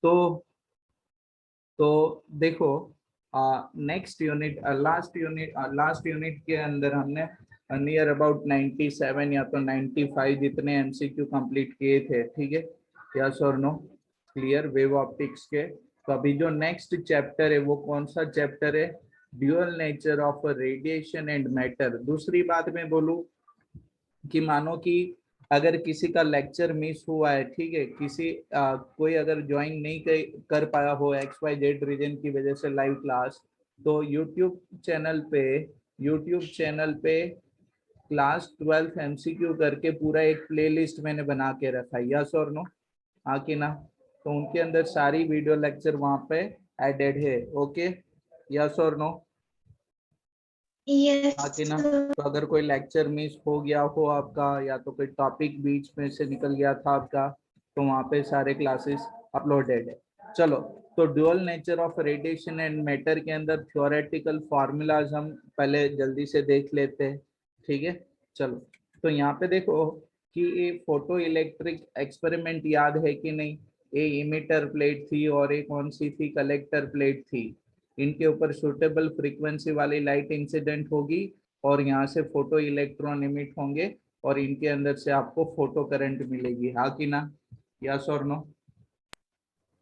तो देखो next unit last unit के अंदर हमने नियर अबाउट 97 या तो 95 जितने एमसीक्यू कंप्लीट किए थे, ठीक है, यस और नो, क्लियर, वेव ऑप्टिक्स के। तो अभी जो नेक्स्ट चैप्टर है वो कौन सा चैप्टर है? Dual nature of radiation and matter. दूसरी बात मैं बोलूं कि मानो कि अगर किसी का लेक्चर मिस हुआ है, ठीक है, कोई अगर ज्वाइन नहीं कर पाया हो XYZ रीजन की वजह से लाइव क्लास, तो यूट्यूब चैनल पे क्लास 12 MCQ करके पूरा एक प्लेलिस्ट मैंने बना के रखा है, यस और नो, हाँ कि ना? तो उनके अंदर सारी वीडियो लेक्चर वहां पे एडेड है, ओके, यस और नो, हाँ कि ना? तो अगर कोई लेक्चर मिस हो गया हो आपका, या तो कोई टॉपिक बीच में से निकल गया था आपका, तो वहाँ पे सारे क्लासेस अपलोडेड है। चलो, तो dual nature of radiation and matter के अंदर थ्योरेटिकल फॉर्मूलाज हम पहले जल्दी से देख लेते हैं, ठीक है। चलो, तो यहाँ पे देखो कि ये फोटो इलेक्ट्रिक एक्सपेरिमेंट याद है कि नहीं? ये इमिटर प्लेट थी और एक कौन सी थी, कलेक्टर प्लेट थी। इनके ऊपर सुटेबल फ्रीक्वेंसी वाली लाइट इंसिडेंट होगी और यहाँ से फोटो इलेक्ट्रॉन इमिट होंगे और इनके अंदर से आपको फोटो करंट मिलेगी, हाँ कि ना? यस और नो?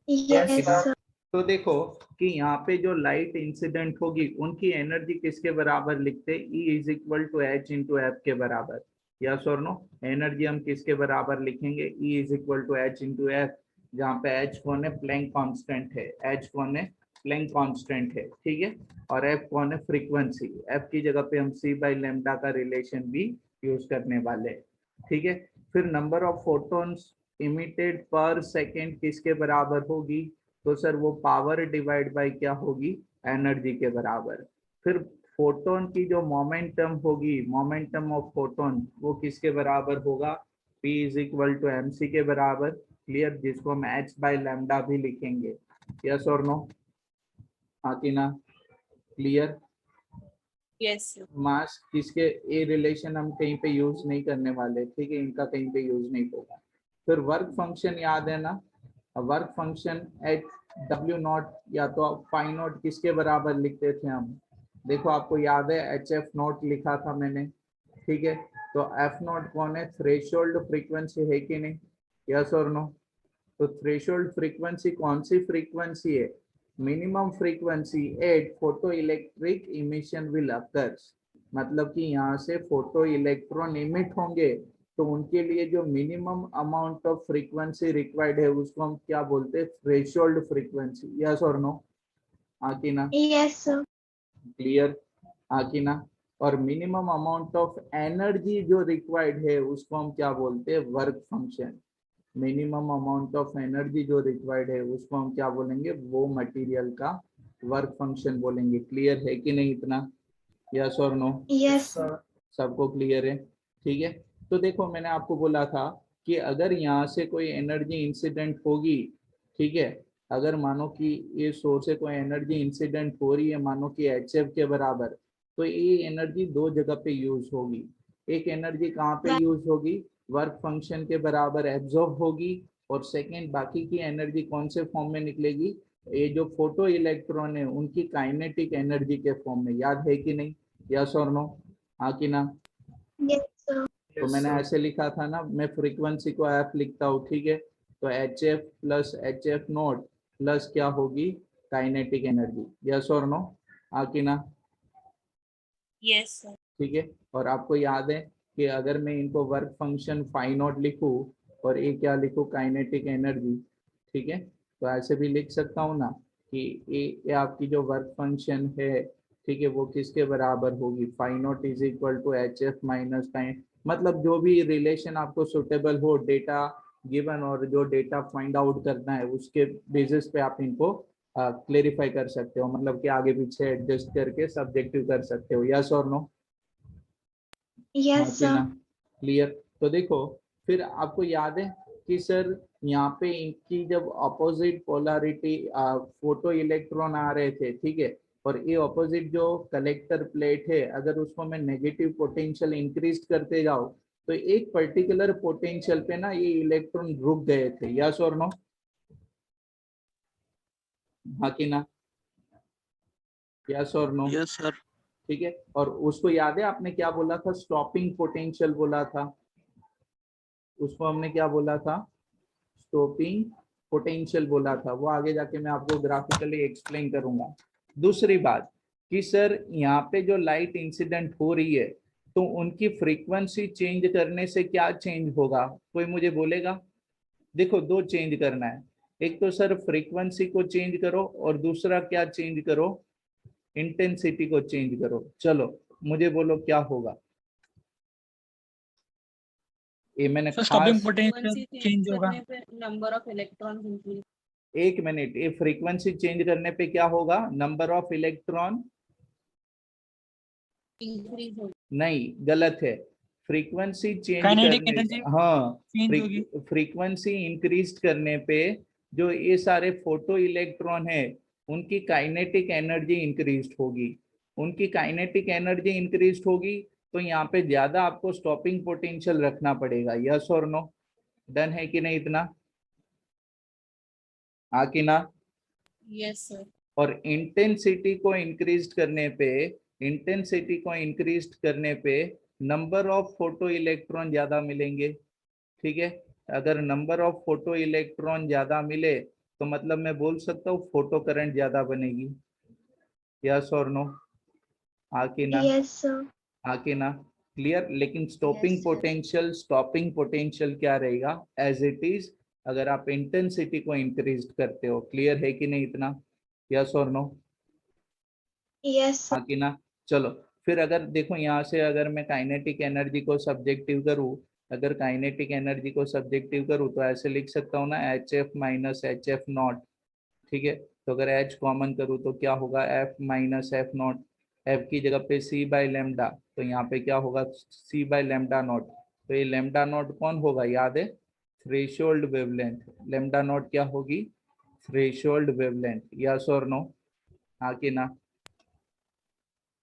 यस। तो देखो कि यहाँ पे जो लाइट इंसिडेंट होगी उनकी एनर्जी किसके बराबर लिखते हैं? E is equal to H into F के बराबर, यस और नो? एनर्जी हम किसके बराबर लिखेंगे? E is equal to H into F, जहाँ पे एच कौन है? प्लैंक कांस्टेंट है। एच कौन है? प्लैंक कांस्टेंट है, ठीक है। और एफ कौन है? फ्रीक्वेंसी। एफ की जगह पे हम C बाई लेमडा का रिलेशन भी यूज करने वाले हैं, ठीक है। फिर number of photons emitted per second किसके बराबर होगी? तो सर वो पावर डिवाइड बाय क्या होगी? एनर्जी के बराबर। फिर फोटोन की जो मोमेंटम होगी, मोमेंटम ऑफ फोटोन, वो किसके बराबर होगा? P is equal to MC के बराबर, क्लियर, जिसको हम H बाय लैम्डा भी लिखेंगे, यस और नो, हाँ कि ना? क्लियर। यस। मास किसके, ए रिलेशन हम कहीं पे यूज नहीं करने वाले, ठीक है, इनका कहीं पे यूज नहीं होगा। फिर वर्क फंक्शन याद है ना? Work function H W not या तो पाई नॉट किसके बराबर लिखते थे हम? देखो आपको याद है HF नॉट लिखा था मैंने, ठीक है। तो एफ नॉट कौन है? थ्रेशोल्ड फ्रीक्वेंसी है कि नहीं, यस और नो? तो थ्रेशोल्ड फ्रीक्वेंसी कौन सी फ्रीक्वेंसी है? Minimum frequency at photoelectric emission will occurs, मतलब कि यहाँ से फोटो इलेक्ट्रॉन इमिट होंगे तो उनके लिए जो minimum amount of frequency required है उसको हम क्या बोलते हैं? थ्रेशोल्ड फ्रीक्वेंसी, यस और नो, हाँ कि ना? यस। क्लियर, हाँ कि ना? और मिनिमम अमाउंट ऑफ एनर्जी जो रिक्वायर्ड है उसको हम क्या बोलते हैं? Work function. Minimum amount of energy जो रिक्वायर्ड है उसको हम क्या बोलेंगे? वो मटेरियल का वर्क फंक्शन बोलेंगे। क्लियर है कि नहीं इतना? यस और नो? यस। सबको क्लियर है, ठीक है। तो देखो मैंने आपको बोला था कि अगर यहाँ से कोई एनर्जी इंसिडेंट होगी, ठीक है, अगर मानो कि ये सोर्स से कोई एनर्जी इंसिडेंट हो रही है, मानो कि HF के बराबर, तो ये एनर्जी दो जगह पे यूज होगी। एक एनर्जी कहाँ पे यूज होगी? वर्क फंक्शन के बराबर एब्जॉर्ब होगी, और सेकेंड बाकी की एनर्जी कौन से फॉर्म में निकलेगी? ये जो फोटो इलेक्ट्रॉन है उनकी काइनेटिक एनर्जी के फॉर्म में, याद है कि नहीं? यस और नो, हाँ कि ना? यस। तो मैंने ऐसे लिखा था ना, मैं फ्रीक्वेंसी को एफ लिखता हूँ, ठीक है, तो HF plus HF note plus क्या होगी? काइनेटिक एनर्जी, यस और नो, हाँ कि ना? यस। ठीक है। और आपको याद है कि अगर मैं इनको वर्क फंक्शन फाई नॉट लिखूं और ये क्या लिखूं? काइनेटिक एनर्जी, ठीक है, तो ऐसे भी लिख सकता हूँ ना कि ये आपकी जो वर्क फंक्शन है, ठीक है, वो किसके बराबर होगी? Phi not is equal to HF minus kin, मतलब जो भी रिलेशन आपको सुटेबल हो, डेटा गिवन और जो डेटा फाइंड आउट करना है उसके बेसिस पे आप इनको क्लेरिफाई कर सकते हो, मतलब कि आगे पीछे एडजस्ट करके सब्जेक्टिव कर सकते हो, यस और नो, हाँ यस। कि ना? क्लियर। तो देखो फिर आपको याद है कि सर यहाँ पे इनकी जब अपोजिट पोलैरिटी फोटो इलेक्ट्रॉन आ रहे थे, ठीक है, और ये अपोजिट जो कलेक्टर प्लेट है अगर उसको मैं नेगेटिव पोटेंशियल इंक्रीज करते जाओ तो एक पर्टिकुलर पोटेंशियल पे ना ये इलेक्ट्रॉन रुक गए थे, यस और नो? हाँ कि ना, यस और नो? Yes sir. ठीक है, और उसको याद है आपने क्या बोला था, स्टॉपिंग पोटेंशियल बोला था, उसको हमने क्या बोला था, स्टॉपिंग पोटेंशियल बोला था, वो आगे जाके मैं आपको ग्राफिकली एक्सप्लेन करूंगा। दूसरी बात कि सर यहाँ पे जो लाइट इंसिडेंट हो रही है तो उनकी फ्रीक्वेंसी चेंज करने से क्या चेंज होगा, कोई मुझे बोलेगा? देखो दो चेंज करना है, एक तो सर फ्रीक्वेंसी को चेंज करो और दूसरा क्या चेंज करो, इंटेंसिटी को चेंज करो। चलो मुझे बोलो क्या होगा। ये मैंने सर स्टॉपिंग खास, पोटेंशियल चेंज होगा। Number of electrons increase. एक मिनट, ये फ्रीक्वेंसी चेंज करने पे क्या होगा, नंबर ऑफ इलेक्ट्रॉन इंक्रीज होगा। नहीं, गलत है, फ्रीक्वेंसी चेंज काइनेटिक करने, एनर्जी हाँ, चेंज होगी। फ्रीक्वेंसी इंक्रीज करने पे जो ये सारे फोटो इलेक्ट्रॉन है उनकी काइनेटिक एनर्जी इंक्रीज होगी, उनकी काइनेटिक एनर्जी इंक्रीज होगी तो यहाँ पे ज्यादा आपको स्टॉपिंग पोटेंशियल रखना पड़ेगा, यस और नो? डन है कि नहीं इतना, हाँ कि ना? Yes sir. और इंटेंसिटी को इंक्रीज करने पे, इंटेंसिटी को इंक्रीज करने पे नंबर ऑफ फोटो इलेक्ट्रॉन ज्यादा मिलेंगे, ठीक है? अगर नंबर ऑफ फोटो इलेक्ट्रॉन ज्यादा मिले तो मतलब मैं बोल सकता हूँ फोटो करंट ज्यादा बनेगी, यस और नो, हाँ कि ना? Yes sir. हाँ कि ना? क्लियर? लेकिन stopping Yes, sir. Potential, stopping potential क्या रहेगा एज इट इज अगर आप इंटेंसिटी को इंक्रीज करते हो, क्लियर है कि नहीं इतना, यस और नो, Yes, sir. हाँ कि ना? चलो फिर अगर देखो यहाँ से अगर मैं काइनेटिक एनर्जी को सब्जेक्टिव करूँ, अगर काइनेटिक एनर्जी को सब्जेक्टिव करूँ तो ऐसे लिख सकता हूँ ना, H F minus H F not, ठीक है? तो अगर एच कॉमन करूँ तो क्या होगा, F minus F not, F की जगह पे सी बाई लेमडा, तो यहाँ पे क्या होगा, सी बाई लेमडा नॉट। तो ये लेमडा नॉट कौन होगा, याद है, थ्रेशोल्ड वेवलेंथ, लेमडा नॉट क्या होगी, थ्रेशोल्ड वेवलेंथ, यस और नो, हाँ कि ना?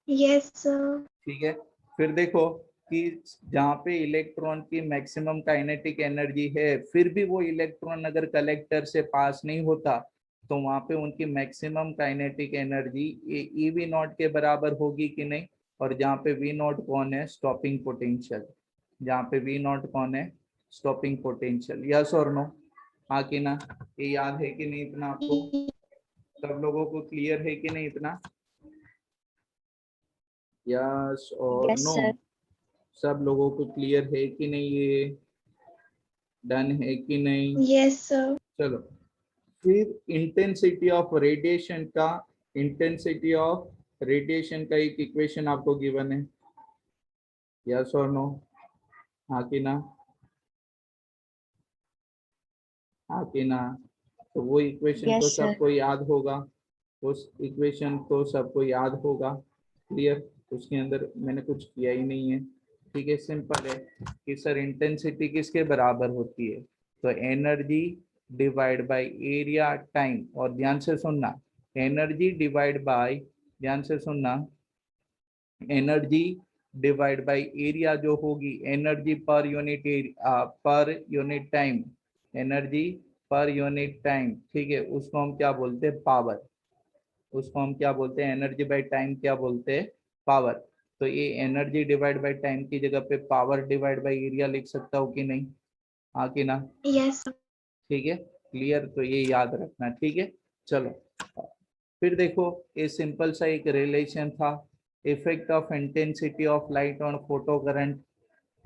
Yes, sir. ठीक है, फिर देखो कि जहाँ पे इलेक्ट्रॉन की मैक्सिमम काइनेटिक एनर्जी है फिर भी वो इलेक्ट्रॉन अगर कलेक्टर से पास नहीं होता तो वहाँ पे उनकी maximum kinetic energy E V not के बराबर होगी कि नहीं, और जहाँ पे वी नॉट कौन है, स्टॉपिंग पोटेंशियल, जहाँ पे वी नॉट कौन है, स्टॉपिंग पोटेंशियल, यस और नो, हाँ कि ना? ये याद है कि नहीं इतना आपको, सब लोगों को क्लियर है कि नहीं इतना, यस और Yes, नो? sir. सब लोगों को क्लियर है कि नहीं, ये डन है कि नहीं? Yes, sir. चलो फिर इंटेंसिटी ऑफ रेडिएशन का, इंटेंसिटी ऑफ रेडिएशन का एक इक्वेशन आपको गिवन है, यस और नो, हाँ कि ना, हाँ कि ना? तो वो इक्वेशन तो Yes, sir. सबको याद होगा, उस इक्वेशन को सबको याद होगा, क्लियर? उसके अंदर मैंने कुछ किया ही नहीं है, ठीक है, सिंपल है कि सर इंटेंसिटी किसके बराबर होती है, तो energy divide by area time, और ध्यान से सुनना, एनर्जी डिवाइड बाय, ध्यान से सुनना, एनर्जी डिवाइड बाय एरिया जो होगी, energy per unit, per unit time, energy per unit time, ठीक है, उसको हम क्या बोलते हैं, पावर, उसको हम क्या बोलते हैं, एनर्जी बाय टाइम क्या बोलते हैं, पावर। तो ये एनर्जी डिवाइड बाय टाइम की जगह पे पावर डिवाइड बाय एरिया लिख सकता हूँ कि नहीं, हाँ कि ना? Yes, sir. ठीक है, क्लियर? तो ये याद रखना, ठीक है? चलो फिर देखो, ये सिंपल सा एक रिलेशन था, effect of intensity of light on photo current,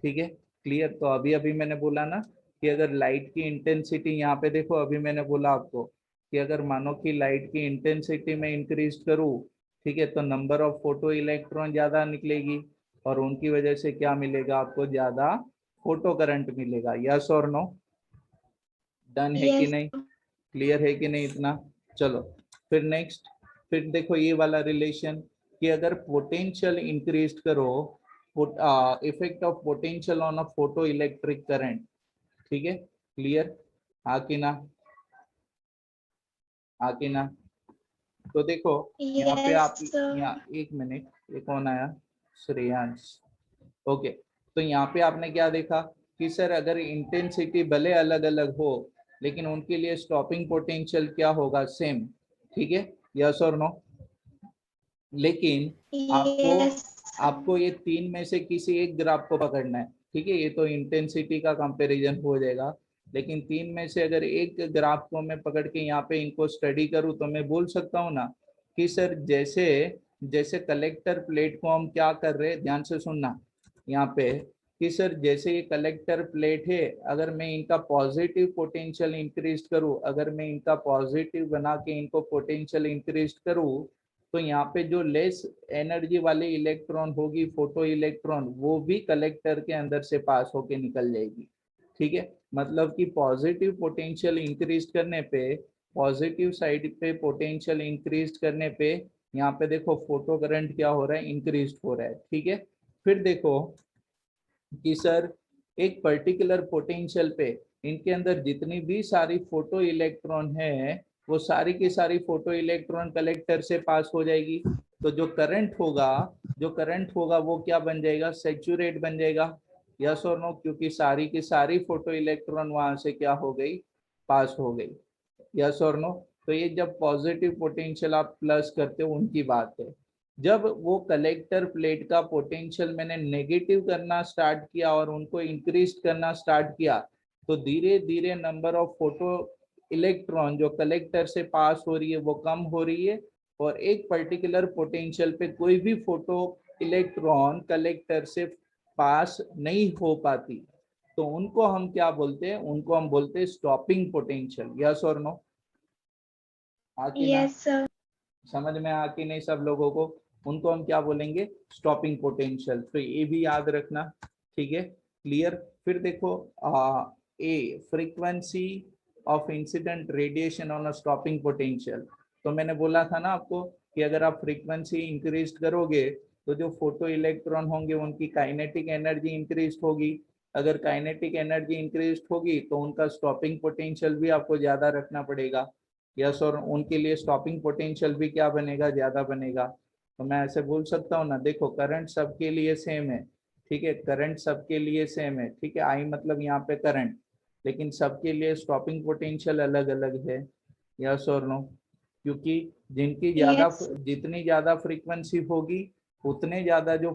ठीक है, क्लियर? तो अभी अभी मैंने बोला ना कि अगर लाइट की इंटेंसिटी, यहाँ पे देखो अभी मैंने बोला आपको कि अगर मानो कि लाइट की इंटेंसिटी में इंक्रीज करूँ, ठीक है, तो नंबर ऑफ फोटो इलेक्ट्रॉन ज्यादा निकलेगी और उनकी वजह से क्या मिलेगा आपको, ज्यादा फोटो करंट मिलेगा, यस और नो? डन है कि Yes. नहीं, क्लियर है कि नहीं इतना? चलो फिर नेक्स्ट, फिर देखो ये वाला रिलेशन कि अगर पोटेंशियल इंक्रीज करो, effect of potential on a photo electric current, ठीक है, क्लियर, हाँ कि ना, हाँ कि ना? तो देखो यहाँ पे Yes, आप, sir. यहाँ एक मिनट, ये कौन आया, श्रेयांश, ओके। तो यहाँ पे आपने क्या देखा कि सर अगर इंटेंसिटी भले अलग अलग हो लेकिन उनके लिए स्टॉपिंग पोटेंशियल क्या होगा, सेम, ठीक है, यस और नो। लेकिन आपको Yes. आपको ये तीन में से किसी एक ग्राफ को पकड़ना है, ठीक है। ये तो इंटेंसिटी का कंपैरिजन हो जाएगा, लेकिन तीन में से अगर एक ग्राफ को मैं पकड़ के यहाँ पे इनको स्टडी करूँ तो मैं बोल सकता हूँ ना कि सर जैसे जैसे कलेक्टर प्लेट को हम क्या कर रहे हैं, ध्यान से सुनना यहाँ पे, कि सर जैसे ये कलेक्टर प्लेट है, अगर मैं इनका पॉजिटिव पोटेंशियल इंक्रीज करूँ, अगर मैं इनका पॉजिटिव बना के इनको पोटेंशियल इंक्रीज करूँ, तो यहाँ पे जो लेस एनर्जी वाले इलेक्ट्रॉन होगी, फोटो इलेक्ट्रॉन, वो भी कलेक्टर के अंदर से पास होके निकल जाएगी, ठीक है। मतलब कि पॉजिटिव पोटेंशियल इंक्रीज करने पे, पॉजिटिव साइड पे पोटेंशियल इंक्रीज करने पे, यहाँ पे देखो फोटो करंट क्या हो रहा है, इंक्रीज हो रहा है, ठीक है। फिर देखो कि सर एक पर्टिकुलर पोटेंशियल पे इनके अंदर जितनी भी सारी फोटो इलेक्ट्रॉन है, वो सारी की सारी फोटो इलेक्ट्रॉन कलेक्टर से पास हो जाएगी। तो जो करंट होगा, वो क्या बन जाएगा, सैचुरेट बन जाएगा, यस और नो, क्योंकि सारी की सारी फोटो इलेक्ट्रॉन वहां से क्या हो गई, पास हो गई, यस और नो। तो ये जब पॉजिटिव पोटेंशियल आप प्लस करते हो उनकी बात है। जब वो कलेक्टर प्लेट का पोटेंशियल मैंने नेगेटिव करना स्टार्ट किया और उनको इंक्रीज करना स्टार्ट किया, तो धीरे धीरे नंबर ऑफ फोटो इलेक्ट्रॉन जो कलेक्टर से पास हो रही है वो कम हो रही है, और एक पर्टिकुलर पोटेंशियल पे कोई भी फोटो इलेक्ट्रॉन कलेक्टर से पास नहीं हो पाती, तो उनको हम क्या बोलते हैं, उनको हम बोलते हैं स्टॉपिंग पोटेंशियल, यस और नो। आकी ना, Yes, sir. समझ में आ कि नहीं सब लोगों को, उनको हम क्या बोलेंगे, स्टॉपिंग पोटेंशियल। तो ये भी याद रखना, ठीक है, क्लियर। फिर देखो a frequency of incident radiation on a stopping potential. तो मैंने बोला था ना आपको कि अगर आप फ्रीक्वेंसी इंक्रीज करोगे तो जो फोटो इलेक्ट्रॉन होंगे उनकी काइनेटिक एनर्जी इंक्रीज होगी, अगर काइनेटिक एनर्जी इंक्रीज होगी तो उनका स्टॉपिंग पोटेंशियल भी आपको ज्यादा रखना पड़ेगा, यस, और उनके लिए स्टॉपिंग पोटेंशियल भी क्या बनेगा, ज्यादा बनेगा। तो मैं ऐसे बोल सकता हूँ ना, देखो करंट सबके लिए सेम है, ठीक है, करंट सबके लिए सेम है, ठीक है, आई मतलब यहाँ पे करंट, लेकिन सबके लिए स्टॉपिंग पोटेंशियल अलग अलग है, यस और नो। क्योंकि जिनकी ज्यादा Yes. जितनी ज्यादा फ्रीक्वेंसी होगी उतने ज्यादा जो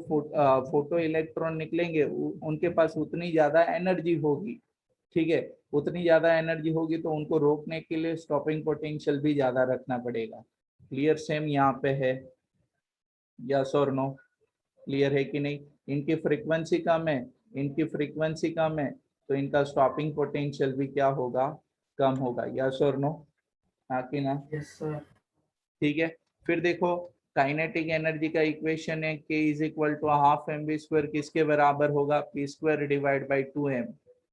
फोटो इलेक्ट्रॉन निकलेंगे उनके पास उतनी ज्यादा एनर्जी होगी, ठीक है, उतनी ज्यादा एनर्जी होगी तो उनको रोकने के लिए स्टॉपिंग पोटेंशियल भी ज्यादा रखना पड़ेगा। क्लियर, सेम यहाँ पे है, यस और नो, क्लियर है कि नहीं। इनकी फ्रीक्वेंसी कम है, इनकी फ्रीक्वेंसी कम है, तो इनका स्टॉपिंग पोटेंशियल भी क्या होगा, कम होगा, यस और नो, हाँ कि ना, यस सर। ठीक है। फिर देखो काइनेटिक एनर्जी का इक्वेशन है k is equal to half M V square, किसके बराबर होगा, P square divide by 2m।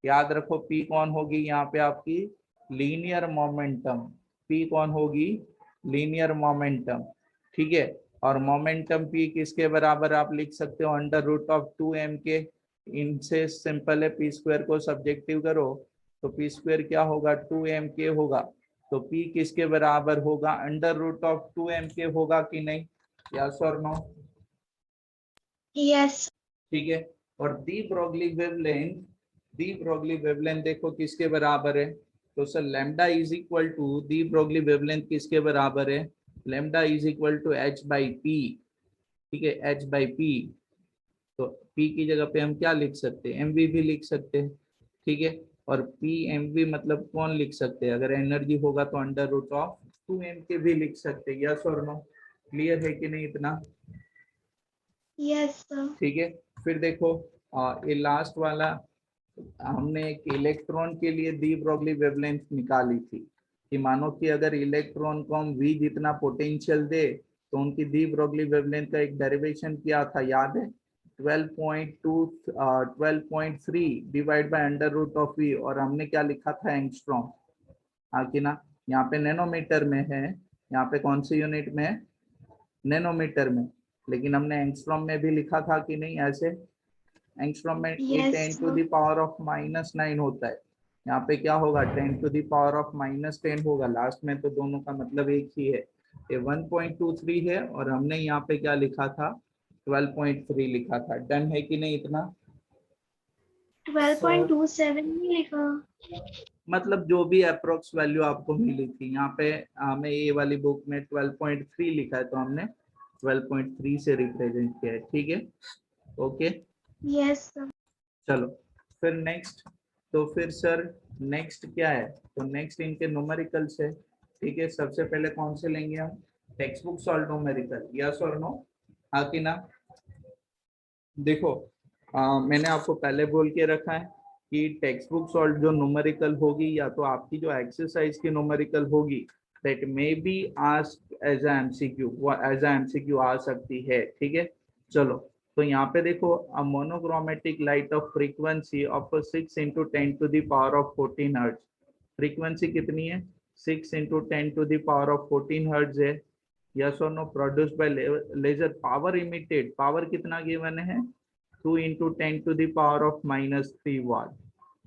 याद रखो p कौन होगी यहाँ पे आपकी, लीनियर मोमेंटम, p कौन होगी, लीनियर मोमेंटम, ठीक है। और मोमेंटम p किसके बराबर आप लिख सकते हो, अंडर रूट ऑफ 2m के, इनसे सिंपल है, पी स्क्वायर को सब्जेक्टिव करो तो पी स्क्वायर क्या होगा, 2m होगा, तो p किसके बराबर होगा, अंडर रूट ऑफ 2m होगा कि नहीं, यस और नो, Yes. ठीक है। और de Broglie wavelength, de Broglie wavelength देखो किसके बराबर है, तो sir lambda is equal to de Broglie wavelength किसके बराबर है, lambda is equal to h by P, ठीक है, h बाई पी। तो p की जगह पे हम क्या लिख सकते हैं, mv भी लिख सकते हैं, ठीक है। और पी एम वी मतलब कौन लिख सकते हैं, अगर एनर्जी होगा तो अंडर रूट ऑफ 2m के भी लिख सकते हैं, यस और नो, क्लियर है कि नहीं इतना, Yes, sir. ठीक है। फिर देखो ये लास्ट वाला, हमने एक इलेक्ट्रॉन के लिए दी ब्रोगली वेवलेंथ निकाली थी, कि मानो कि अगर इलेक्ट्रॉन को हम v जितना पोटेंशियल दे तो उनकी दी ब्रोगली वेवलेंथ का एक डेरिवेशन किया था, याद है, 12.3 divide by under root of v, और हमने क्या लिखा था, एंगस्ट्रॉम, हाँ कि ना। यहाँ पे नैनोमीटर में है, यहाँ पे कौन सी यूनिट में है, नैनोमीटर में, लेकिन हमने एंगस्ट्रॉम में भी लिखा था कि नहीं ऐसे, एंगस्ट्रॉम में ये Yes, 10 to sir. The power of -9 होता है, यहाँ पे क्या होगा, 10 टू द पावर ऑफ -10 होगा लास्ट में, तो दोनों का मतलब एक ही है, ये 1.23 है और हमने यहाँ पे क्या लिखा था, 12.3 लिखा था, डन है कि नहीं इतना, 12.27 नहीं लिखा। मतलब जो भी अप्रोक्स वैल्यू आपको मिली थी। यहाँ पे हमें ये वाली बुक में 12.3 लिखा है, तो हमने 12.3 से रिप्रेजेंट किया है, ठीक है। Okay Yes, sir. चलो फिर नेक्स्ट, तो फिर सर नेक्स्ट क्या है, तो नेक्स्ट इनके न्यूमेरिकल्स है, ठीक है। सबसे पहले कौन से लेंगे हम, text book solve numerical, yes और नो, हाँ कि ना। देखो मैंने आपको पहले बोल के रखा है कि टेक्स्ट बुक सॉल्व जो न्यूमेरिकल होगी, या तो आपकी जो एक्सरसाइज की न्यूमेरिकल होगी, that may be asked as a MCQ, वो एज अ एमसीक्यू आ सकती है, ठीक है। चलो तो यहाँ पे देखो, a monochromatic light of frequency of 6 into 10 to the power of 14 hertz, frequency कितनी है, 6 into 10 to the power of 14 hertz है, यस और no, produced by laser, power emitted, power कितना गिवन है, 2 into 10 to the power of -3 watt.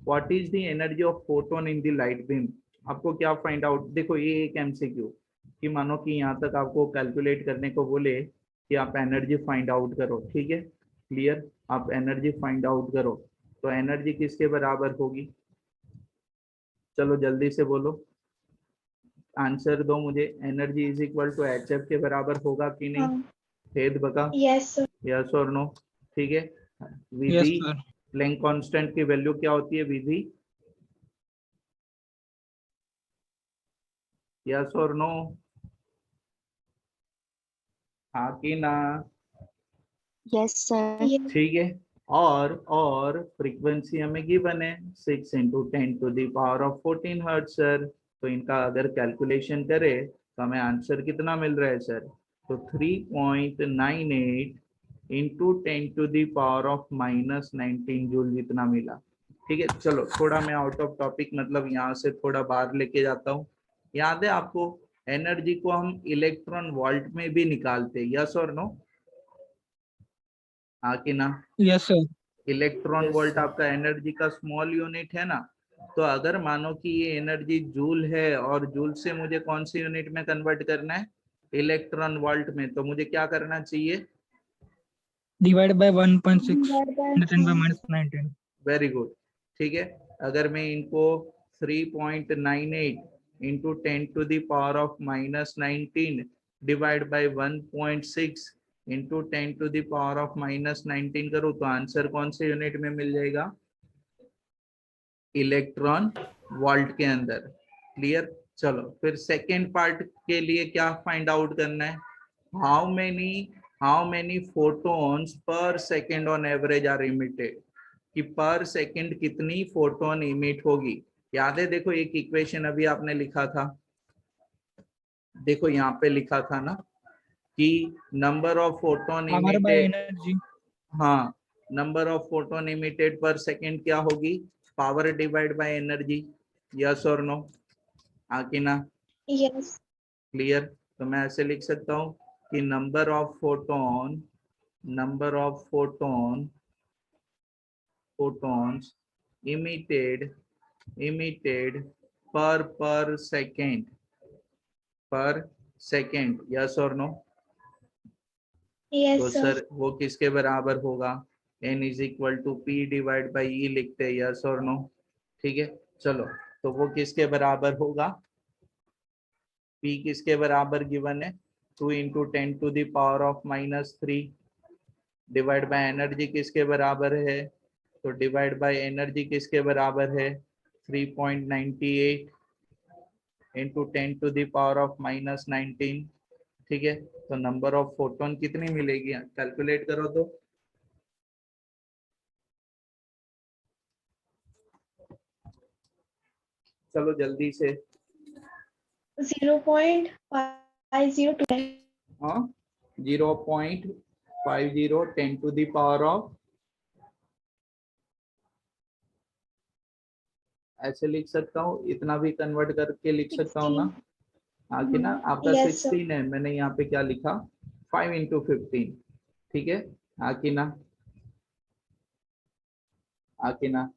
What is the energy of photon in the light beam? आपको क्या find out, देखो ये एक MCQ कि मानो कि यहाँ तक आपको कैलकुलेट करने को बोले कि आप एनर्जी फाइंड आउट करो, ठीक है, क्लियर, आप एनर्जी फाइंड आउट करो, तो एनर्जी किसके बराबर होगी, चलो जल्दी से बोलो, आंसर दो मुझे, energy is equal to H F के बराबर होगा कि नहीं, हेद बका, Yes, sir. यस और नो, ठीक है। Yes, विधि sir. प्लैंक कांस्टेंट की वैल्यू क्या होती है, विधि, यस और नो, हाँ कि ना, Yes, sir. Yes. ठीक है। और फ्रीक्वेंसी हमें गिवन है 6 into 10 to the power of 14 hertz sir, तो इनका अगर कैलकुलेशन करे तो हमें आंसर कितना मिल रहा है सर, तो 3.98 into 10 to the power of -19 joule जितना मिला, ठीक है। चलो थोड़ा मैं आउट ऑफ टॉपिक, मतलब यहाँ से थोड़ा बाहर लेके जाता हूँ। याद है आपको, एनर्जी को हम इलेक्ट्रॉन वोल्ट में भी निकालते, यस और नो, हाँ कि ना। Yes, sir. इलेक्ट्रॉन वोल्ट आपका एनर्जी का स्मॉल यूनिट है ना, तो अगर मानो कि ये एनर्जी जूल है और जूल से मुझे कौन सी यूनिट में कन्वर्ट करना है, इलेक्ट्रॉन वोल्ट में, तो मुझे क्या करना चाहिए, Divided by 1.6 Divided by and 10 by -19. Very good, ठीक है। अगर मैं इनको 3.98 into 10 to the power of -19 divide by 1.6 into 10 to the power of -19 करूँ, तो आंसर कौन से यूनिट में मिल जाएगा, इलेक्ट्रॉन वोल्ट के अंदर, क्लियर। चलो फिर सेकेंड पार्ट के लिए क्या फाइंड आउट करना है, how many photons per second on average are emitted, कि पर सेकेंड कितनी फोटोन इमिट होगी। याद है, देखो एक इक्वेशन अभी आपने लिखा था, देखो यहाँ पे लिखा था ना कि number of photon Power by emitted, energy. हाँ, number of photon emitted per second क्या होगी, power divide by energy, yes और नो, हाँ कि ना, yes. क्लियर। तो मैं ऐसे लिख सकता हूँ कि number of photons emitted per second, yes और नो, Yes, तो sir. सर वो किसके बराबर होगा, n is equal to P divide by E लिखते हैं, यस और नो, ठीक है। चलो तो वो किसके बराबर होगा, p किसके बराबर गिवन है, 2 into 10 to the power of -3 divide by energy किसके बराबर है, तो डिवाइड बाय एनर्जी किसके बराबर है, 3.98 into 10 to the power of -19, ठीक है। तो नंबर ऑफ फोटोन कितनी मिलेगी, कैलकुलेट करो तो, चलो जल्दी से, 0.502. हाँ 0.50 10 to the power of, ऐसे लिख सकता हूँ, इतना भी कन्वर्ट करके लिख सकता हूँ ना, 16. आगे ना आपका Yes, sir. 16 है, मैंने यहाँ पे क्या लिखा 5 into 15, ठीक है, आगे ना, आगे ना।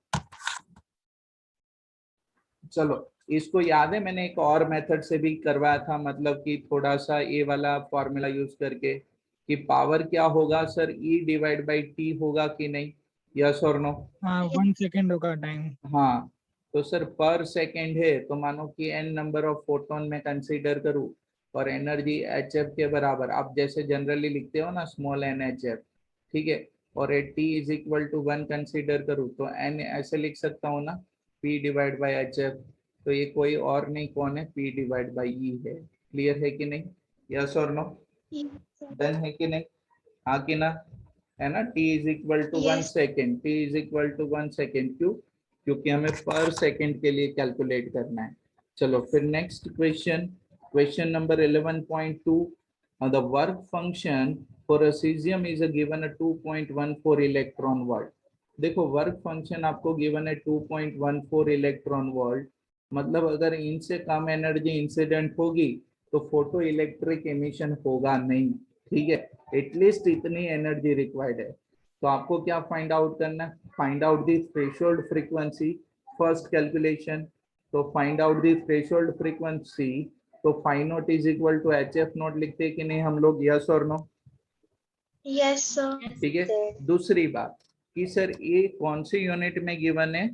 चलो इसको याद है, मैंने एक और मेथड से भी करवाया था, मतलब कि थोड़ा सा ये वाला फॉर्मूला यूज करके, कि पावर क्या होगा sir, E divide by T होगा कि नहीं, यस और नो, हाँ, 1 second होगा time. हाँ तो सर पर सेकेंड है तो मानो कि n नंबर ऑफ फोटोन में कंसीडर करूँ और एनर्जी hf के बराबर, आप जैसे जनरली लिखते हो ना स्मॉल n hf, ठीक है, और at t is equal to 1 consider करूँ तो n ऐसे लिख सकता हूँ ना, p डिवाइड बाई hf, तो ये कोई और नहीं कौन है, p डिवाइड बाई e है। क्लियर है कि नहीं, यस और नो, Yes, sir. डन है कि नहीं, हाँ कि ना, है ना, t is equal to 1 Yes. Second, t is equal to 1 second, क्यों, क्योंकि हमें पर सेकेंड के लिए कैलकुलेट करना है। चलो फिर next question, question number 11.2, the work function for a caesium is given a 2.14 electron volt. देखो वर्क फंक्शन आपको गिवन है 2.14 इलेक्ट्रॉन वोल्ट, मतलब अगर इनसे कम एनर्जी इंसिडेंट होगी तो फोटो इलेक्ट्रिक एमिशन होगा नहीं, ठीक है, एटलीस्ट इतनी एनर्जी रिक्वायर्ड है। तो आपको क्या फाइंड आउट करना है, find out the threshold frequency, first calculation. तो find out the threshold frequency, तो phi not is equal to H F not लिखते हैं कि नहीं हम लोग, यस और नो, Yes, sir. ठीक है। दूसरी बात कि सर ये कौन सी यूनिट में गिवन है,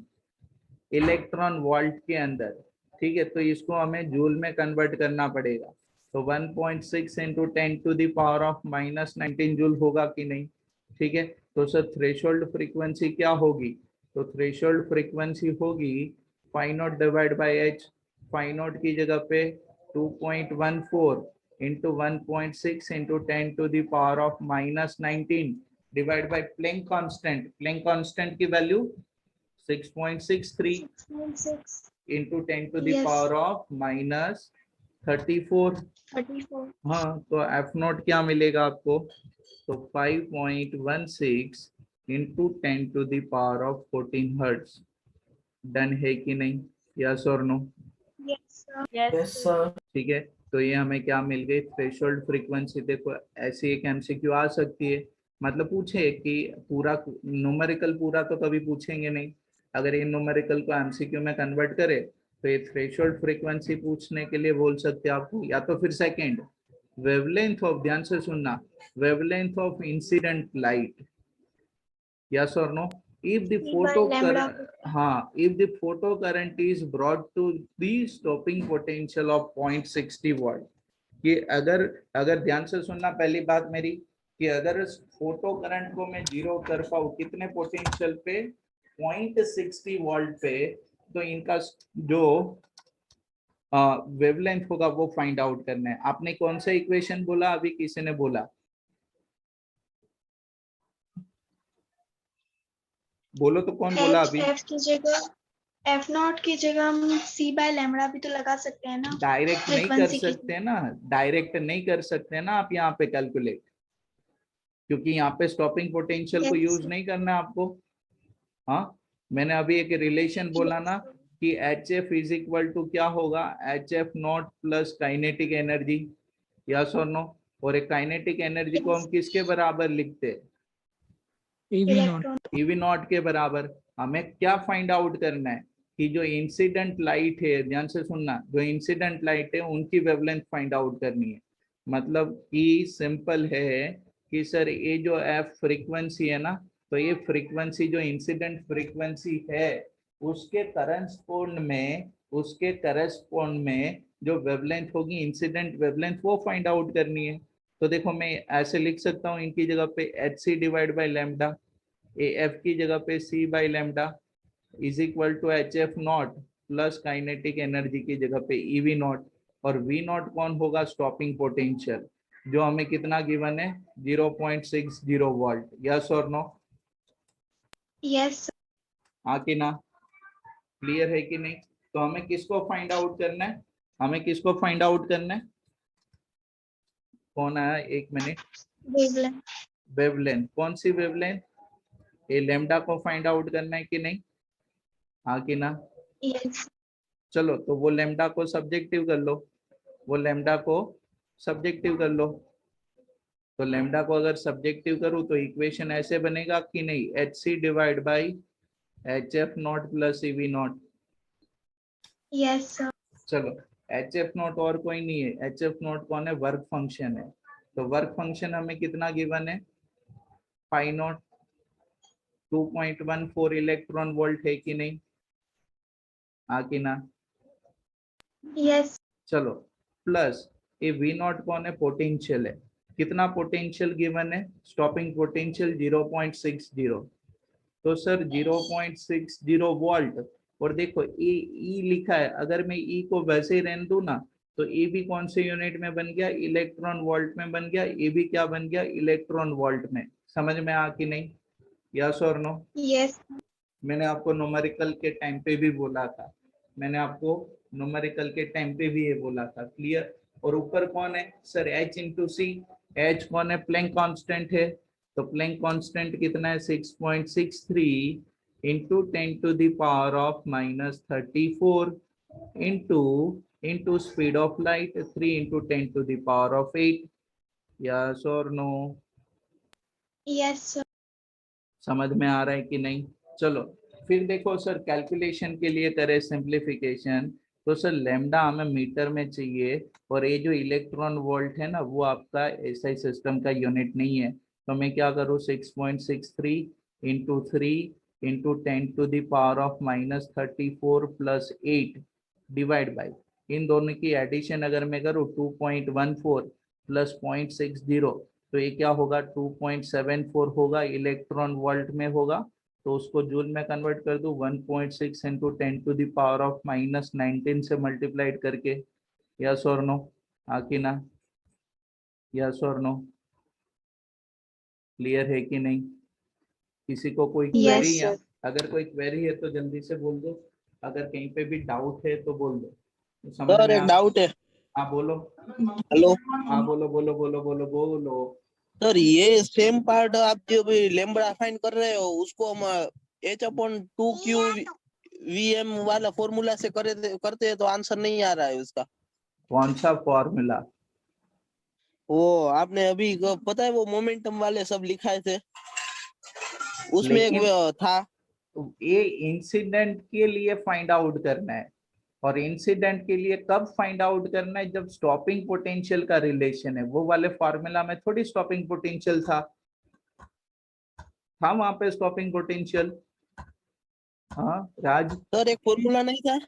इलेक्ट्रॉन वोल्ट के अंदर, ठीक है, तो इसको हमें जूल में कन्वर्ट करना पड़ेगा। तो 1.6 into 10 to the power of -19 joule होगा कि नहीं, ठीक है। तो सर थ्रेशोल्ड फ्रीक्वेंसी क्या होगी, तो थ्रेशोल्ड फ्रीक्वेंसी होगी phi naught divide by H, phi naught की जगह पे 2.14 into 1.6 into 10 to the power of -19 divide by Planck constant, Planck constant की value 6.63 6.6. into 10 to the Yes. power of -34। 34. हाँ तो एफ नॉट क्या मिलेगा आपको, तो 5.16 into 10 to the power of 14 hertz. Done है कि नहीं, यस और no, Yes, sir. Yes, sir. ठीक है। तो ये हमें क्या मिल गई, थ्रेशोल्ड फ्रीक्वेंसी। देखो ऐसी एक एमसीक्यू आ सकती है, मतलब पूछे कि पूरा न्यूमेरिकल पूरा तो कभी पूछेंगे नहीं, अगर ये न्यूमेरिकल को एमसीक्यू में कन्वर्ट करे तो ये थ्रेशोल्ड फ्रीक्वेंसी पूछने के लिए बोल सकते हैं आपको, या तो फिर सेकंड वेवलेंथ ऑफ, ध्यान से सुनना, wavelength of incident light, yes or no, if the E by photo lambda. हाँ if the photo current is brought to the stopping potential of 0.60 watt, कि अगर अगर ध्यान से सुनना पहली बात मेरी, कि अगर इस फोटो करंट को मैं जीरो कर पाऊँ कितने पोटेंशियल पे, 0.60 वोल्ट पे, तो इनका जो वेवलेंथ होगा वो फाइंड आउट करना है। आपने कौन सा इक्वेशन बोला, अभी किसी ने बोला, बोलो तो कौन बोला अभी, F की जगह F नॉट की जगह हम C by lambda भी तो लगा सकते हैं ना, डायरेक्ट नहीं कर फ्रीक्वेंसी की। सकते ना, डायरेक्ट नहीं कर सकते ना आप यहाँ पे कैलकुलेट, क्योंकि यहाँ पे स्टॉपिंग पोटेंशियल को Yes, यूज sir. नहीं करना है आपको। हाँ मैंने अभी एक रिलेशन बोला Yes, ना sir. कि H F is equal to क्या होगा, H F not plus kinetic energy, yes और नो, और एक काइनेटिक एनर्जी को हम Yes. किसके बराबर लिखते हैं, EV not. Electron. EV not के बराबर। हमें क्या फाइंड आउट करना है कि जो इंसिडेंट लाइट है, ध्यान से सुनना, जो इंसिडेंट लाइट है उनकी वेवलेंथ फाइंड आउट करनी है। मतलब कि सिंपल है कि सर ये जो एफ फ्रीक्वेंसी है ना, तो ये फ्रीक्वेंसी जो इंसिडेंट फ्रीक्वेंसी है उसके करस्पोंड में, उसके करस्पोंड में जो वेवलेंथ होगी इंसिडेंट वेवलेंथ वो फाइंड आउट करनी है। तो देखो मैं ऐसे लिख सकता हूँ इनकी जगह पे H C divide by lambda, ए एफ की जगह पे C by lambda is equal to H F not plus kinetic energy की जगह पे ईवी नॉट, और वी नॉट कौन होगा, स्टॉपिंग पोटेंशियल, जो हमें कितना गिवन है 0.60 वोल्ट, यस और नो, Yes, sir. हाँ कि ना, क्लियर है कि नहीं। तो हमें किसको फाइंड आउट करना है, हमें किसको फाइंड आउट करना है, कौन आया, एक मिनट, Wavelength. वेवलेंथ, कौन सी वेवलेंथ, ये लैम्डा को फाइंड आउट करना है कि नहीं, हाँ कि ना। Yes. चलो तो वो लैम्डा को सब्जेक्टिव कर लो, वो लैम्डा को सब्जेक्टिव कर लो, तो लैम्डा को अगर सब्जेक्टिव करूँ तो इक्वेशन ऐसे बनेगा कि नहीं, H C divide by H F not plus E V naught. Yes, sir. चलो एच एफ नॉट और कोई नहीं है, एच एफ नॉट कौन है, वर्क फंक्शन है, तो वर्क फंक्शन हमें कितना गिवन है, पाई नॉट 2.14 इलेक्ट्रॉन वोल्ट है कि नहीं, हाँ कि ना? Yes. चलो, प्लस ये वी नॉट कौन है? पोटेंशियल है। कितना पोटेंशियल गिवन है? Stopping potential 0.60। तो सर 0.60 वोल्ट। और देखो ए ई लिखा है, अगर मैं ई को वैसे ही रहने दूं ना, तो ए भी कौन से यूनिट में बन गया? इलेक्ट्रॉन वोल्ट में बन गया। ए भी क्या बन गया? इलेक्ट्रॉन वोल्ट में। समझ में आ कि नहीं? यस और नो? Yes. मैंने आपको न्यूमेरिकल के टाइम पे भी बोला था, मैंने आपको न्यूमेरिकल के टाइम पे भी ये बोला था। क्लियर? और ऊपर कौन है सर? H इंटू सी। एच कौन है? प्लैंक कांस्टेंट है। तो प्लैंक कांस्टेंट कितना है? 6.63 into 10⁻⁻34 into into speed of light 3 into 10⁻8। Yes और नो? Yes, sir. समझ में आ रहा है कि नहीं? चलो, फिर देखो सर, कैलकुलेशन के लिए करें सिंप्लीफिकेशन, तो सर लैम्डा हमें मीटर में चाहिए, और ये जो इलेक्ट्रॉन वोल्ट है ना, वो आपका एसआई सिस्टम का यूनिट नहीं है। तो मैं क्या करूँ? 6.63 into 3 into 10⁻⁻34 plus 8 divide by, इन दोनों की एडिशन अगर मैं करूँ 2.14 प्लस 0.60, तो ये क्या होगा? 2.74 होगा, इलेक्ट्रॉन वोल्ट में होगा। तो उसको जूल में कन्वर्ट कर दूं 1.6 इंटू 10⁻⁻19 से मल्टीप्लाइड करके। यस और नो? हाँ कि ना? यस और नो? क्लियर है कि नहीं? किसी को कोई Yes, क्वेरी? या sir. अगर कोई क्वेरी है तो जल्दी से बोल दो, अगर कहीं पे भी डाउट है तो बोल दो। तो समझ सर में एक डाउट है। हाँ बोलो। हेलो हाँ बोलो बोलो बोलो बोलो बोलो। सर, ये सेम पार्ट आप जो भी लैम्बडा फाइंड कर रहे हो उसको हम H/2 VM वाला फॉर्मूला से करते हैं तो आंसर नहीं आ रहा है उसका। कौन सा फॉर्मूला? वो आपने अभी पता है वो मोमेंटम वाले सब लिखाए थे, उसमें एक लेकिन था। ये इंसिडेंट के लिए फाइंड आउट करना है, और इंसिडेंट के लिए कब फाइंड आउट करना है? जब स्टॉपिंग पोटेंशियल का रिलेशन है। वो वाले फॉर्मूला में थोड़ी स्टॉपिंग पोटेंशियल था वहां पे स्टॉपिंग पोटेंशियल। हाँ राज? सर एक फॉर्मूला नहीं था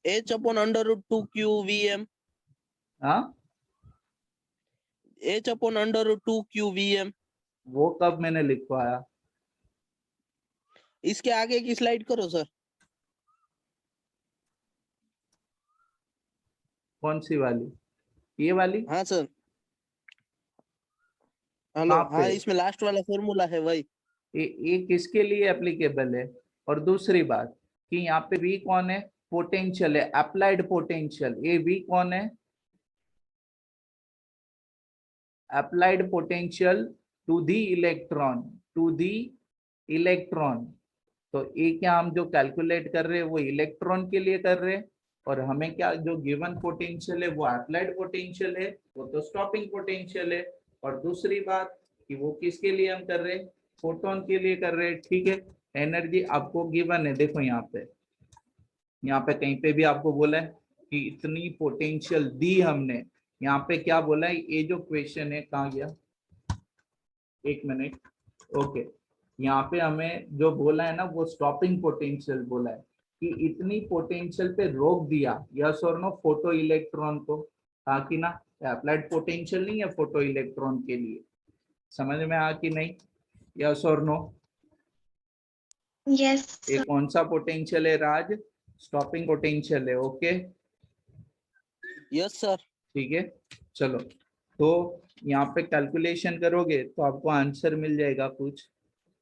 H/√2 VM। हाँ, H/√2 VM। वो कब मैंने लिखवाया? इसके आगे की स्लाइड करो सर। कौन सी वाली? ये वाली? हाँ सर। हेलो, कहाँ पे? हाँ इसमें लास्ट वाला फॉर्मूला है वही। ये किसके लिए एप्लीकेबल है? और दूसरी बात कि यहाँ पे वी कौन है? पोटेंशियल है, अप्लाइड पोटेंशियल। ये वी कौन है? Applied potential to the electron, to the electron. तो ये क्या हम जो कैलकुलेट कर रहे हैं वो इलेक्ट्रॉन के लिए कर रहे हैं, और हमें क्या जो गिवन पोटेंशियल है वो अप्लाइड पोटेंशियल है, वो तो स्टॉपिंग पोटेंशियल है। और दूसरी बात कि वो किसके लिए हम कर रहे हैं? फोटोन के लिए कर रहे हैं। ठीक है, एनर्जी आपको गिवन है। देखो यहाँ पे कहीं पे भी आपको बोला है कि इतनी पोटेंशियल दी हमने। यहाँ पे क्या बोला है? ये जो क्वेश्चन है, कहाँ गया? एक मिनट। ओके, यहाँ पे हमें जो बोला है ना, वो स्टॉपिंग पोटेंशियल बोला है कि इतनी पोटेंशियल पे रोक दिया। यस और नो? फोटो इलेक्ट्रॉन को, ताकि ना अप्लाइड पोटेंशियल नहीं है फोटो इलेक्ट्रॉन के लिए। समझ में आ कि नहीं? यस और नो? Yes, ये sir. कौन सा पोटेंशियल है राज? स्टॉपिंग पोटेंशियल है। Okay, yes sir. ठीक है। चलो, तो यहाँ पे कैलकुलेशन करोगे तो आपको आंसर मिल जाएगा कुछ।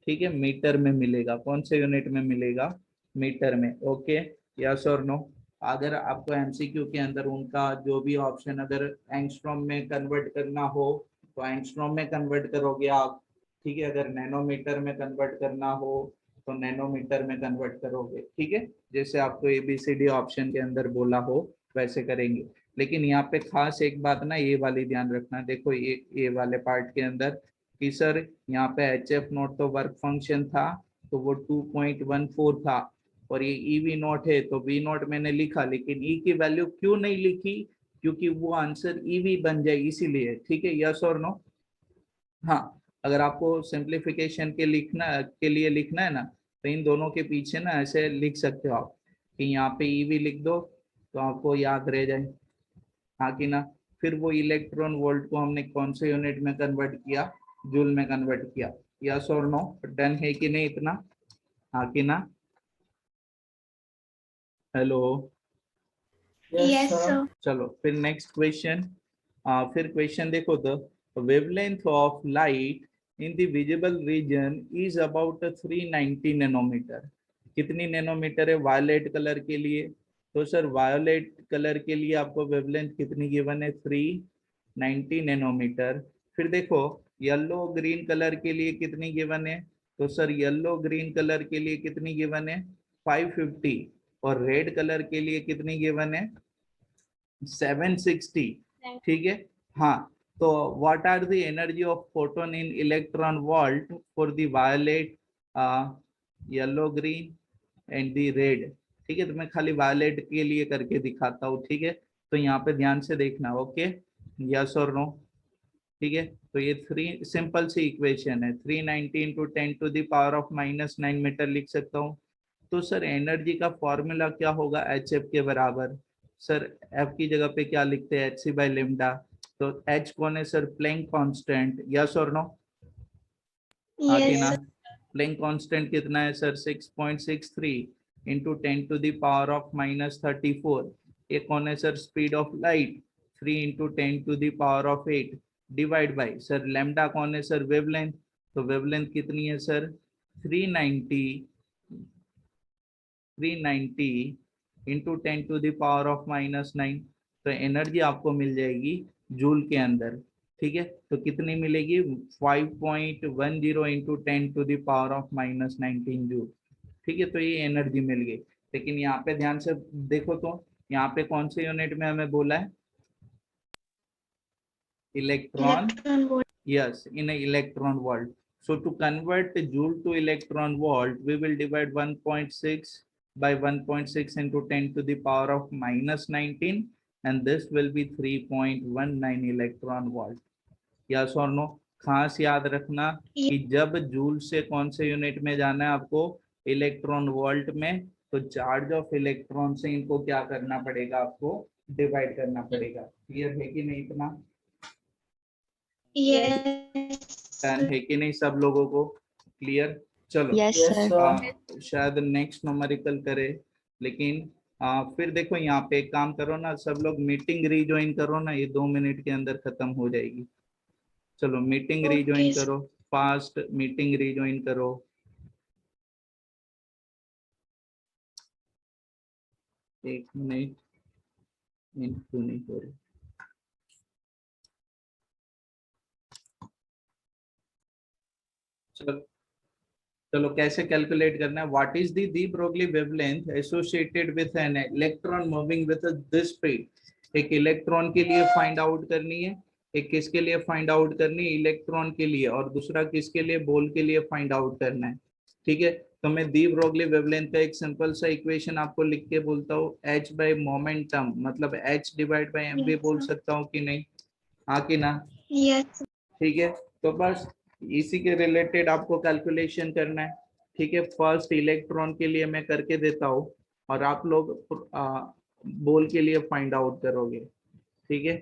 ठीक है, मीटर में मिलेगा। कौन से यूनिट में मिलेगा? मीटर में। ओके, यस और नो? अगर आपको एमसीक्यू के अंदर उनका जो भी ऑप्शन अगर एंगस्ट्रॉम में कन्वर्ट करना हो तो एंगस्ट्रॉम में कन्वर्ट करोगे आप। ठीक है, अगर नैनोमीटर में कन्वर्ट करना हो तो नैनोमीटर में कन्वर्ट करोगे। ठीक है, जैसे आपको ABCD ऑप्शन के अंदर बोला हो वैसे करेंगे। लेकिन यहाँ पे खास एक बात ना, ये वाली ध्यान रखना। देखो ये वाले पार्ट के अंदर कि सर यहाँ पे HF0 तो वर्क फंक्शन था, तो वो 2.14 था, और ये EV0 है तो V0 मैंने लिखा, लेकिन E की वैल्यू क्यों नहीं लिखी? क्योंकि वो आंसर EV बन जाए इसीलिए। ठीक है, यस और नो? हाँ, अगर आपको सिंप्लीफिकेशन के लिए लिखना है ना, तो इन दोनों के पीछे ना ऐसे लिख सकते हो आप कि यहाँ पे ईवी लिख दो तो आपको याद रह जाए, हाँ कि ना। फिर वो इलेक्ट्रॉन वोल्ट को हमने कौन से यूनिट में कन्वर्ट किया, जूल में कन्वर्ट किया। यस और नो, डन है कि नहीं इतना, हाँ कि ना। Hello, Yes, sir. चलो फिर नेक्स्ट क्वेश्चन। फिर क्वेश्चन देखो, the wavelength of light in the visible region is about 390 nanometre. कितनी नैनोमीटर है वायलेट कलर के लिए? तो सर वायोलेट कलर के लिए आपको वेवलेंथ कितनी गिवन है, 390 नैनोमीटर। फिर देखो येलो ग्रीन कलर के लिए कितनी गिवन है? तो सर येलो ग्रीन कलर के लिए कितनी गिवन है, 550। और रेड कलर के लिए कितनी गिवन है, 760। ठीक है, हाँ। तो what are the energy of photon in electron volt for the violet, yellow green and the red? ठीक है, तो मैं खाली वायलेट के लिए करके दिखाता हूँ, ठीक है। तो यहाँ पे ध्यान से देखना, ओके, यस और नो। ठीक है, तो ये थ्री सिंपल सी इक्वेशन है, 390 इंटू 10⁻⁻⁹ मीटर लिख सकता हूँ। तो सर एनर्जी का फॉर्मूला क्या होगा एच एफ के बराबर? सर एफ की जगह पे क्या लिखते हैं, एच सी बाई लेमडा। तो एच कौन है सर, प्लैंक कांस्टेंट, यस और नो, हाँ कि Yes, ना। sir. प्लैंक कांस्टेंट कितना है सर, 6.63 इंटू 10⁻⁻34। ये कौन है sir, speed of light, 3 into 10⁻8 divide by sir lambda कौन है सर, वेवलेंथ। तो वेवलेंथ कितनी है सर, 390 इंटू 10⁻⁻⁹। तो एनर्जी आपको मिल जाएगी जूल के अंदर। ठीक है, तो कितनी मिलेगी, 5.10 इंटू 10⁻⁻19 जूल। ठीक है, तो ये एनर्जी मिल गई। लेकिन यहाँ पे ध्यान से देखो, तो यहाँ पे कौन से यूनिट में हमें बोला है, electron, Electron volt. yes, in a electron volt. So to convert joule to electron volt, we will divide 1.6 by 1.6 into 10 to the power of -19, and this will be 3.19 electron volt. Yes or no? खास याद रखना कि जब joule से कौन से unit में जाना है आपको, इलेक्ट्रॉन वोल्ट में, तो चार्ज ऑफ इलेक्ट्रॉन से इनको क्या करना पड़ेगा, आपको डिवाइड करना पड़ेगा। क्लियर है कि नहीं इतना, Yes. डन है कि नहीं सब लोगों को, क्लियर। चलो, Yes, sir. शायद नेक्स्ट न्यूमेरिकल करे, लेकिन फिर देखो यहाँ पे एक काम करो ना, सब लोग मीटिंग रीजॉइन करो ना, ये 2 मिनट के अंदर खत्म हो जाएगी। चलो मीटिंग Okay, रीजॉइन sir. करो, फास्ट मीटिंग रीजॉइन करो। एक मिनट, क्यों नहीं हो रही? चलो चलो कैसे कैलकुलेट करना है, what is the de Broglie wavelength associated with an electron moving with this speed. एक इलेक्ट्रॉन के लिए फाइंड आउट करनी है, एक किसके लिए फाइंड आउट करनी है, इलेक्ट्रॉन के लिए, और दूसरा किसके लिए, बोल के लिए फाइंड आउट करना है। ठीक है, तो मैं दी ब्रोगली वेवलेंथ का एक सिंपल सा इक्वेशन आपको लिख के बोलता हूँ, एच बाई मोमेंटम, मतलब एच डिवाइड बाई एम भी Yes, बोल sir. सकता हूँ कि नहीं, हाँ कि ना। Yes. ठीक है, तो बस इसी के रिलेटेड आपको कैलकुलेशन करना है। ठीक है, फर्स्ट इलेक्ट्रॉन के लिए मैं करके देता हूँ, और आप लोग बोल के लिए फाइंड आउट करोगे। ठीक है,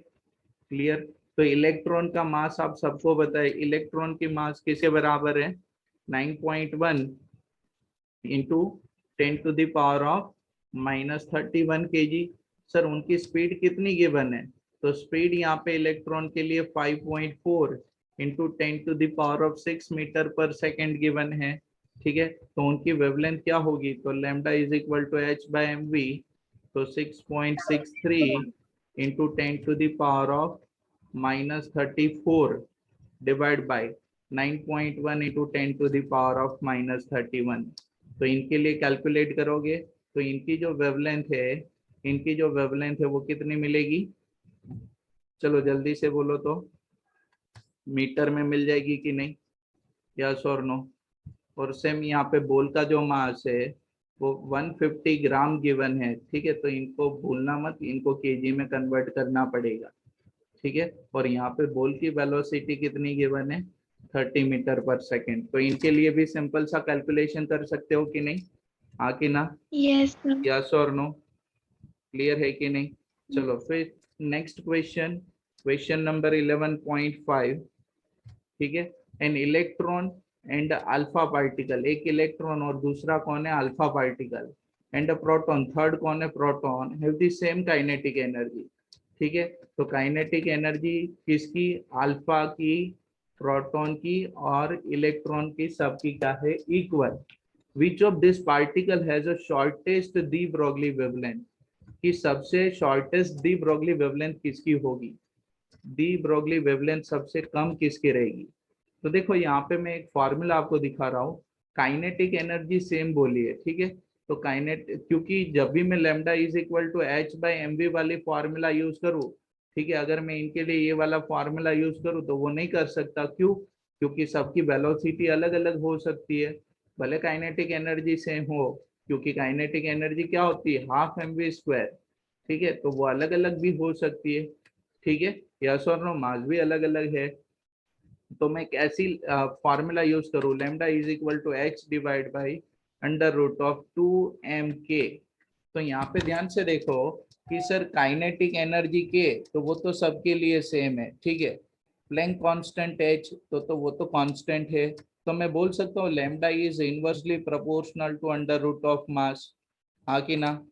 क्लियर। तो इलेक्ट्रॉन का मास आप सबको बताए, इलेक्ट्रॉन की मास किसके बराबर है, 9.1 इंटू 10⁻⁻31 kg। सर उनकी स्पीड कितनी गिवन है, तो स्पीड यहाँ पे इलेक्ट्रॉन के लिए 5.4 इंटू 10⁻6 मीटर पर सेकेंड गिवन है। ठीक है, तो उनकी वेवलेंथ क्या होगी, तो lambda is equal to H by M V. तो 6.63 इंटू 10⁻⁻34 डिवाइड बाई 9.1 इंटू 10⁻⁻31। तो इनके लिए कैलकुलेट करोगे तो इनकी जो वेवलेंथ है वो कितनी मिलेगी, चलो जल्दी से बोलो तो, मीटर में मिल जाएगी कि नहीं, यस और नो। और सेम यहाँ पे बोल का जो मास है वो 150 ग्राम गिवन है। ठीक है, तो इनको भूलना मत, इनको केजी में कन्वर्ट करना पड़ेगा। ठीक है, और यहाँ पे बॉल की वेलोसिटी कितनी गिवन है, 30 मीटर पर सेकेंड। तो इनके लिए भी सिंपल सा कैलकुलेशन कर सकते हो कि नहीं, हाँ कि ना? Yes, sir. यस और नो? क्लियर है कि नहीं? चलो फिर नेक्स्ट क्वेश्चन, क्वेश्चन नंबर 11.5, ठीक है। N electron and alpha particle, एक इलेक्ट्रॉन और दूसरा कौन है? Alpha particle, and proton, third कौन है? Proton, have the same kinetic energy, ठीक है। तो काइनेटिक एनर्जी किसकी? अल्फा की, प्रोटॉन की और इलेक्ट्रॉन की, सबकी क्या है? Equal. Which of this particle has a shortest de Broglie wavelength, कि सबसे शॉर्टेस्ट डी ब्रॉगली वेवलेंथ किसकी होगी? डी ब्रॉगली वेवलेंथ सबसे कम किसकी रहेगी? तो देखो यहाँ पे मैं एक फॉर्मूला आपको दिखा रहा हूँ, काइनेटिक एनर्जी सेम बोली है, ठीक है। तो काइनेट, क्योंकि जब भी मैं lambda is equal to H by M V वाली फॉर्मूला यूज करूँ, ठीक है, अगर मैं इनके लिए ये वाला फॉर्मूला यूज करूँ तो वो नहीं कर सकता। क्यों? क्योंकि सबकी वेलोसिटी अलग अलग हो सकती है, भले काइनेटिक एनर्जी सेम हो, क्योंकि काइनेटिक एनर्जी क्या होती है? हाफ एम वी स्क्वायर, ठीक है। तो वो अलग अलग भी हो सकती है, ठीक है। यस और नो? मास भी अलग अलग है। तो मैं कैसी फॉर्मूला यूज करूँ? Lambda is equal to H divide by under root of 2m k। तो यहाँ पे ध्यान से देखो कि सर काइनेटिक एनर्जी के, तो वो तो सबके लिए सेम है, ठीक है। प्लैंक कांस्टेंट एच, तो वो तो कांस्टेंट है। तो मैं बोल सकता हूँ lambda is inversely proportional to under root of mass, हाँ कि ना?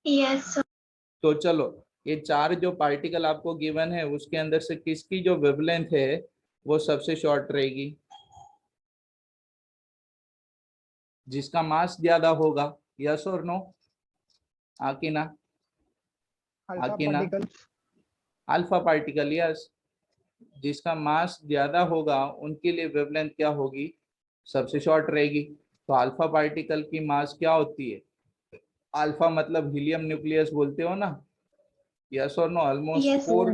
Yes, sir. तो चलो, ये चार जो पार्टिकल आपको गिवन है उसके अंदर से किसकी जो वेवलेंथ है वो सबसे शॉर्ट रहेगी? जिसका मास ज्यादा होगा। यस और नो? आकी ना? आकी ना? Alpha particle, yes. जिसका मास ज्यादा होगा उनके लिए वेवलेंथ क्या होगी? सबसे शॉर्ट रहेगी। तो अल्फा पार्टिकल की मास क्या होती है? अल्फा मतलब हीलियम न्यूक्लियस बोलते हो ना? यस और no? Almost Yes, sir. Four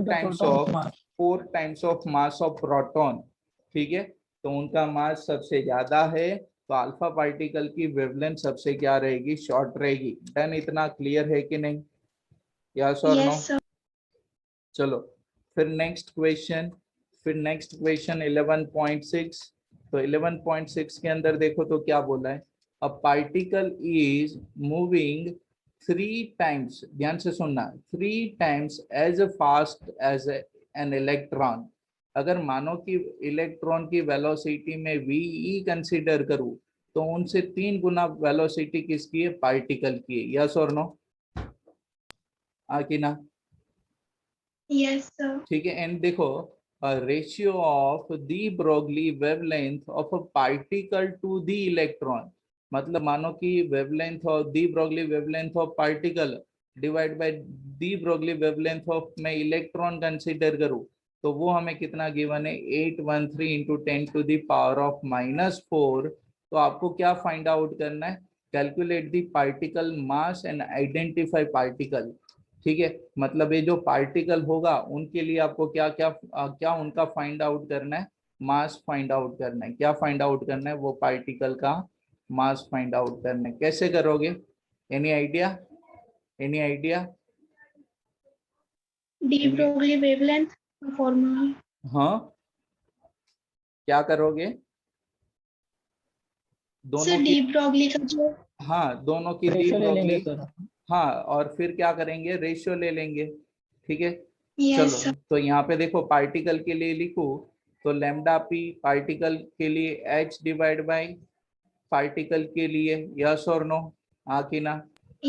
times of mass of proton, ठीक है। तो उनका मास सबसे ज्यादा है, तो अल्फा पार्टिकल की वेवलेंथ सबसे क्या रहेगी? शॉर्ट रहेगी। डन? इतना क्लियर है कि नहीं? यस और नो? Yes, sir. चलो फिर नेक्स्ट क्वेश्चन, 11.6। तो 11.6 के अंदर देखो तो क्या बोला है? A particle is moving 3 times, ध्यान से सुनना, 3 times as fast as an electron. अगर मानो कि इलेक्ट्रॉन की वेलोसिटी में वी कंसीडर करूं, तो उनसे 3 गुना वेलोसिटी किसकी है? पार्टिकल की है। यस और नो? कि ना? Yes, sir. ठीक है। एंड देखो, ratio of de Broglie wavelength of a particle to the electron, मतलब मानो कि wavelength of de Broglie wavelength of particle divide by de Broglie wavelength of मैं इलेक्ट्रॉन कंसीडर करूं, तो वो हमें कितना गिवन है? 813 इंटू 10⁻⁻⁴। तो आपको क्या फाइंड आउट करना है? Calculate the particle mass and identify particle, ठीक है। मतलब ये जो पार्टिकल होगा उनके लिए आपको क्या क्या क्या उनका फाइंड आउट करना है? मास फाइंड आउट करना है। क्या फाइंड आउट करना है? वो पार्टिकल का मास फाइंड आउट करना है। कैसे करोगे? Any idea? Any idea? De Broglie wavelength formula. हाँ, क्या करोगे? Sir, दोनों De की, Broglie का जो हाँ दोनों की दी ब्रॉगली, हाँ, और फिर क्या करेंगे? रेशियो ले लेंगे, ठीक है। Yes, चलो sir. तो यहाँ पे देखो पार्टिकल के लिए लिखो, तो लैम्डा पी पार्टिकल के लिए एच डिवाइड बाई पार्टिकल के लिए, यस और नो? हाँ कि ना?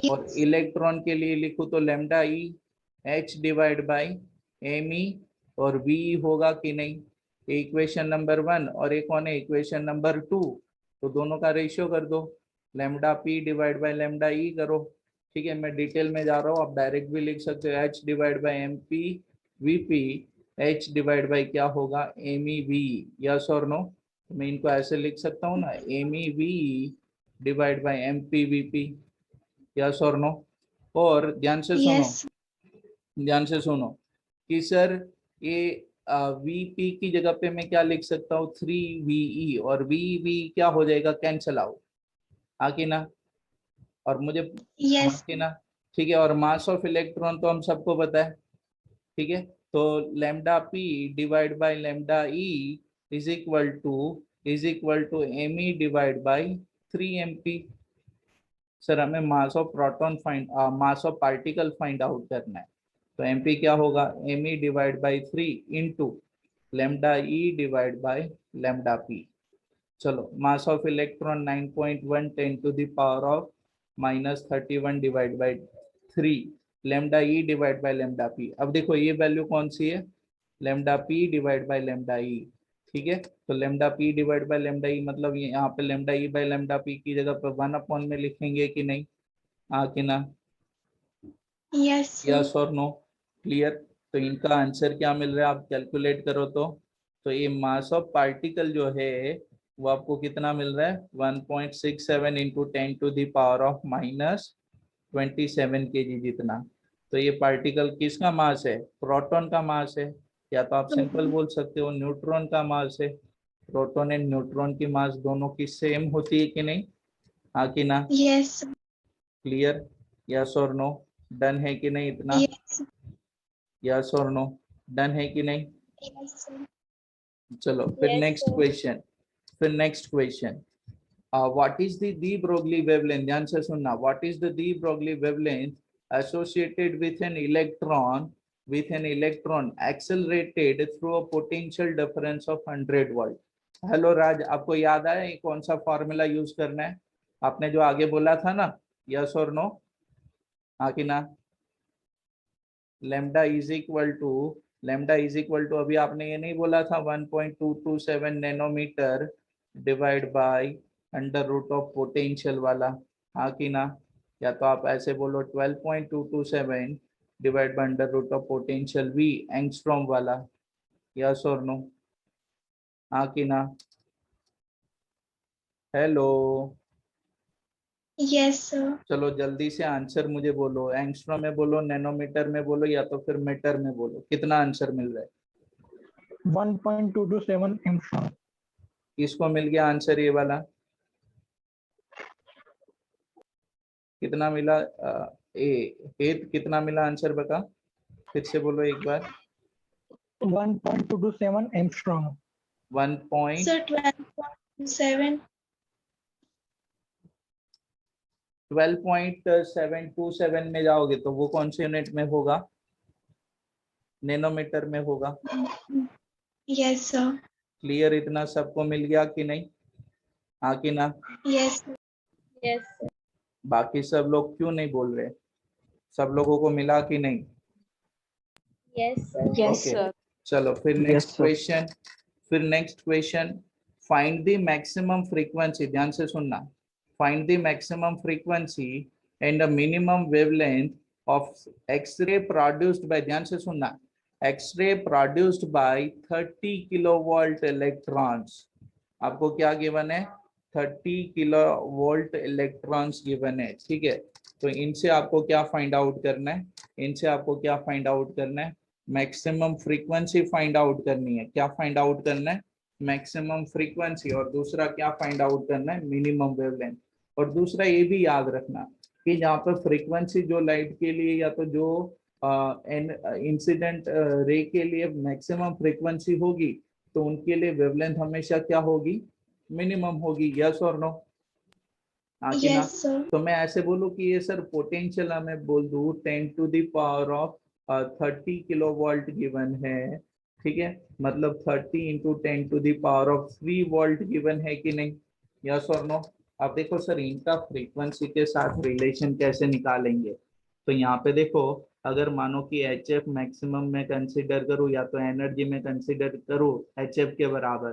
और Yes. इलेक्ट्रॉन के लिए लिखो तो lambda E H divide by M E और वी होगा कि नहीं? इक्वेशन नंबर 1 और एक कौन है? Equation number 2। तो दोनों का रेशियो कर दो, lambda P divide by lambda E करो, ठीक है। मैं डिटेल में जा रहा हूँ, आप डायरेक्ट भी लिख सकते हो, H divide by M P V P, H divide by क्या होगा? M E V. यस और नो? मैं इनको ऐसे लिख सकता हूँ ना, M E V divide by M P V P. Yes और नो? और ध्यान से सुनो, Yes. ध्यान से सुनो कि सर ये वीपी की जगह पे मैं क्या लिख सकता हूँ? 3VE, और वी क्या हो जाएगा? कैंसल आउट, आके ना? और मुझे, हाँ Yes. कि ना? ठीक है। और मास ऑफ इलेक्ट्रॉन तो हम सबको पता है, ठीक है। तो lambda P divide by lambda E is equal to M E divide by 3 MP, sir हमें mass of proton find mass of particle find out करना है, तो एमपी क्या होगा, M E divide by 3 into lambda E divide by lambda P. चलो mass of electron 9.1 10 to the power of -31 divide by 3 lambda E divide by lambda P. अब देखो ये value कौन सी है, lambda P divide by lambda E, ठीक है। तो lambda P divide by lambda E मतलब ये यहाँ पे lambda E by lambda P की जगह पर 1 में लिखेंगे कि नहीं, हाँ कि ना, Yes, sir. यस और नो, क्लियर। तो इनका आंसर क्या मिल रहा है, आप कैलकुलेट करो तो ये मास ऑफ पार्टिकल जो है वो आपको कितना मिल रहा है, 1.67 into 10 to the power of -27 kg जितना। तो ये पार्टिकल किसका मास है, प्रोटॉन का मास है, या तो आप सिंपल बोल सकते हो न्यूट्रॉन का मास है। प्रोटॉन एंड न्यूट्रॉन की मास दोनों की सेम होती है कि नहीं, हाँ कि ना, Yes, sir. क्लियर, यस और नो, डन है कि नहीं इतना, Yes, यस और नो, डन है कि नहीं। yes, sir. चलो फिर Yes, नेक्स्ट sir. क्वेश्चन, फिर next question, what is the de Broglie wavelength, ध्यान से सुनना, what is the de Broglie wavelength associated with an electron accelerated through a potential difference of 100 volt। Hello राज, आपको याद आया ये कौन सा फॉर्मूला यूज करना है, आपने जो आगे बोला था ना, यस और नो, हाँ कि ना, लेमडा इज इक्वल टू अभी आपने ये नहीं बोला था 1.227 nanometre divide by under root of potential वाला, हाँ कि ना, या तो आप ऐसे बोलो 12.227 divide by under root of potential V angstrom वाला, यस और नो, हाँ कि ना, हेलो, Yes, sir. चलो जल्दी से आंसर मुझे बोलो, एंगस्ट्रॉम में बोलो, नैनोमीटर में बोलो, या तो फिर मीटर में बोलो, कितना आंसर मिल रहा है, 1.227 angstrom. किसको मिल गया आंसर ये वाला, कितना मिला, हेत कितना मिला आंसर बता, फिर से बोलो एक बार, 1.227 angstrom. 1. Sir, 12.7. 12.727 में जाओगे तो वो कौन से यूनिट में होगा, नैनोमीटर में होगा, Yes, sir. क्लियर, इतना सबको मिल गया कि नहीं, हाँ कि ना, Yes, sir. Yes, sir. बाकी सब लोग क्यों नहीं बोल रहे, सब लोगों को मिला कि नहीं, Yes, sir. Yes, okay, sir. चलो फिर Yes, next sir. Question, find the maximum frequency, ध्यान से सुनना, find the maximum frequency and the minimum wavelength of X ray produced by, ध्यान से सुनना, X ray produced by 30 kilovolt electrons. आपको क्या गिवन है, 30 किलोवोल्ट इलेक्ट्रॉन्स गिवन है, ठीक है। तो इनसे आपको क्या फाइंड आउट करना है, इनसे आपको क्या फाइंड आउट करना है, मैक्सिमम फ्रीक्वेंसी फाइंड आउट करनी है, क्या फाइंड आउट करना है, मैक्सिमम फ्रीक्वेंसी, और दूसरा क्या फाइंड आउट करना है, मिनिमम वेवलेंथ। और दूसरा ये भी याद रखना कि जहाँ पर फ्रीक्वेंसी जो लाइट के लिए या तो जो इंसिडेंट रे के लिए मैक्सिमम फ्रीक्वेंसी होगी, तो उनके लिए वेवलेंथ हमेशा क्या होगी, मिनिमम होगी, यस और नो, हाँ कि ना। Yes, sir. तो मैं ऐसे बोलूँ कि ये सर पोटेंशियल हमें बोल दूँ 10 to the power of 30 kilovolt given है, ठीक है, मतलब 30 into 10 to the power of 3 volt given है कि नहीं, यस और नो। अब देखो सर इनका फ्रीक्वेंसी के साथ रिलेशन कैसे निकालेंगे, तो यहाँ पे देखो, अगर मानो कि एच एफ मैक्सिमम में कंसिडर करूँ या तो एनर्जी में कंसिडर करूँ एच एफ के बराबर,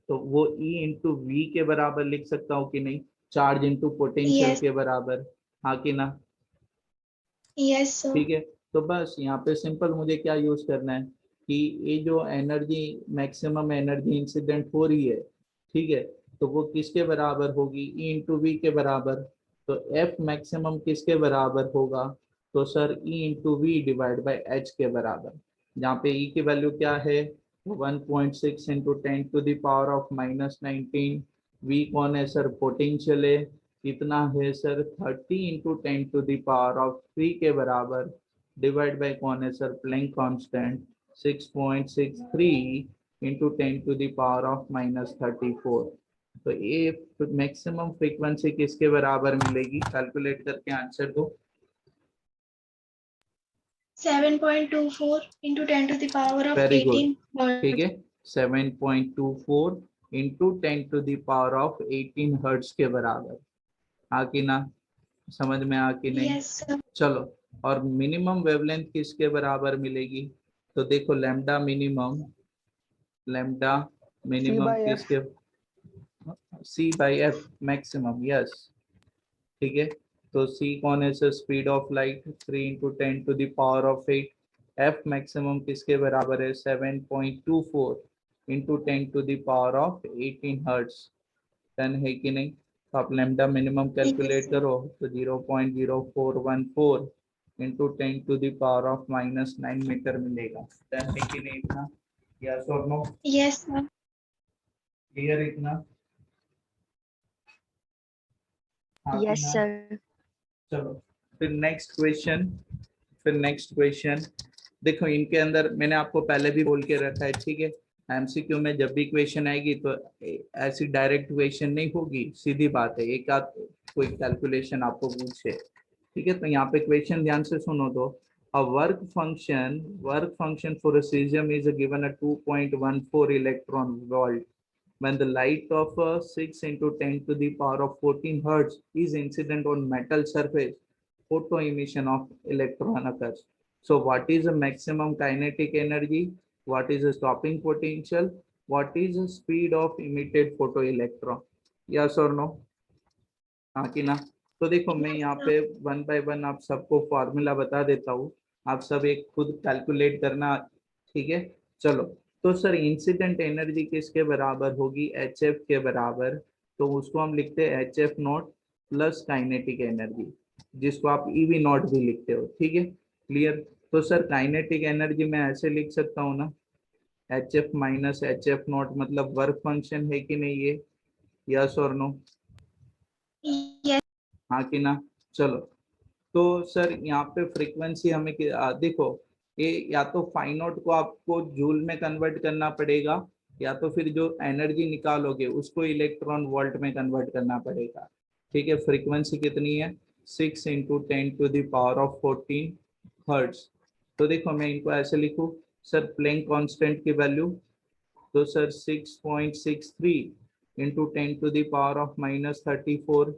तो वो ई इंटू वी के बराबर लिख सकता हूँ कि नहीं, चार्ज इंटू पोटेंशियल Yes, के बराबर, हाँ कि ना, yes, sir. ठीक है। तो बस यहाँ पे सिंपल मुझे क्या यूज करना है कि ये जो एनर्जी मैक्सिमम एनर्जी इंसिडेंट हो रही है, ठीक है, तो वो किसके बराबर होगी, ई इंटू वी के बराबर। तो एफ मैक्सिमम किसके बराबर होगा, तो sir E into V divide by H के बराबर, जहाँ पे ई की वैल्यू क्या है 1.6 into 10 to the power of -19, V कौन है सर, पोटेंशियल है, कितना है sir 30 into 10 to the power of 3 के बराबर, डिवाइड बाय कौन है sir, Planck constant 6.63 into 10 to the power of -34। तो ये मैक्सिमम फ्रीक्वेंसी किसके बराबर मिलेगी, कैलकुलेट करके आंसर दो। 7.24 into 10 to the power of very good, 18 ठीक hertz. है, 7.24 into 10 to the power of 18 hertz के बराबर। आ कि ना, समझ में आ कि नहीं? Yes, sir. चलो, और मिनिमम वेवलेंथ किसके बराबर मिलेगी, तो देखो लैम्डा मिनिमम by F. किसके, C by F maximum, yes, ठीक है। तो सी कौन है sir, speed of light 3 into 10 to the power of 8। F maximum किसके बराबर है, 7.24 into 10 to the power of 18 hertz. Done है कि नहीं? तो आप lambda minimum Yes, calculate sir. करो तो 0.0414 into 10 to the power of -9 metre मिलेगा। डन है कि नहीं इतना? यस और नो? Yes, sir. क्लियर इतना? हाँ कि Yes, ना? sir. चलो, फिर नेक्स्ट क्वेश्चन देखो, इनके अंदर मैंने आपको पहले भी बोल के रखा है, ठीक है। एमसीक्यू में जब भी क्वेश्चन आएगी तो ऐसी डायरेक्ट क्वेश्चन नहीं होगी, सीधी बात है, एक आध कोई कैलकुलेशन आपको पूछे, ठीक है। तो यहाँ पे क्वेश्चन ध्यान से सुनो तो, a work function for a cesium is given a 2.14 electron volt when the light of 6 into 10 to the power of 14 hertz is incident on metal surface, photo emission of electron occurs. So what is the maximum kinetic energy, what is the stopping potential, what is the speed of emitted photoelectron? Yes or no? हाँ कि ना? तो देखो मैं यहाँ पे one by one आप सबको फॉर्मूला बता देता हूँ, आप सब एक खुद कैलकुलेट करना, ठीक है। चलो, तो सर इंसिडेंट एनर्जी किसके बराबर होगी, एच एफ के बराबर। तो उसको हम लिखते हैं H F not plus kinetic energy, जिसको आप ईवी नॉट भी लिखते हो, ठीक है, क्लियर। तो सर काइनेटिक एनर्जी मैं ऐसे लिख सकता हूँ ना, H F minus H F not, मतलब वर्क फंक्शन है कि नहीं ये, यस और नो? Yes, हाँ कि ना? चलो, तो सर यहाँ पे फ्रीक्वेंसी हमें देखो, ये या तो फाइ नॉट को आपको जूल में कन्वर्ट करना पड़ेगा, या तो फिर जो एनर्जी निकालोगे उसको इलेक्ट्रॉन वोल्ट में कन्वर्ट करना पड़ेगा, ठीक है। फ्रीक्वेंसी कितनी है, 6 into 10 to the power of 14 hertz. तो देखो मैं इनको ऐसे लिखूं, सर प्लैंक कांस्टेंट की वैल्यू, तो sir 6.63 into 10 to the power of -34।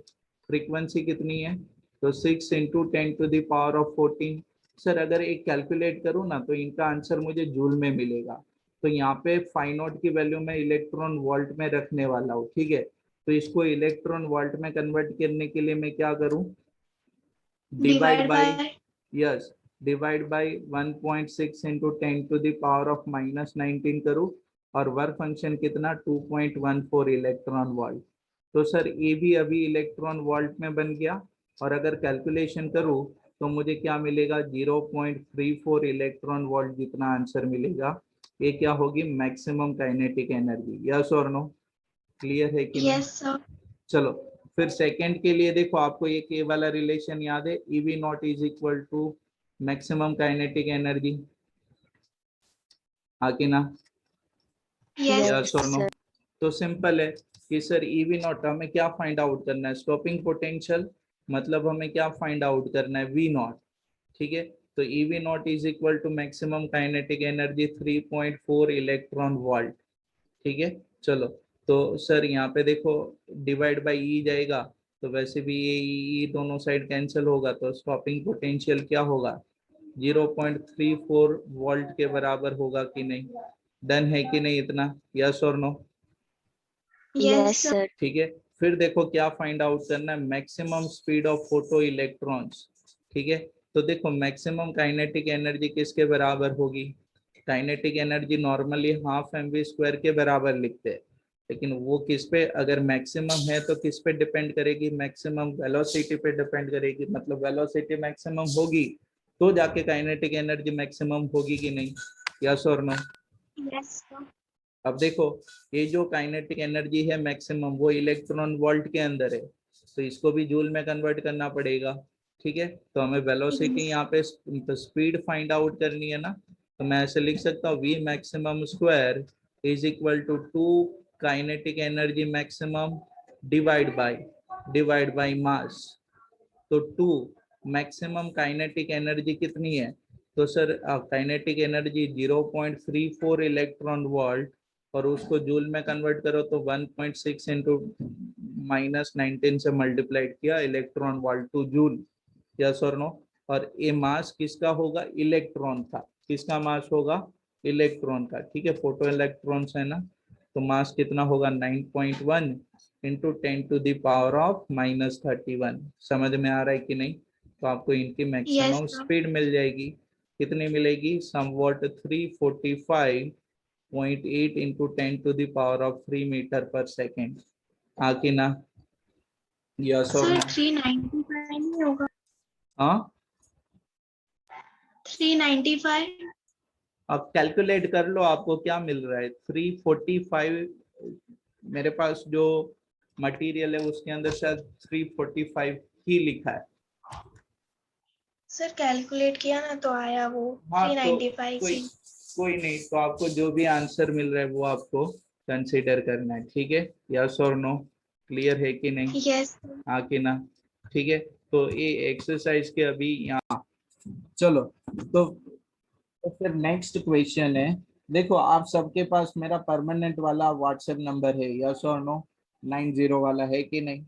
Frequency कितनी है, तो 6 into 10 to the power of 14। Sir अगर एक कैलकुलेट करूँ ना तो इनका आंसर मुझे जूल में मिलेगा। तो यहाँ पे फाइ नॉट की वैल्यू मैं इलेक्ट्रॉन वोल्ट में रखने वाला हूँ, ठीक है। तो इसको इलेक्ट्रॉन वोल्ट में कन्वर्ट करने के लिए मैं क्या करूँ, divide divide by, by. Yes, divide by 1.6 into 10 to the power of -19 करूँ, और वर्क फंक्शन कितना, 2.14 इलेक्ट्रॉन वोल्ट। तो सर ये भी अभी इलेक्ट्रॉन वोल्ट में बन गया, और अगर कैलकुलेशन करूँ तो मुझे क्या मिलेगा, 0.34 इलेक्ट्रॉन वोल्ट जितना आंसर मिलेगा। ये क्या होगी, मैक्सिमम काइनेटिक एनर्जी, यस और नो? क्लियर है कि नहीं? Yes, sir. चलो, फिर सेकंड के लिए देखो, आपको ये के वाला रिलेशन याद है, E V naught is equal to maximum kinetic energy, हाँ कि ना? Yes, यस और नो? sir. तो सिंपल है कि सर ईवी नॉट हमें क्या फाइंड आउट करना है, स्टॉपिंग पोटेंशियल, मतलब हमें क्या फाइंड आउट करना है, वी नॉट, ठीक है। तो E V naught is equal to maximum kinetic energy 3.4 electron volt, ठीक है। चलो, तो सर यहाँ पे देखो डिवाइड बाई ई जाएगा, तो वैसे भी ये ई दोनों साइड कैंसिल होगा, तो स्टॉपिंग पोटेंशियल क्या होगा, 0.34 वोल्ट के बराबर होगा कि नहीं? डन है कि नहीं इतना, यस और नो? Yes, sir. sir. ठीक है। फिर देखो क्या फाइंड आउट करना है, maximum speed of photo electrons, ठीक है। तो देखो मैक्सिमम काइनेटिक एनर्जी किसके बराबर होगी, kinetic energy normally half mv² के बराबर लिखते हैं, लेकिन वो किस पे, अगर मैक्सिमम है तो किस पे डिपेंड करेगी, मैक्सिमम वेलोसिटी पे डिपेंड करेगी, मतलब वेलोसिटी मैक्सिमम होगी तो जाके काइनेटिक एनर्जी मैक्सिमम होगी कि नहीं, यस और नो? Yes, sir. अब देखो, ये जो काइनेटिक एनर्जी है मैक्सिमम, वो इलेक्ट्रॉन वोल्ट के अंदर है, तो इसको भी जूल में कन्वर्ट करना पड़ेगा, ठीक है। तो हमें वेलोसिटी यहाँ पे स्पीड फाइंड आउट करनी है ना, तो मैं ऐसे लिख सकता हूँ v maximum square is equal to 2 kinetic energy maximum divide by mass, तो 2 मैक्सिमम काइनेटिक एनर्जी कितनी है? तो sir kinetic energy 0.34 electron volt, और उसको जूल में कन्वर्ट करो तो 1.6 इंटू -19 से मल्टीप्लाइड किया electron volt two joule, yes और नो। और ये मास किसका होगा? इलेक्ट्रॉन का। किसका मास होगा? इलेक्ट्रॉन का, ठीक है। फोटो इलेक्ट्रॉन्स है ना, तो मास कितना होगा? 9.1 इंटू 10⁻⁻31। समझ में आ रहा है कि नहीं? तो आपको इनकी मैक्सिमम sir. स्पीड मिल जाएगी। कितनी मिलेगी? समवॉट 345.8 इंटू 10⁻³ मीटर पर सेकेंड। आके ना, यस और सर नो? 395 नहीं होगा? हाँ, 395? अब कैलकुलेट कर लो, आपको क्या मिल रहा है? 345। मेरे पास जो मटेरियल है उसके अंदर शायद 345 ही लिखा है। सर कैलकुलेट किया ना तो आया वो हाँ, तो 395 कोई ही। कोई नहीं, तो आपको जो भी आंसर मिल रहा है वो आपको कंसीडर करना है, ठीक है। यस और नो? क्लियर है कि नहीं? यस। हाँ कि ना? ठीक है। तो ये एक्सरसाइज के अभी यहाँ, चलो तो फिर नेक्स्ट क्वेश्चन है। देखो, आप सबके पास मेरा परमानेंट वाला व्हाट्सएप नंबर है, यस और नो? 90 वाला है कि नहीं?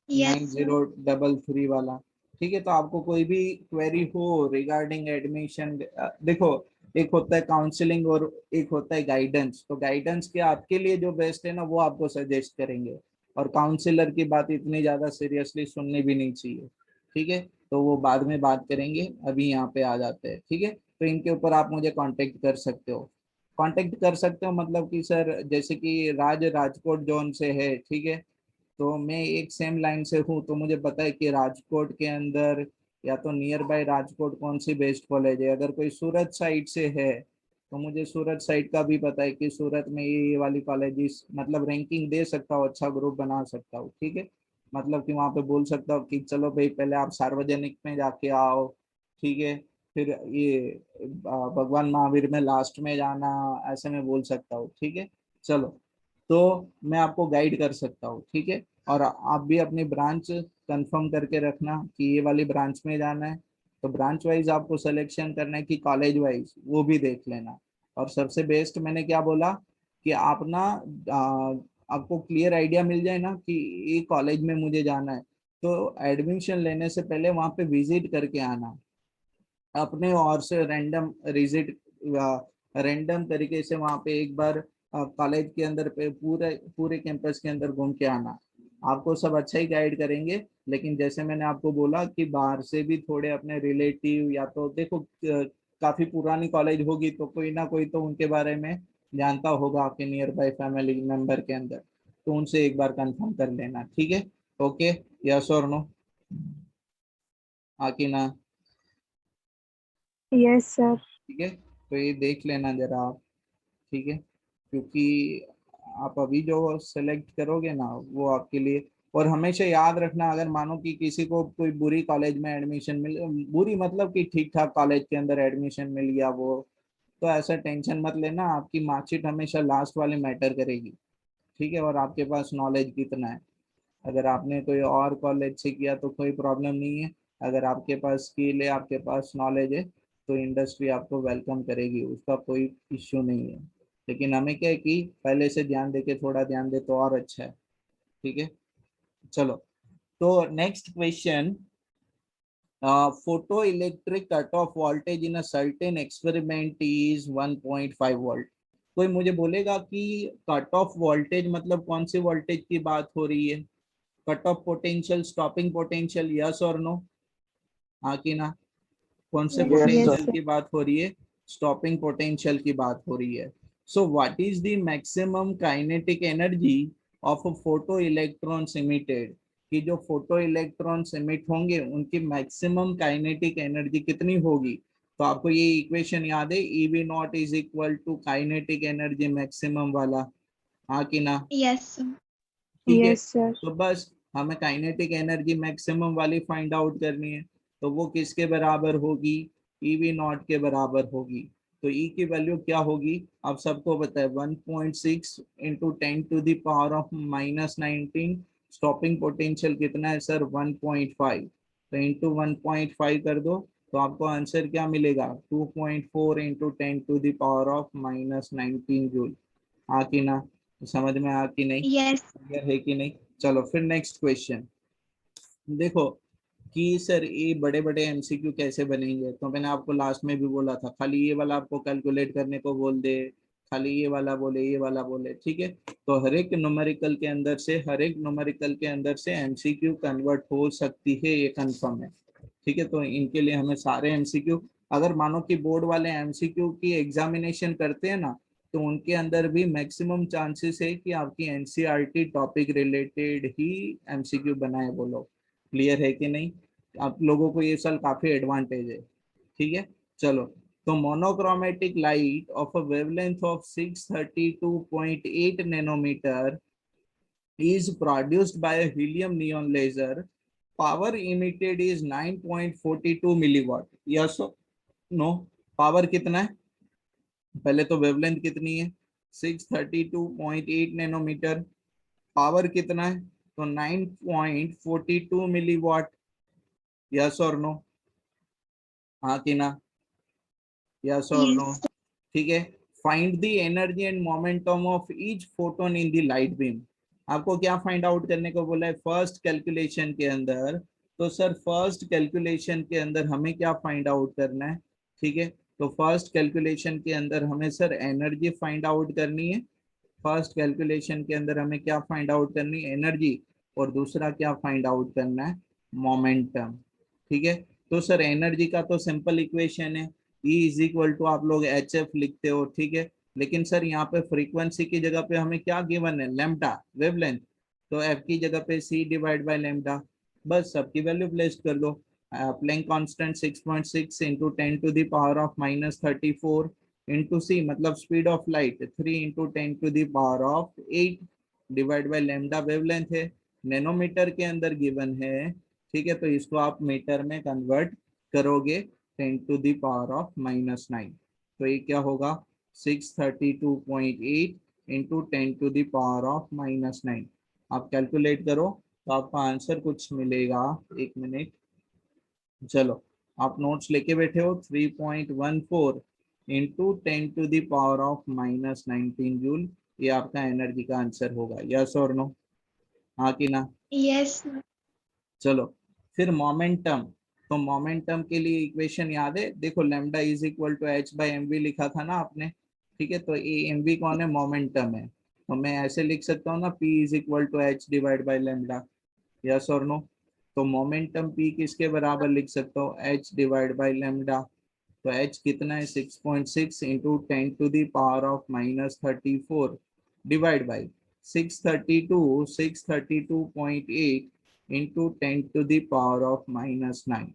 यस 9033 वाला, ठीक है। तो आपको कोई भी क्वेरी हो रिगार्डिंग एडमिशन, देखो, एक होता है काउंसलिंग और एक होता है गाइडेंस। तो गाइडेंस के आपके लिए जो बेस्ट है ना, वो आपको सजेस्ट करेंगे, और काउंसलर की बात इतनी ज्यादा सीरियसली सुननी भी नहीं चाहिए, ठीक है। तो वो बाद में बात करेंगे, अभी यहाँ पे आ जाते हैं, ठीक है। तो इनके ऊपर आप मुझे कांटेक्ट कर सकते हो। कांटेक्ट कर सकते हो मतलब कि सर, जैसे कि राजकोट जोन से है, ठीक है, तो मैं एक सेम लाइन से हूँ, तो मुझे पता है कि राजकोट के अंदर या तो नियर बाय राजकोट कौन सी बेस्ट कॉलेज है। अगर कोई सूरत साइड से है तो मुझे सूरत साइड का भी पता है कि सूरत में ये वाली कॉलेजेस, मतलब रैंकिंग दे सकता हूँ, अच्छा ग्रुप बना सकता हूँ, ठीक है। मतलब कि वहाँ पे बोल सकता हूँ कि चलो भाई, पहले आप सार्वजनिक में जाके आओ, ठीक है, फिर ये भगवान महावीर में लास्ट में जाना, ऐसे में बोल सकता हूँ, ठीक है। चलो, तो मैं आपको गाइड कर सकता हूँ, ठीक है। और आप भी अपनी ब्रांच कंफर्म करके रखना कि ये वाली ब्रांच में जाना है। तो ब्रांच वाइज आपको सिलेक्शन करना है कि कॉलेज वाइज, वो भी देख लेना। और सबसे बेस्ट मैंने क्या बोला कि आप ना, आपको क्लियर आइडिया मिल जाए ना कि ये कॉलेज में मुझे जाना है, तो एडमिशन लेने से पहले वहाँ पे विजिट करके आना, अपने और से रैंडम विजिट, रैंडम तरीके से वहाँ पे एक बार कॉलेज के अंदर पे पूरे पूरे कैंपस के अंदर घूम के आना। आपको सब अच्छा ही गाइड करेंगे, लेकिन जैसे मैंने आपको बोला कि बाहर से भी थोड़े अपने रिलेटिव, या तो देखो काफी पुरानी कॉलेज होगी तो कोई ना कोई तो उनके बारे में जानता होगा आपके नियर बाय फैमिली मेंबर के अंदर, तो उनसे एक बार कंफर्म कर लेना, ठीक है। ओके, यस और नो? आकी ना? Yes, sir. ठीक है, तो ये देख लेना जरा आप, ठीक है, क्योंकि आप अभी जो सेलेक्ट करोगे ना वो आपके लिए। और हमेशा याद रखना, अगर मानो कि किसी को कोई बुरी कॉलेज में एडमिशन मिल, बुरी मतलब कि ठीक ठाक कॉलेज के अंदर एडमिशन मिल गया वो, तो ऐसा टेंशन मत लेना, आपकी मार्कशीट हमेशा लास्ट वाले मैटर करेगी, ठीक है। और आपके पास नॉलेज कितना है, अगर आपने कोई और कॉलेज से किया तो कोई प्रॉब्लम नहीं है। अगर आपके पास स्किल है, आपके पास नॉलेज है, तो इंडस्ट्री आपको वेलकम करेगी, उसका कोई इश्यू नहीं है। लेकिन हमें क्या है कि पहले से ध्यान देके, थोड़ा ध्यान दे तो और अच्छा है, ठीक है। चलो, तो next question, photo electric cutoff voltage in a certain experiment is 1.5 volt. कोई मुझे बोलेगा कि कट ऑफ वोल्टेज मतलब कौन सी वोल्टेज की बात हो रही है? Cut off potential, stopping potential, yes और नो? हाँ कि ना? कौन से Yes, Yes, yes, sir. Potential sir. की बात हो रही है? स्टॉपिंग पोटेंशियल की बात हो रही है। So what is the maximum kinetic energy of a photo electrons emitted? कि जो फोटो इलेक्ट्रॉन्स इमिट होंगे उनकी मैक्सिमम काइनेटिक एनर्जी कितनी होगी? तो आपको ये इक्वेशन याद है, EV naught is equal to kinetic energy maximum वाला, हाँ कि ना? यस ठीक है, Yes, sir. तो बस हमें काइनेटिक एनर्जी मैक्सिमम वाली फाइंड आउट करनी है। तो वो किसके बराबर होगी? EV नॉट के बराबर होगी। तो ई की वैल्यू क्या होगी आप सबको पता है 1.6 इंटू 10⁻⁻19। स्टॉपिंग पोटेंशियल कितना है सर 1.5, तो इंटू 1.5 कर दो तो आपको आंसर क्या मिलेगा 2.4 इंटू 10⁻⁻19 जूल। हाँ कि ना, समझ में आ कि नहीं, Yes. क्लियर है कि नहीं। चलो फिर नेक्स्ट क्वेश्चन देखो कि सर ये बड़े बड़े एमसीक्यू कैसे बनेंगे, तो मैंने आपको लास्ट में भी बोला था खाली ये वाला आपको कैलकुलेट करने को बोल दे, खाली ये वाला बोले ये वाला बोले, ठीक है। तो हर एक न्यूमेरिकल के अंदर से एमसीक्यू कन्वर्ट हो सकती है, ये कंफर्म है, ठीक है। तो इनके लिए हमें सारे एमसीक्यू, अगर मानो कि बोर्ड वाले एमसीक्यू की एग्जामिनेशन करते हैं ना, तो उनके अंदर भी मैक्सिमम चांसेस है कि आपकी एनसीईआरटी टॉपिक रिलेटेड ही एमसीक्यू बनाए बोलो। क्लियर है कि नहीं, आप लोगों को ये साल काफी एडवांटेज है, ठीक है। चलो तो monochromatic light of a wavelength of 632.8 nanometre is produced by a helium neon laser. Power emitted is 9.42 milliwatt. Yes or no? Power कितना है, पहले तो वेवलेंथ कितनी है 632.8 नैनोमीटर, पावर कितना है तो 9.42 मिलीवाट। यस और नो, हाँ कि ना, यस और नो, Yes. ठीक है। Find the energy and momentum of each photon in the light beam. आपको क्या फाइंड आउट करने को बोला है फर्स्ट कैलकुलेशन के अंदर, तो सर फर्स्ट कैलकुलेशन के अंदर हमें क्या फाइंड आउट करना है, ठीक है। तो फर्स्ट कैलकुलेशन के अंदर हमें सर एनर्जी फाइंड आउट करनी है, फर्स्ट कैलकुलेशन के अंदर हमें क्या फाइंड आउट करनी है एनर्जी, और दूसरा क्या फाइंड आउट करना है मोमेंटम, ठीक है। तो सर एनर्जी का तो सिंपल इक्वेशन है E इज इक्वल टू आप लोग HF लिखते हो, ठीक है। लेकिन सर यहाँ पे फ्रीक्वेंसी की जगह पे हमें क्या गिवन है लैम्डा वेवलेंथ, तो F की जगह पे C डिवाइड बाय लैम्डा, बस सबकी वैल्यू प्लेस कर दो। Planck constant 6.6 into 10⁻⁻34 into C मतलब speed of light 3 into 10⁻8 divide by lambda wavelength है, नैनोमीटर के अंदर गिवन है, ठीक है। तो इसको आप मीटर में कन्वर्ट करोगे 10⁻⁻9, तो ये क्या होगा 632.8 इंटू 10⁻⁻9। आप कैलकुलेट करो तो आपका आंसर कुछ मिलेगा, एक मिनट, चलो आप नोट्स लेके बैठे हो 3.14 इंटू 10⁻⁻19 जूल, ये आपका एनर्जी का आंसर होगा। यस और नो, हाँ कि ना। Yes. चलो फिर मोमेंटम, तो मोमेंटम के लिए इक्वेशन याद है, देखो lambda is equal to H by M V लिखा था ना आपने, ठीक है। तो ए एम वी कौन है मोमेंटम है, तो मैं ऐसे लिख सकता हूँ ना P is equal to H divide by lambda. Yes और नो, तो मोमेंटम P किसके बराबर लिख सकता हूँ H डिवाइड बाई लैम्डा, तो H कितना है 6.6 इंटू 10⁻⁻34 डिवाइड बाई 632.8 इंटू 10⁻⁻9,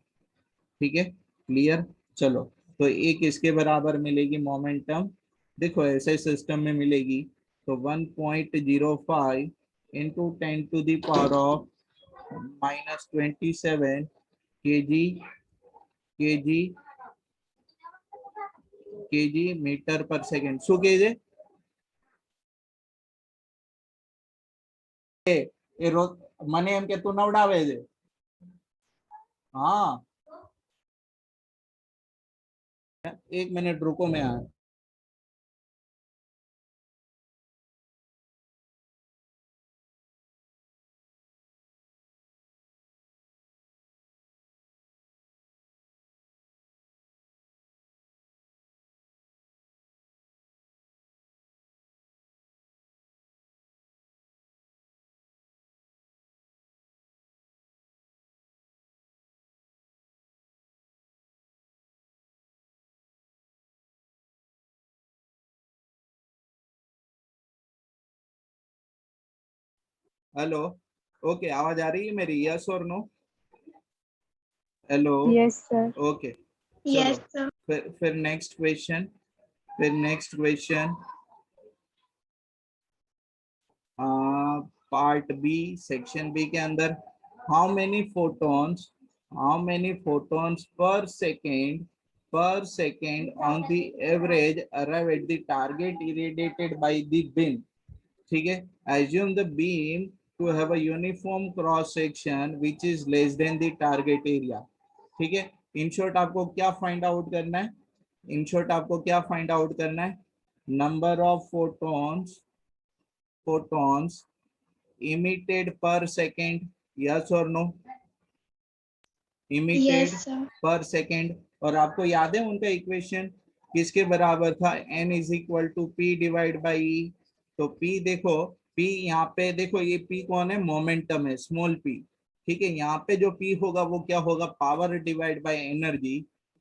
ठीक है, क्लियर। चलो तो ये किसके बराबर मिलेगी मोमेंटम, देखो ऐसे सिस्टम में मिलेगी तो 1.05 इंटू 10⁻⁻27 केजी मीटर पर सेकेंड। શું કહે છે એ રોજ મને એમ કે તું નવડાવે છે, हाँ एक मिनट रुको मैं आया। हेलो, ओके आवाज आ रही है मेरी, यस और no, hello, Yes, sir. Okay. Yes, चलो sir. फिर next question part B section B के अंदर how many photons per second per second on the average arrive at the target irradiated by the beam. ठीक है, assume the beam to have a uniform cross section which is less than the target area. ठीक है, in short आपको क्या find out करना है, in short आपको क्या फाइंड आउट करना है, number of photons emitted per second, yes or no, emitted Yes, sir. per second. और आपको याद है उनका इक्वेशन किसके बराबर था, n is equal to P divide by E. तो p देखो, p यहाँ पे देखो, ये p कौन है, मोमेंटम है, स्मॉल p. ठीक है, यहाँ पे जो p होगा वो क्या होगा, पावर डिवाइड बाय एनर्जी.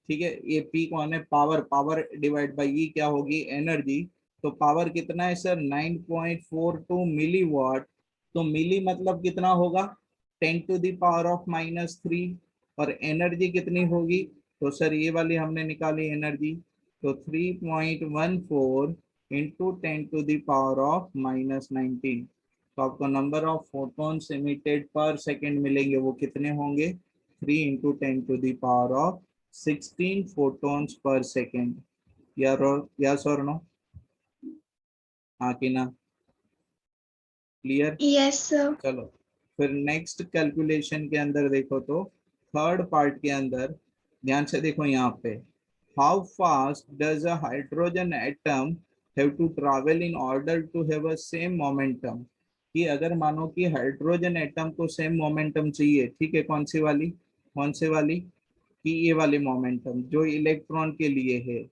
ठीक है, ये p कौन है, पावर डिवाइड बाय ई क्या होगी, एनर्जी. तो पावर कितना है सर, 9.42 मिली वॉट. तो मिली मतलब कितना होगा, 10⁻³ और एनर्जी कितनी होगी, तो सर ये वाली हमने निकाली एनर्जी, तो 3.14 इंटू 10⁻⁻19. तो आपको number of photons emitted per second मिलेंगे, वो कितने होंगे, 3 into 10⁻16 photons per second. Yes और नो, हाँ कि ना, क्लियर. Yes, sir. चलो फिर नेक्स्ट कैलकुलेशन के अंदर देखो, तो थर्ड पार्ट के अंदर ध्यान से देखो, यहाँ पे how fast does a hydrogen atom have to travel in order to have a same momentum. कि अगर मानो कि हाइड्रोजन एटम को सेम मोमेंटम चाहिए, ठीक है, कौन सी वाली, कि ये वाली मोमेंटम जो इलेक्ट्रॉन के लिए है.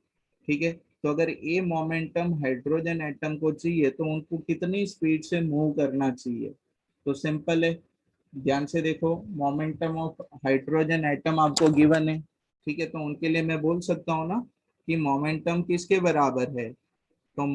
ठीक है, तो अगर ये मोमेंटम हाइड्रोजन एटम को चाहिए तो उनको कितनी स्पीड से मूव करना चाहिए. तो सिंपल है, ध्यान से देखो, मोमेंटम ऑफ हाइड्रोजन एटम आपको गिवन है. ठीक है, तो उनके लिए मैं बोल सकता हूँ ना कि मोमेंटम किसके बराबर है, तो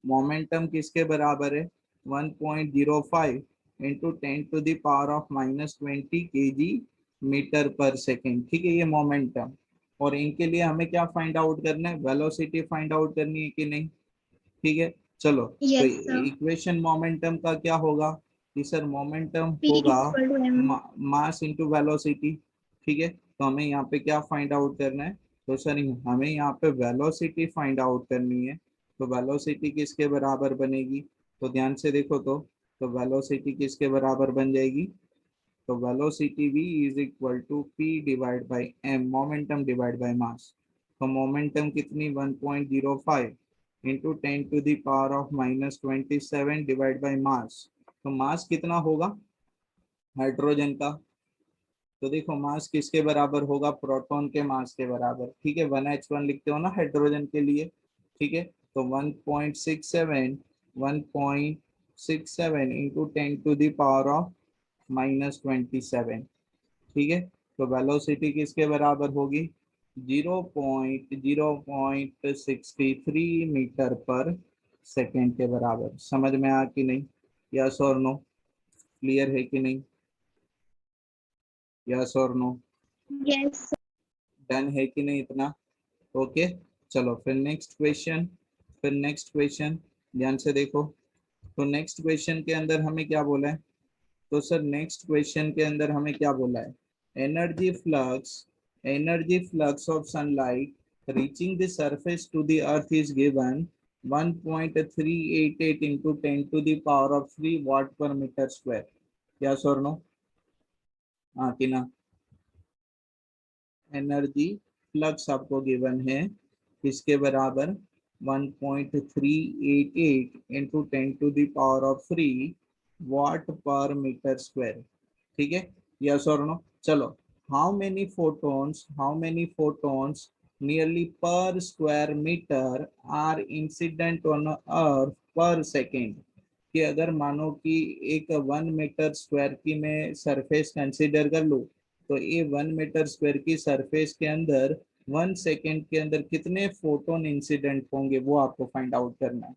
मोमेंटम किसके बराबर है, 1.05 इंटू 10⁻⁻20 kg मीटर पर सेकेंड. ठीक है, ये मोमेंटम. और इनके लिए हमें क्या फाइंड आउट करना है, वेलोसिटी फाइंड आउट करनी है कि नहीं. ठीक है, चलो तो Yes, sir. इक्वेशन मोमेंटम का क्या होगा कि सर मोमेंटम P होगा equal to M. Mass into velocity. ठीक है, तो हमें यहाँ पे क्या फाइंड आउट करना है, तो सर हमें यहाँ पे वेलोसिटी फाइंड आउट करनी है. तो वेलोसिटी किसके बराबर बनेगी, तो ध्यान से देखो, तो वेलोसिटी किसके बराबर बन जाएगी, तो velocity v is equal to p divide by m, momentum divide by mass. तो मोमेंटम कितनी, 1.05 इंटू 10⁻⁻27 डिवाइड बाय मास. तो मास कितना होगा हाइड्रोजन का, तो देखो मास किसके बराबर होगा, प्रोटॉन के मास के बराबर. ठीक है, 1h1 लिखते हो ना हाइड्रोजन के लिए. ठीक है, तो 1.67 इंटू 10⁻⁻27. ठीक है, तो वेलोसिटी किसके बराबर होगी, 0.63 मीटर पर सेकेंड के बराबर. समझ में आ कि नहीं, यस और नो, क्लियर है कि नहीं, यस और नो, Yes, sir. डन है कि नहीं इतना. ओके, चलो फिर नेक्स्ट क्वेश्चन ध्यान से देखो. तो नेक्स्ट क्वेश्चन के अंदर हमें क्या बोला है, तो सर नेक्स्ट क्वेश्चन के अंदर हमें क्या बोला है, energy flux of sunlight reaching the surface to the earth is given 1.388 into 10⁻³ watt per metre square. Yes और नो, हाँ कि ना. एनर्जी फ्लक्स आपको गिवन है किसके बराबर, 1.388 into 10⁻³ watt per metre square. ठीक है, यस और नो. चलो, how many photons nearly per square metre are incident on earth per second. कि अगर मानो कि एक 1 मीटर स्क्वायर की मैं सरफेस कंसीडर कर लूँ, तो ये 1 मीटर स्क्वायर की सरफेस के अंदर 1 सेकेंड के अंदर कितने फोटोन इंसिडेंट होंगे वो आपको फाइंड आउट करना है.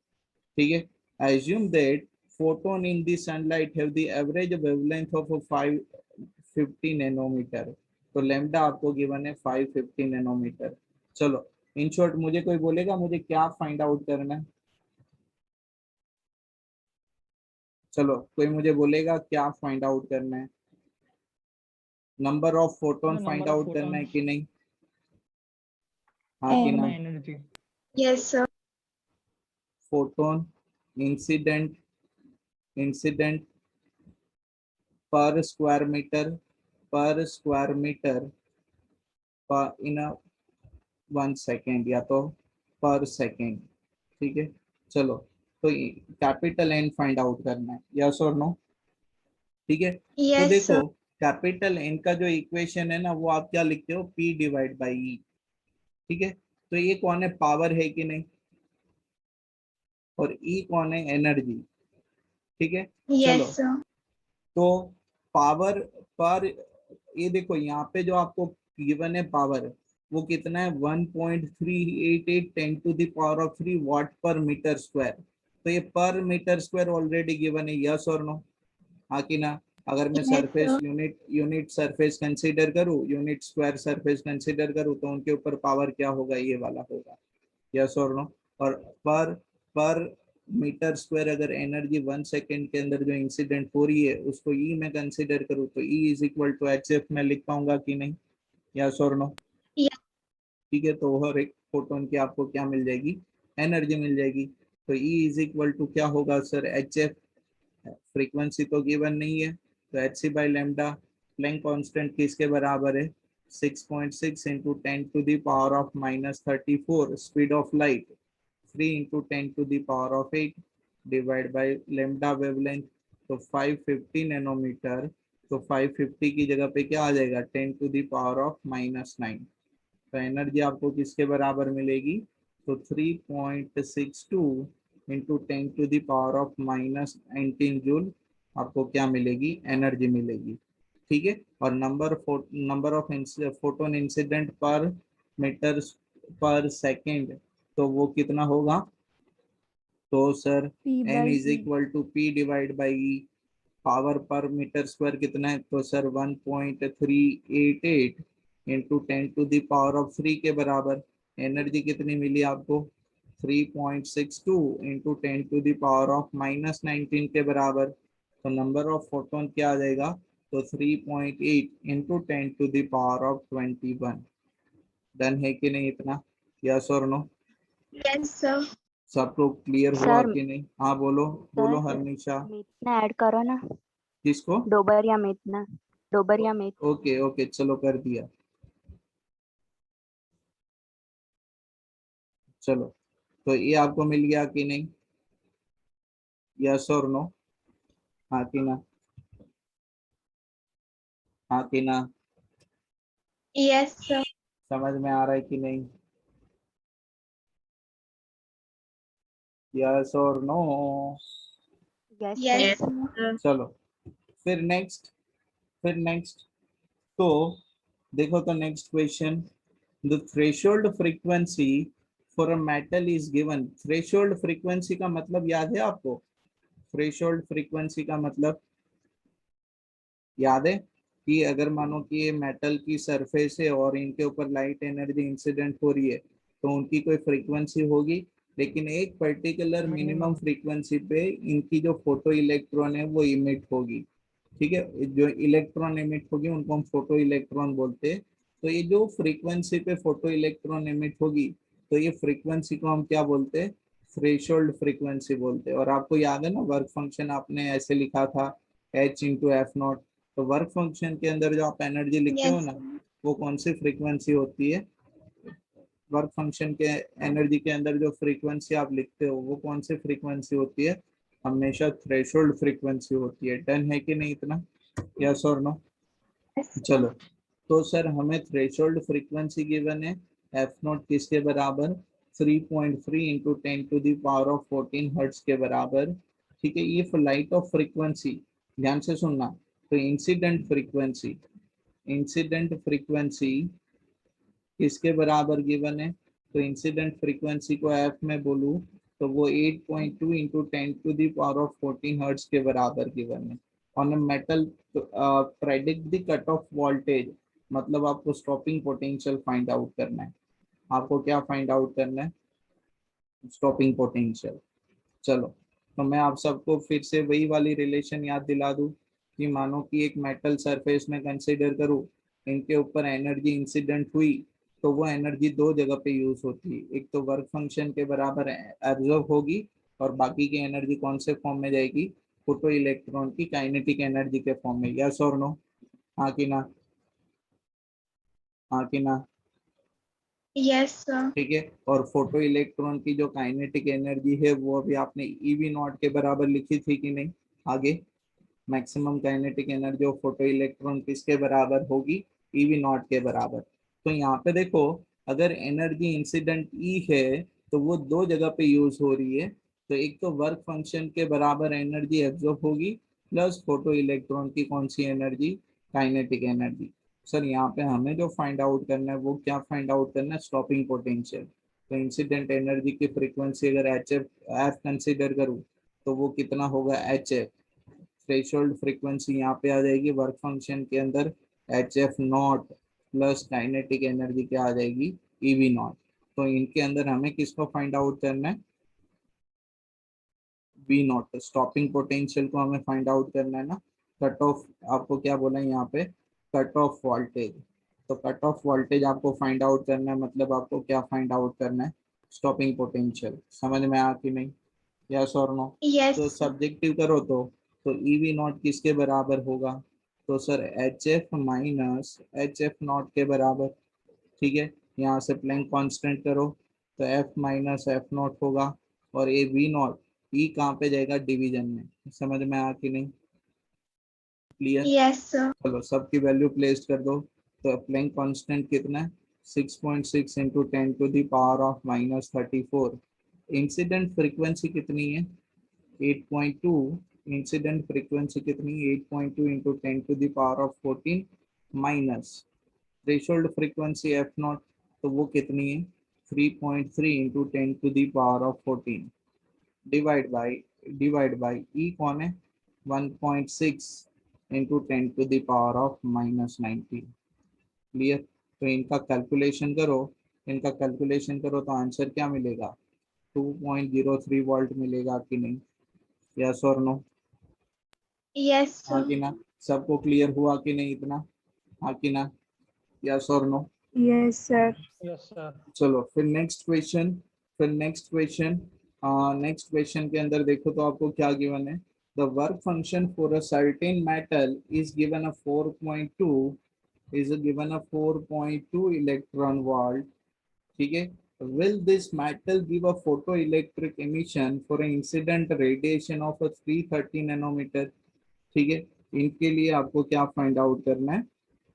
ठीक है, assume that photon in the sunlight have the average wavelength of 550 nanometre. तो लैम्डा आपको गिवन है 550 नैनोमीटर. चलो इन शॉर्ट मुझे कोई बोलेगा मुझे क्या फाइंड आउट करना है, चलो कोई मुझे बोलेगा क्या फाइंड आउट करना है. नंबर ऑफ फोटोन हाँ, फाइंड number of आउट करना है photons कि नहीं? हाँ कि or ना? the energy. Yes, sir. Photon incident पर स्क्वायर मीटर इन अ 1 सेकेंड या तो पर सेकेंड। ठीक है, चलो तो कैपिटल एन फाइंड आउट करना है, यस और नो? ठीक है, तो Yes, देखो sir. कैपिटल एन का जो इक्वेशन है ना, वो आप क्या लिखते हो? P डिवाइड बाई ई। ठीक है, तो ये कौन है? पावर है कि नहीं? और ई कौन है? एनर्जी। ठीक है, चलो Yes, sir. तो पावर पर, ये देखो यहाँ पे जो आपको गिवन है पावर, वो कितना है? 1.388 10⁻³ वाट पर मीटर स्क्वायर। तो ये पर मीटर स्क्वायर ऑलरेडी गिवन है, यस और नो? हाँ कि ना? अगर मैं Yes, surface sir. Unit surface consider करूँ, यूनिट स्क्वायर सरफेस कंसीडर करूँ, तो उनके ऊपर पावर क्या होगा? ये वाला होगा, यस और नो? और पर पर मीटर स्क्वायर अगर एनर्जी 1 सेकेंड के अंदर जो इंसिडेंट हो रही है उसको ई में कंसीडर करूँ, तो E is equal to H F में लिख पाऊंगा कि नहीं? यस और नो? Yeah. ठीक है, तो हर एक फोटोन की आपको क्या मिल जाएगी? एनर्जी मिल जाएगी। तो ई इज इक्वल टू क्या होगा सर? H F. फ्रीक्वेंसी तो गिवन नहीं है, तो H C by lambda. Planck constant किसके बराबर है? 6.6 into 10⁻⁻34 speed of light, 3 into 10⁻8 divide by lambda wavelength, तो 550 नैनोमीटर। तो 550 की जगह पे क्या आ जाएगा? 10⁻⁻9। तो एनर्जी आपको किसके बराबर मिलेगी? तो 3.62 इंटू 10⁻⁻19 जूल आपको क्या मिलेगी? एनर्जी मिलेगी। ठीक है, और नंबर ऑफ फोटोन इंसिडेंट पर मीटर पर सेकेंड, तो वो कितना होगा? तो sir N is equal to P divide by E. Power पर मीटर स्क्वायर कितना है? तो सर 1.388 इंटू 10⁻³ के बराबर। एनर्जी कितनी मिली आपको? 3.62 इंटू 10⁻⁻19 के बराबर। तो नंबर ऑफ फोटोन क्या आ जाएगा? तो 3.8 इंटू 10⁻21। डन है कि नहीं इतना? यस और नो? Yes, sir. सब लोग क्लियर हुआ सर कि नहीं? हाँ बोलो बोलो सर हर्निशा। मितना ऐड करो ना, किसको? डोबर या मित। ओके ओके, चलो कर दिया। चलो, तो ये आपको मिल गया कि नहीं? यस और नो? हाँ कि ना? हाँ कि ना? Yes, sir. समझ में आ रहा है कि नहीं? यस और no? Yes Yes, sir. sir. चलो, फिर नेक्स्ट तो देखो, तो next question, the threshold frequency for a metal is given. Threshold frequency का मतलब याद है आपको? थ्रेशोल्ड फ्रीक्वेंसी का मतलब याद है? कि अगर मानो कि ये मेटल की सरफेस है और इनके ऊपर लाइट एनर्जी इंसिडेंट हो रही है, तो उनकी कोई फ्रीक्वेंसी होगी, लेकिन एक पर्टिकुलर मिनिमम फ्रीक्वेंसी पे इनकी जो फोटो इलेक्ट्रॉन है वो इमिट होगी। ठीक है, जो इलेक्ट्रॉन इमिट होगी उनको हम फोटो इलेक्ट्रॉन बोलते हैं। तो ये जो फ्रीक्वेंसी पे फोटो इलेक्ट्रॉन इमिट होगी, तो ये फ्रीक्वेंसी को हम क्या बोलते हैं? थ्रेशोल्ड फ्रीक्वेंसी बोलते हैं। और आपको याद है ना, वर्क फंक्शन आपने ऐसे लिखा था, H इंटू एफ नॉट। तो वर्क फंक्शन के अंदर जो आप एनर्जी लिखते हो Yes, ना, sir. वो कौन सी फ्रीक्वेंसी होती है? वर्क फंक्शन के एनर्जी के अंदर जो फ्रीक्वेंसी आप लिखते हो वो कौन सी फ्रीक्वेंसी होती है? हमेशा थ्रेशोल्ड फ्रीक्वेंसी होती है। डन है कि नहीं इतना? यस और नो? Yes, sir. चलो, तो सर हमें थ्रेशोल्ड फ्रीक्वेंसी गिवन है, एफ नॉट किसके बराबर? 3.3 इंटू 10⁻14 हर्ट्ज के बराबर। ठीक है, ये लाइट ऑफ फ्रीक्वेंसी, ध्यान से सुनना। तो इंसिडेंट फ्रीक्वेंसी किसके बराबर गिवन है? तो इंसिडेंट फ्रीक्वेंसी को एफ में बोलूं तो वो 8.2 इंटू 10⁻14 हर्ट्ज के बराबर गिवन है। On a metal predict the cut off voltage, मतलब आपको स्टॉपिंग पोटेंशियल फाइंड आउट करना है। आपको क्या फाइंड आउट करना है? Stopping potential. चलो, तो मैं आप सबको फिर से वही वाली रिलेशन याद दिला दूं कि मानो कि एक मेटल सरफेस में कंसीडर करूं इनके ऊपर एनर्जी इंसिडेंट हुई तो वो एनर्जी दो जगह पे यूज होती है, एक तो वर्क फंक्शन के बराबर एब्जॉर्ब होगी और बाकी की एनर्जी कौन से फॉर्म में जाएगी, फोटो इलेक्ट्रॉन की काइनेटिक एनर्जी के फॉर्म में। यस और नो, हाँ कि ना, हाँ कि ना, Yes, sir. ठीक है। और फोटो इलेक्ट्रॉन की जो काइनेटिक एनर्जी है वो अभी आपने ईवी नॉट के बराबर लिखी थी कि नहीं आगे, maximum kinetic energy of photo electron किसके बराबर होगी, ईवी नॉट के बराबर। तो यहाँ पे देखो अगर एनर्जी इंसिडेंट ई है तो वो दो जगह पे यूज हो रही है, तो एक तो वर्क फंक्शन के बराबर एनर्जी एब्जॉर्ब होगी प्लस फोटो इलेक्ट्रॉन की कौन सी एनर्जी, काइनेटिक एनर्जी। सर यहाँ पे हमें जो फाइंड आउट करना है वो क्या फाइंड आउट करना है, स्टॉपिंग पोटेंशियल। तो इंसिडेंट एनर्जी की फ्रीक्वेंसी अगर एफ कंसिडर करूँ तो वो कितना होगा, एच एफ। थ्रेशोल्ड फ्रीक्वेंसी यहाँ पे आ जाएगी वर्क फंक्शन के अंदर H F not plus kinetic energy क्या आ जाएगी, ईवी नॉट। तो इनके अंदर हमें किसको फाइंड आउट करना है, बी नॉट, स्टॉपिंग पोटेंशियल को हमें फाइंड आउट करना है ना। कट ऑफ आपको क्या बोला है यहाँ पे, कट ऑफ वोल्टेज। तो कट ऑफ वोल्टेज आपको फाइंड आउट करना है, मतलब आपको क्या फाइंड आउट करना है, स्टॉपिंग पोटेंशियल। समझ में आ कि नहीं, यस और नो। Yes, तो sir. सब्जेक्टिव करो तो ईवी नॉट किसके बराबर होगा, तो sir H F minus H F not के बराबर, ठीक है। यहाँ से प्लैंक कांस्टेंट करो तो एफ माइनस एफ नॉट होगा और ये वी नॉट, ई कहाँ पे जाएगा, डिवीजन में। समझ में आ कि नहीं, क्लियर। Yes, sir. चलो सबकी वैल्यू प्लेस कर दो। तो प्लैंक कांस्टेंट कितना है, 6.6 into 10 to the power of minus 34। Incident frequency कितनी है, 8.2। इंसिडेंट फ्रीक्वेंसी कितनी है, 8.2 into 10 to the power of 14 minus threshold frequency F not, तो वो कितनी है, 3.3 into 10 to the power of 14 divide by E कौन है, 1.6 into 10 to the power of minus 19। Clear. तो इनका कैलकुलेशन करो, इनका कैलकुलेशन करो तो आंसर क्या मिलेगा, 2.03 वोल्ट मिलेगा कि नहीं, यस और नो, Yes, हाँ sir. कि ना। सबको क्लियर हुआ कि नहीं इतना, हाँ कि ना, यस और no. Yes, sir. Yes, sir. चलो फिर नेक्स्ट क्वेश्चन, नेक्स्ट क्वेश्चन के अंदर देखो तो आपको क्या गिवन है, the work function for a certain metal is given a 4.2 electron volt, ठीक है। Will this metal give a photoelectric emission for an incident radiation of a 330 nanometre, ठीक है। इनके लिए आपको क्या फाइंड आउट करना है,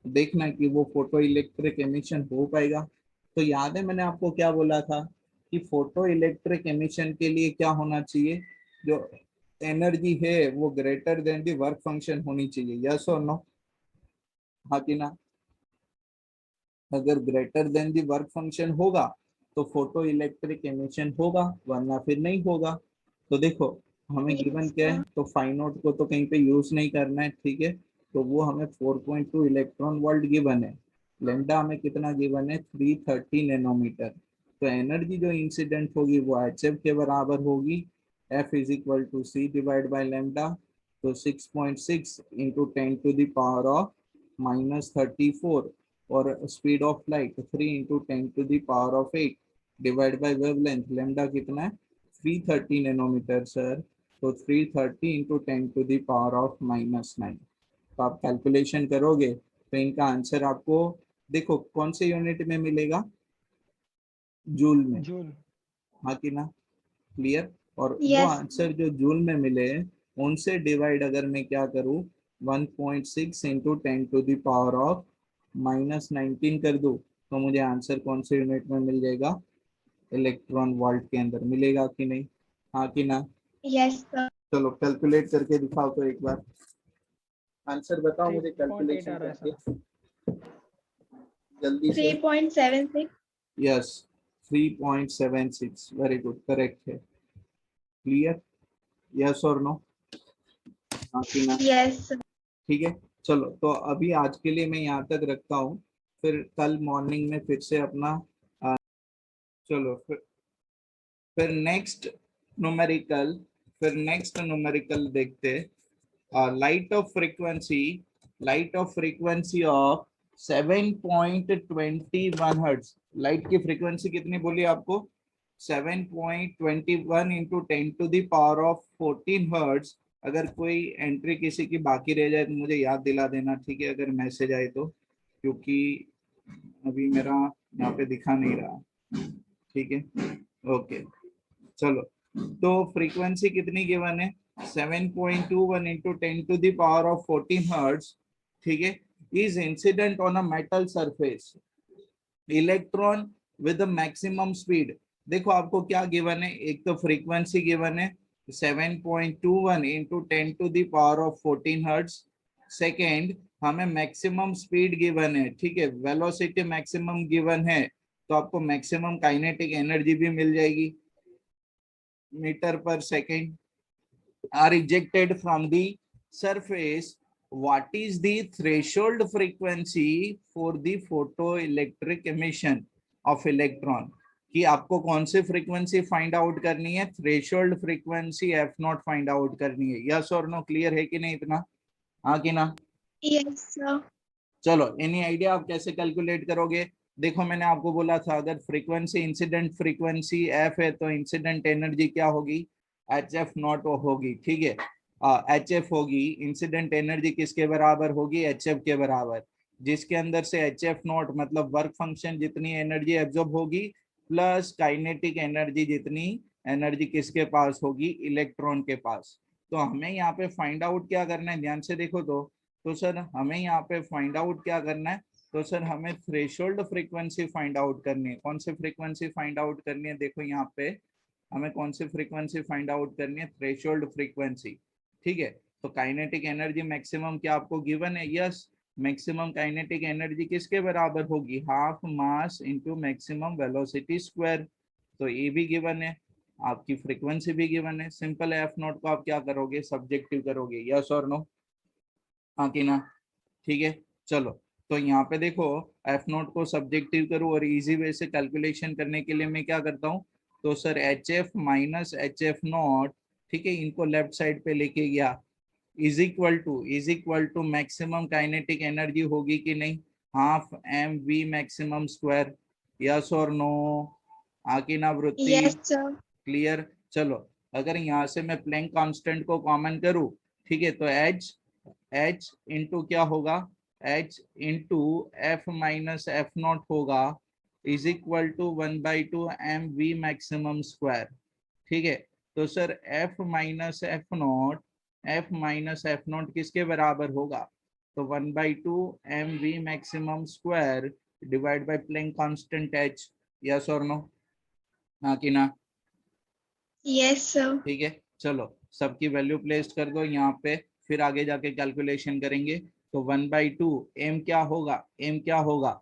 देखना है कि वो फोटो इलेक्ट्रिक एमिशन हो पाएगा। तो याद है मैंने आपको क्या बोला था कि फोटो इलेक्ट्रिक एमिशन के लिए क्या होना चाहिए, जो एनर्जी है वो greater than the work function होनी चाहिए, यस और नो, हाँ कि ना। अगर greater than the work function होगा तो फोटो इलेक्ट्रिक एमिशन होगा, वरना फिर नहीं होगा। तो देखो हमें गिवन Yes, क्या है, sir. तो फाइव नोट को तो कहीं पे यूज नहीं करना है, ठीक है। तो वो हमें 4.2 इलेक्ट्रॉन वोल्ट गिवन है, लेमडा हमें कितना गिवन है, 330 नैनोमीटर। तो एनर्जी जो इंसिडेंट होगी वो एच एफ के बराबर होगी, F is equal to C divide by lambda. तो 6.6 into 10 to the power of minus 34 और speed of light 3 into 10 to the power of 8 divide by wavelength, lambda कितना है, 330 नैनोमीटर सर। तो 330 into 10 to the power of minus 9। तो आप calculation करोगे तो इनका आंसर आपको देखो कौन से यूनिट में मिलेगा, जूल में, Joule. हाँ कि ना, क्लियर। और वो Yes. आंसर जो जूल में मिले उनसे डिवाइड अगर मैं क्या करूँ, 1.6 into 10 to the power of minus 19 कर दूं तो मुझे आंसर कौन से यूनिट में मिल जाएगा, इलेक्ट्रॉन वोल्ट के अंदर मिलेगा कि नहीं, हाँ कि ना। Yes, sir. चलो कैलकुलेट करके दिखाओ तो एक बार, आंसर बताओ मुझे 3.8 कैलकुलेशन आ रहा है करके सर. जल्दी से। 3.76. यस 3.76, वेरी गुड, करेक्ट है, क्लियर, यस और नो, हाँ कि ना, Yes, sir. ठीक है। चलो तो अभी आज के लिए मैं यहाँ तक रखता हूँ, फिर कल मॉर्निंग में फिर से अपना चलो फिर नेक्स्ट न्यूमेरिकल देखते, light of frequency of 7.21 hertz. Light की फ्रीक्वेंसी कितनी बोली आपको? 7.21 इंटू 10⁻⁴ हर्ट्ज। अगर कोई एंट्री किसी की बाकी रह जाए तो मुझे याद दिला देना, ठीक है, अगर मैसेज आए तो, क्योंकि अभी मेरा यहाँ पे दिखा नहीं रहा। ठीक है, ओके, चलो। तो फ्रीक्वेंसी कितनी गिवन है? 7.21 इंटू 10⁻⁴ हर्ट्ज, ठीक है, is incident on a metal surface, electron with the maximum speed। देखो आपको क्या गिवन है, एक तो फ्रीक्वेंसी गिवन है 7.21 इंटू 10⁻⁴ हर्ट्ज। सेकेंड, हमें मैक्सिमम स्पीड गिवन है, ठीक है, वेलोसिटी मैक्सिमम गिवन है, तो आपको मैक्सिमम काइनेटिक एनर्जी भी मिल जाएगी, मीटर पर second. are ejected from the surface, what is the threshold frequency for the photoelectric emission of electron? कि आपको कौन सी फ्रीक्वेंसी फाइंड आउट करनी है? Threshold frequency F not find out करनी है। यस और नो, क्लियर है कि नहीं इतना? हाँ कि ना? Yes, sir. चलो, एनी आइडिया आप कैसे कैलकुलेट करोगे? देखो मैंने आपको बोला था, अगर फ्रीक्वेंसी इंसिडेंट फ्रीक्वेंसी एफ है तो इंसिडेंट एनर्जी क्या होगी? एच एफ नॉट होगी, ठीक है, एच एफ होगी। इंसिडेंट एनर्जी किसके बराबर होगी? एच एफ के बराबर, जिसके अंदर से एच एफ नॉट मतलब वर्क फंक्शन जितनी एनर्जी एब्जॉर्ब होगी प्लस काइनेटिक एनर्जी जितनी एनर्जी किसके पास होगी? इलेक्ट्रॉन के पास। तो हमें यहाँ पे फाइंड आउट क्या करना है, ध्यान से देखो तो सर हमें यहाँ पे फाइंड आउट क्या करना है? तो सर हमें थ्रेशोल्ड फ्रीक्वेंसी फाइंड आउट करनी है। कौन सी फ्रीक्वेंसी फाइंड आउट करनी है? देखो यहाँ पे हमें कौन सी फ्रीक्वेंसी फाइंड आउट करनी है? थ्रेशोल्ड फ्रीक्वेंसी, ठीक है। तो काइनेटिक एनर्जी मैक्सिमम क्या आपको गिवन है? यस, मैक्सिमम काइनेटिक एनर्जी किसके बराबर होगी? Half mass into maximum velocity square. तो ये भी गिवन है, आपकी फ्रीक्वेंसी भी गिवन है। सिंपल है, एफ नॉट को आप क्या करोगे? सब्जेक्टिव करोगे। यस और नो? हाँ कि ना? ठीक है, चलो। तो यहाँ पे देखो, एफ नोट को सब्जेक्टिव करूँ और इजी वे से कैलकुलेशन करने के लिए मैं क्या करता हूँ? तो sir H F minus H F not, ठीक है, इनको लेफ्ट साइड पे लेके गया, is equal to maximum kinetic energy होगी कि नहीं? Half M V maximum square. Yes और नो? आकी ना वृत्ति? Yes, sir. क्लियर? चलो, अगर यहाँ से मैं प्लैंक कांस्टेंट को कॉमन करूँ, ठीक है, तो एच इंटू क्या होगा? H into F minus F not होगा, is equal to 1/2 M V maximum square, ठीक है। तो sir F minus F not किसके बराबर होगा? तो 1/2 M V maximum square divide by Planck constant H. Yes और नो? हाँ कि ना? Yes, sir. ठीक है, चलो सबकी वैल्यू प्लेस कर दो यहाँ पे, फिर आगे जाके कैलकुलेशन करेंगे। तो 1/2 एम क्या होगा? एम क्या होगा?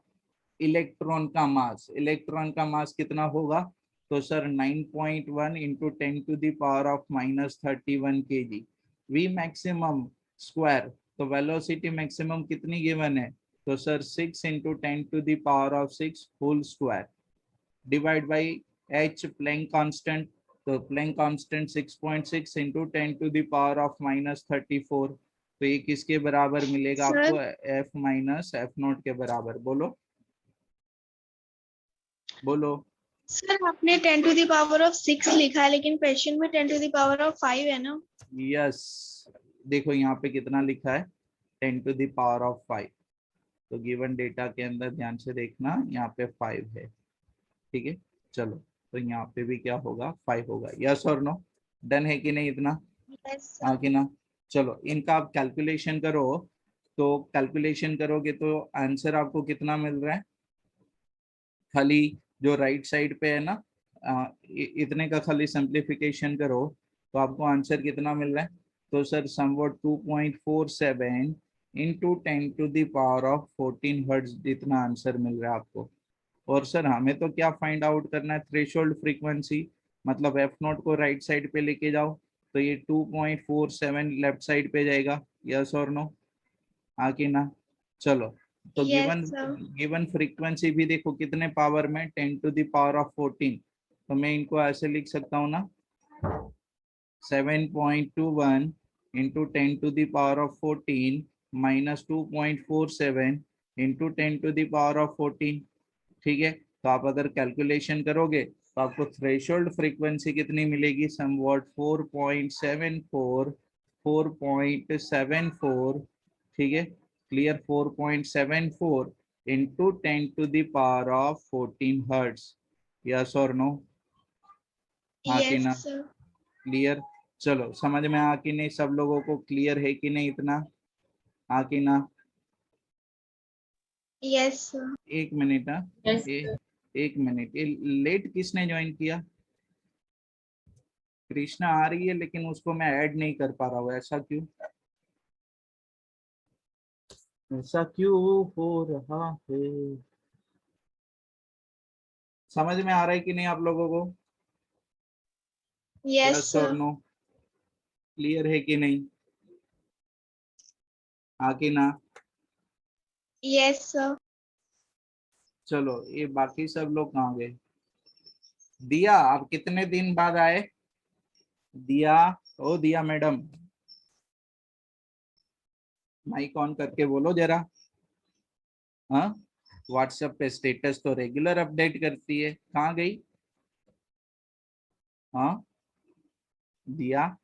इलेक्ट्रॉन का मास। इलेक्ट्रॉन का मास कितना होगा? तो sir 9.1 into 10⁻⁻31 kg। V maximum square, तो वेलोसिटी मैक्सिमम कितनी गिवन है? तो sir 6 into 10⁻6 whole square divide by H Planck constant. तो प्लैंक कांस्टेंट 6.6 इंटू 10⁻⁻34। तो ये किसके बराबर मिलेगा Sir. आपको? एफ माइनस एफ नॉट के बराबर। बोलो बोलो। सर आपने 10 to the power of 6 लिखा है, लेकिन क्वेश्चन में 10 to the power of 5 है ना? यस, देखो यहाँ पे कितना लिखा है? 10⁻⁵। तो गिवन डेटा के अंदर ध्यान से देखना, यहाँ पे 5 है, ठीक है। चलो, तो यहाँ पे भी क्या होगा? 5 होगा। यस और नो? डन है कि नहीं इतना? Yes, हाँ sir. कि ना? चलो, इनका आप कैलकुलेशन करो। तो कैलकुलेशन करोगे तो आंसर आपको कितना मिल रहा है? खाली जो राइट साइड पे है ना, इतने का खाली सिंप्लीफिकेशन करो तो आपको आंसर कितना मिल रहा है? तो सर समवट 2.47 इंटू 10⁻⁴ हर्ट्ज जितना आंसर मिल रहा है आपको। और सर हमें तो क्या फाइंड आउट करना है? थ्रेशोल्ड फ्रीक्वेंसी, मतलब एफ नॉट को राइट साइड पे लेके जाओ तो ये 2.47 लेफ्ट साइड पे जाएगा। यस और नो? हाँ कि ना? चलो, तो Yes, sir. गिवन फ्रीक्वेंसी भी देखो कितने पावर में? 10⁻⁴। तो मैं इनको ऐसे लिख सकता हूँ ना, 7.21 इंटू 10⁻⁴ माइनस 2.47 इंटू 10⁴, ठीक है। तो आप अगर कैलकुलेशन करोगे तो आपको थ्रेशोल्ड फ्रीक्वेंसी कितनी मिलेगी, समवॉट 4.74, ठीक है, क्लियर, 4.74 इंटू 10⁻14 हर्ट्ज, यस और नो, हाँ कि Yes, ना, sir. क्लियर। चलो समझ में आ कि नहीं, सब लोगों को क्लियर है कि नहीं इतना, हाँ कि ना। Yes, sir. एक मिनट, हाँ, एक मिनट, ये लेट किसने ज्वाइन किया, कृष्णा आ रही है लेकिन उसको मैं ऐड नहीं कर पा रहा हूँ, ऐसा क्यों, ऐसा क्यों हो रहा है, समझ में आ रहा है कि नहीं आप लोगों को, Yes, यस और sir. नो, क्लियर है कि नहीं, हाँ कि ना। Yes, sir. चलो ये बाकी सब लोग कहाँ गए, दिया आप कितने दिन बाद आए, दिया, ओ दिया मैडम, माइक ऑन करके बोलो जरा, हाँ, व्हाट्सएप पे स्टेटस तो रेगुलर अपडेट करती है, कहाँ गई, हाँ, दिया,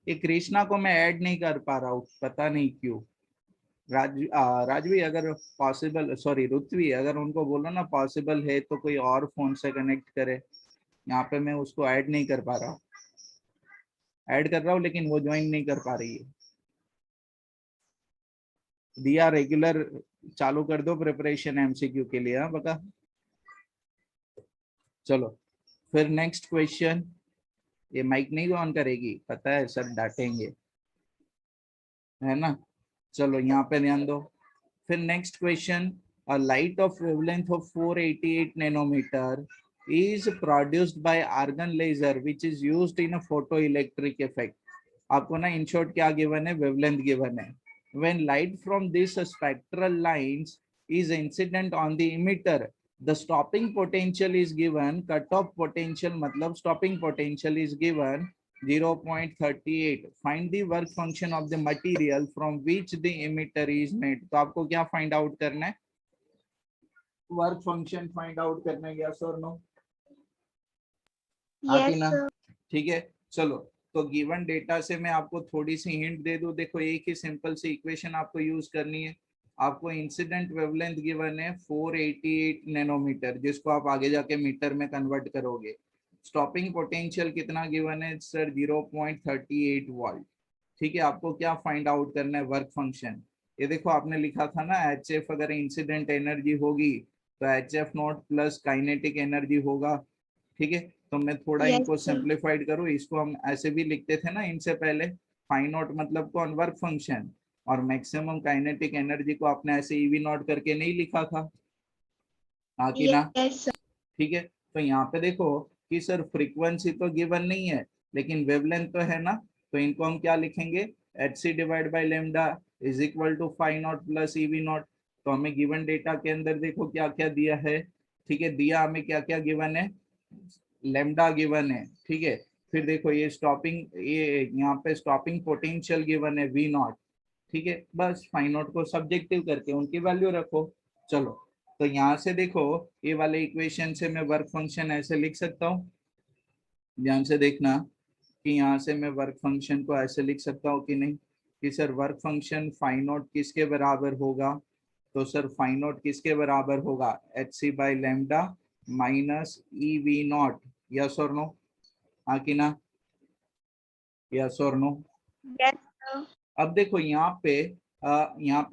ये कृष्णा को मैं ऐड नहीं कर पा रहा हूँ, पता नहीं क्यों, राजवी अगर पॉसिबल, सॉरी रुतवी, अगर उनको बोलो ना पॉसिबल है तो कोई और फोन से कनेक्ट करे, यहाँ पे मैं उसको ऐड नहीं कर पा रहा हूँ, ऐड कर रहा हूँ लेकिन वो ज्वाइन नहीं कर पा रही है, दिया रेगुलर चालू कर दो प्रिपरेशन एमसीक्यू के लिए, हाँ बता, चलो फिर नेक्स्ट क्वेश्चन, ये माइक नहीं ऑन करेगी पता है, सब डांटेंगे, है ना, चलो यहाँ पे ध्यान दो, फिर next question, a light of wavelength of 488 nanometer is produced by argon laser which is used in a photoelectric effect, आपको ना इन शॉर्ट क्या गिवन है, वेवलेंथ गिवन है, when light from this spectral lines is incident on the emitter, the stopping potential is given, cutoff potential मतलब stopping potential is given 0.38, find the work function of the material from which the emitter is made, तो आपको क्या find out करना है, work function find out करना है, yes और no, आती Yes, ना, sir. ठीक है। चलो तो गिवन डेटा से मैं आपको थोड़ी सी हिंट दे दूं, देखो एक ही सिंपल सी इक्वेशन आपको यूज करनी है, आपको इंसिडेंट वेवलेंथ गिवन है 488 नैनोमीटर, जिसको आप आगे जाके मीटर में कन्वर्ट करोगे, स्टॉपिंग पोटेंशियल कितना गिवन है सर, 0.38 वोल्ट, ठीक है। आपको क्या फाइंड आउट करना है, वर्क फंक्शन, ये देखो आपने लिखा था ना HF अगर इंसिडेंट एनर्जी होगी तो HF not plus kinetic energy होगा, ठीक है। तो मैं थोड़ा Yes, इनको sir. सिंप्लीफाइड करूँ, इसको हम ऐसे भी लिखते थे ना इनसे पहले, फाई नॉट मतलब कौन, वर्क फंक्शन, और मैक्सिमम काइनेटिक एनर्जी को आपने ऐसे ईवी नॉट करके नहीं लिखा था, हाँ कि ना, Yes, sir. ठीक है। तो यहाँ पे देखो कि सर फ्रीक्वेंसी तो गिवन नहीं है लेकिन वेवलेंथ तो है ना, तो इनको हम क्या लिखेंगे, H C divide by lambda is equal to phi not plus E V not, तो हमें गिवन डेटा के अंदर देखो क्या क्या दिया है, ठीक है, दिया हमें क्या क्या गिवन है, लेमडा गिवन है, ठीक है, फिर देखो ये स्टॉपिंग, ये यहाँ पे स्टॉपिंग पोटेंशियल गिवन है वी नॉट, ठीक है, बस फाई नॉट को सब्जेक्टिव करके उनकी वैल्यू रखो, चलो। तो यहाँ से देखो ये वाले इक्वेशन से मैं वर्क फंक्शन ऐसे लिख सकता हूँ, ध्यान से देखना कि यहाँ से मैं वर्क फंक्शन को ऐसे लिख सकता हूँ कि नहीं, कि sir work function phi not किसके बराबर होगा, तो सर फाई नॉट किसके बराबर होगा, H C by lambda minus E V not, yes और नो, हाँ कि ना, यस और नो। Yes, sir. अब देखो यहाँ पे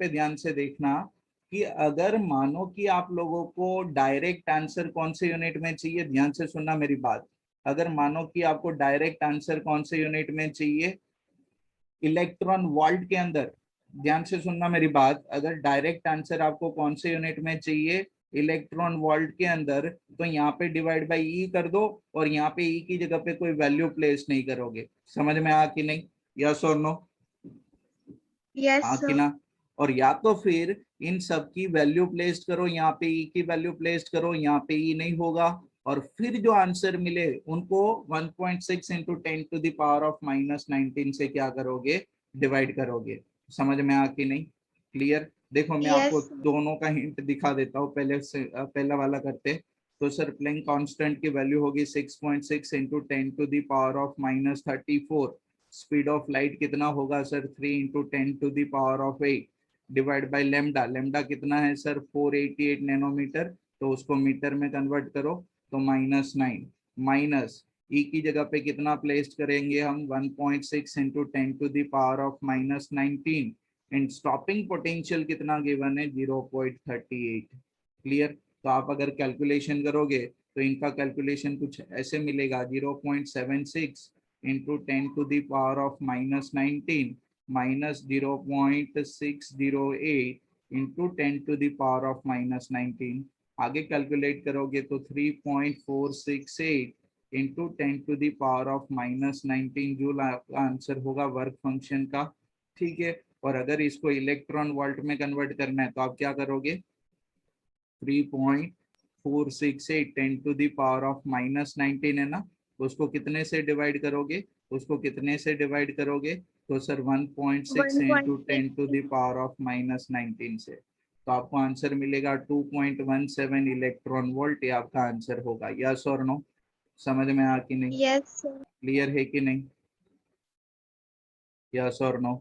ध्यान से देखना कि अगर मानो कि आप लोगों को डायरेक्ट आंसर कौन से यूनिट में चाहिए, ध्यान से सुनना मेरी बात, अगर मानो कि आपको डायरेक्ट आंसर कौन से यूनिट में चाहिए, इलेक्ट्रॉन वोल्ट के अंदर, ध्यान से सुनना मेरी बात, अगर डायरेक्ट आंसर आपको कौन से यूनिट में चाहिए, इलेक्ट्रॉन वोल्ट के अंदर, तो यहाँ पे डिवाइड बाई ई कर दो और यहाँ पे ई की जगह पे कोई वैल्यू प्लेस नहीं करोगे, समझ में आ कि नहीं, यस और नो, Yes, हाँ कि sir. ना, और या तो फिर इन सब की वैल्यू प्लेस करो, यहाँ पे ई की वैल्यू प्लेस करो, यहाँ पे ई नहीं होगा, और फिर जो आंसर मिले उनको 1.6 इंटू 10⁻⁻19 से क्या करोगे, डिवाइड करोगे, समझ में आ कि नहीं, क्लियर। देखो मैं Yes, आपको sir. दोनों का हिंट दिखा देता हूँ, पहले से पहला वाला करते हैं। तो सर प्लैंक कांस्टेंट की वैल्यू होगी 6.6 इंटू 10⁻34। स्पीड ऑफ लाइट कितना होगा sir 3 into 10⁸ divide by lambda. Lambda कितना है सर 488 नैनोमीटर, तो उसको मीटर में कन्वर्ट करो तो -9 माइनस ई की जगह पे कितना प्लेस करेंगे हम 1.6 इंटू 10⁻⁻19 एंड स्टॉपिंग पोटेंशियल कितना गिवन है 0.38। क्लियर। तो आप अगर कैलकुलेशन करोगे तो इनका कैलकुलेशन कुछ ऐसे मिलेगा 0.76 इंटू 10⁻⁻19 माइनस 0.608 इंटू 10⁻⁻19। आगे कैलकुलेट करोगे तो 3.468 इंटू 10⁻⁻19 जूल आंसर होगा वर्क फंक्शन का। ठीक है। और अगर इसको इलेक्ट्रॉन वोल्ट में कन्वर्ट करना है तो आप क्या करोगे 3.468 10⁻⁻19 है ना, उसको कितने से डिवाइड करोगे, उसको कितने से डिवाइड करोगे तो सर 1.6 इंटू 10⁻⁻19 से। तो आपको आंसर मिलेगा 2.17 इलेक्ट्रॉन वोल्ट। ये आपका आंसर होगा। यस और नो, समझ में आ कि नहीं, Yes, sir. क्लियर है कि नहीं, यस और नो,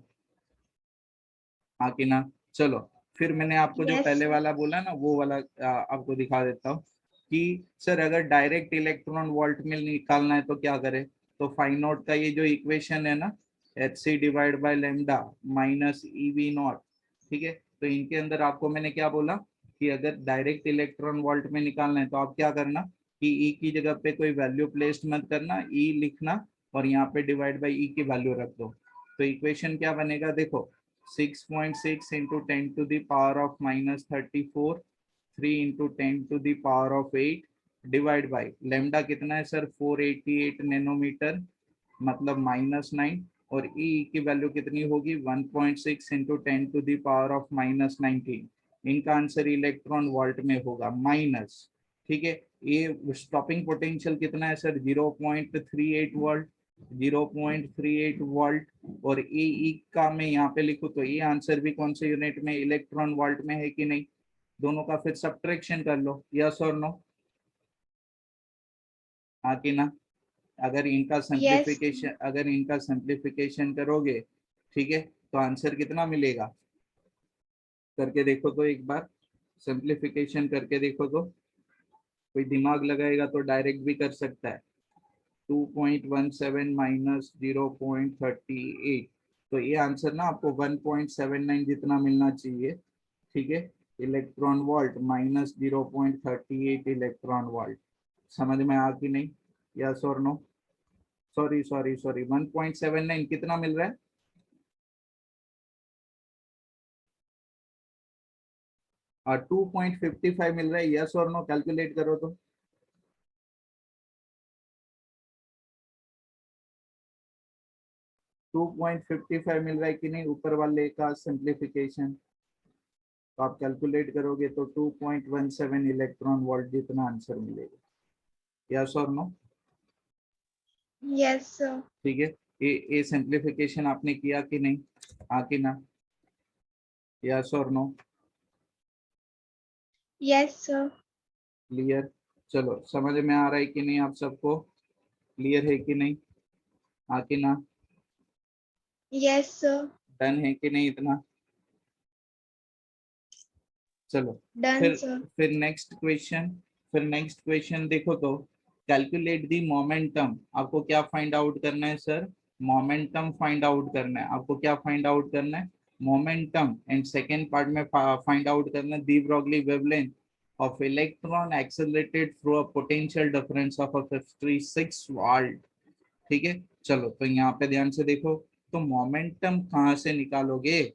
हाँ कि ना। चलो फिर मैंने आपको जो Yes, पहले sir. वाला बोला ना वो वाला आपको दिखा देता हूँ कि सर अगर डायरेक्ट इलेक्ट्रॉन वोल्ट में निकालना है तो क्या करें। तो फाइ नॉट का ये जो इक्वेशन है ना HC divide by lambda minus EV not, ठीक है। तो इनके अंदर आपको मैंने क्या बोला कि अगर डायरेक्ट इलेक्ट्रॉन वोल्ट में निकालना है तो आप क्या करना कि E की जगह पे कोई वैल्यू प्लेस मत करना, E लिखना और यहाँ पे डिवाइड बाई E की वैल्यू रख दो। तो इक्वेशन क्या बनेगा देखो 6.6 into 10⁻⁻34 3 into 10⁸8 divide by lambda कितना है सर 488 नैनोमीटर मतलब -9 और ई की वैल्यू कितनी होगी 1.6 इंटू 10⁻⁻19। इनका आंसर इलेक्ट्रॉन वोल्ट में होगा माइनस। ठीक है। ये स्टॉपिंग पोटेंशियल कितना है सर 0.38 वोल्ट, 0.38 वोल्ट। और ई का मैं यहाँ पे लिखूँ तो ये आंसर भी कौन से यूनिट में इलेक्ट्रॉन वोल्ट में है कि नहीं, दोनों का फिर सब्ट्रैक्शन कर लो। यस और नो, हाँ कि ना। अगर इनका Yes. सिंप्लीफिकेशन करोगे ठीक है तो आंसर कितना मिलेगा, करके देखो तो एक बार सिंप्लीफिकेशन करके देखो तो, कोई दिमाग लगाएगा तो डायरेक्ट भी कर सकता है। 2.17 माइनस 0.38, तो ये आंसर ना आपको 1.79 जितना मिलना चाहिए। ठीक है। Electron volt minus 0.38 electron volt. समझ में आ कि नहीं, यस और नो। सॉरी 1.79 कितना मिल रहा है, और 2.55 मिल रहा है। यस और नो कैलकुलेट करो तो 2.55 मिल रहा है कि नहीं ऊपर वाले का सिंप्लीफिकेशन। तो आप कैलकुलेट करोगे तो 2.17 इलेक्ट्रॉन वोल्ट जितना आंसर मिलेगा। यस और नो। Yes, sir. ठीक है। ये सिंप्लीफिकेशन आपने किया कि नहीं, हाँ कि ना, यस और नो, Yes, sir. क्लियर। चलो समझ में आ रहा है कि नहीं आप सबको, क्लियर है कि नहीं, हाँ कि ना, Yes, sir. डन है कि नहीं इतना। चलो Done, फिर sir. फिर नेक्स्ट क्वेश्चन देखो तो कैलकुलेट दी मोमेंटम। आपको क्या फाइंड आउट करना है सर, मोमेंटम फाइंड आउट करना है। आपको क्या फाइंड आउट करना है, मोमेंटम। एंड सेकेंड पार्ट में फाइंड आउट करना है de Broglie wavelength of electron accelerated through a potential difference of 56 volt. ठीक है। चलो तो यहाँ पे ध्यान से देखो, तो मोमेंटम कहाँ से निकालोगे,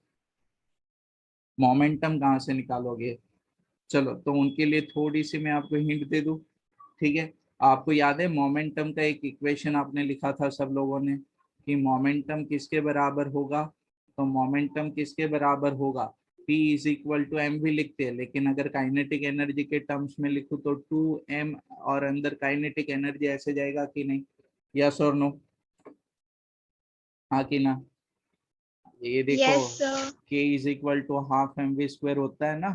मोमेंटम कहाँ से निकालोगे। चलो तो उनके लिए थोड़ी सी मैं आपको हिंट दे दूं। ठीक है। आपको याद है मोमेंटम का एक इक्वेशन आपने लिखा था सब लोगों ने कि मोमेंटम किसके बराबर होगा। तो मोमेंटम किसके बराबर होगा, P is equal to M भी लिखते हैं, लेकिन अगर काइनेटिक एनर्जी के टर्म्स में लिखूं तो 2m और अंदर काइनेटिक एनर्जी ऐसे जाएगा कि नहीं, यस और नो, हाँ कि ना। ये देखो Yes, sir. k is equal to half M V square होता है ना,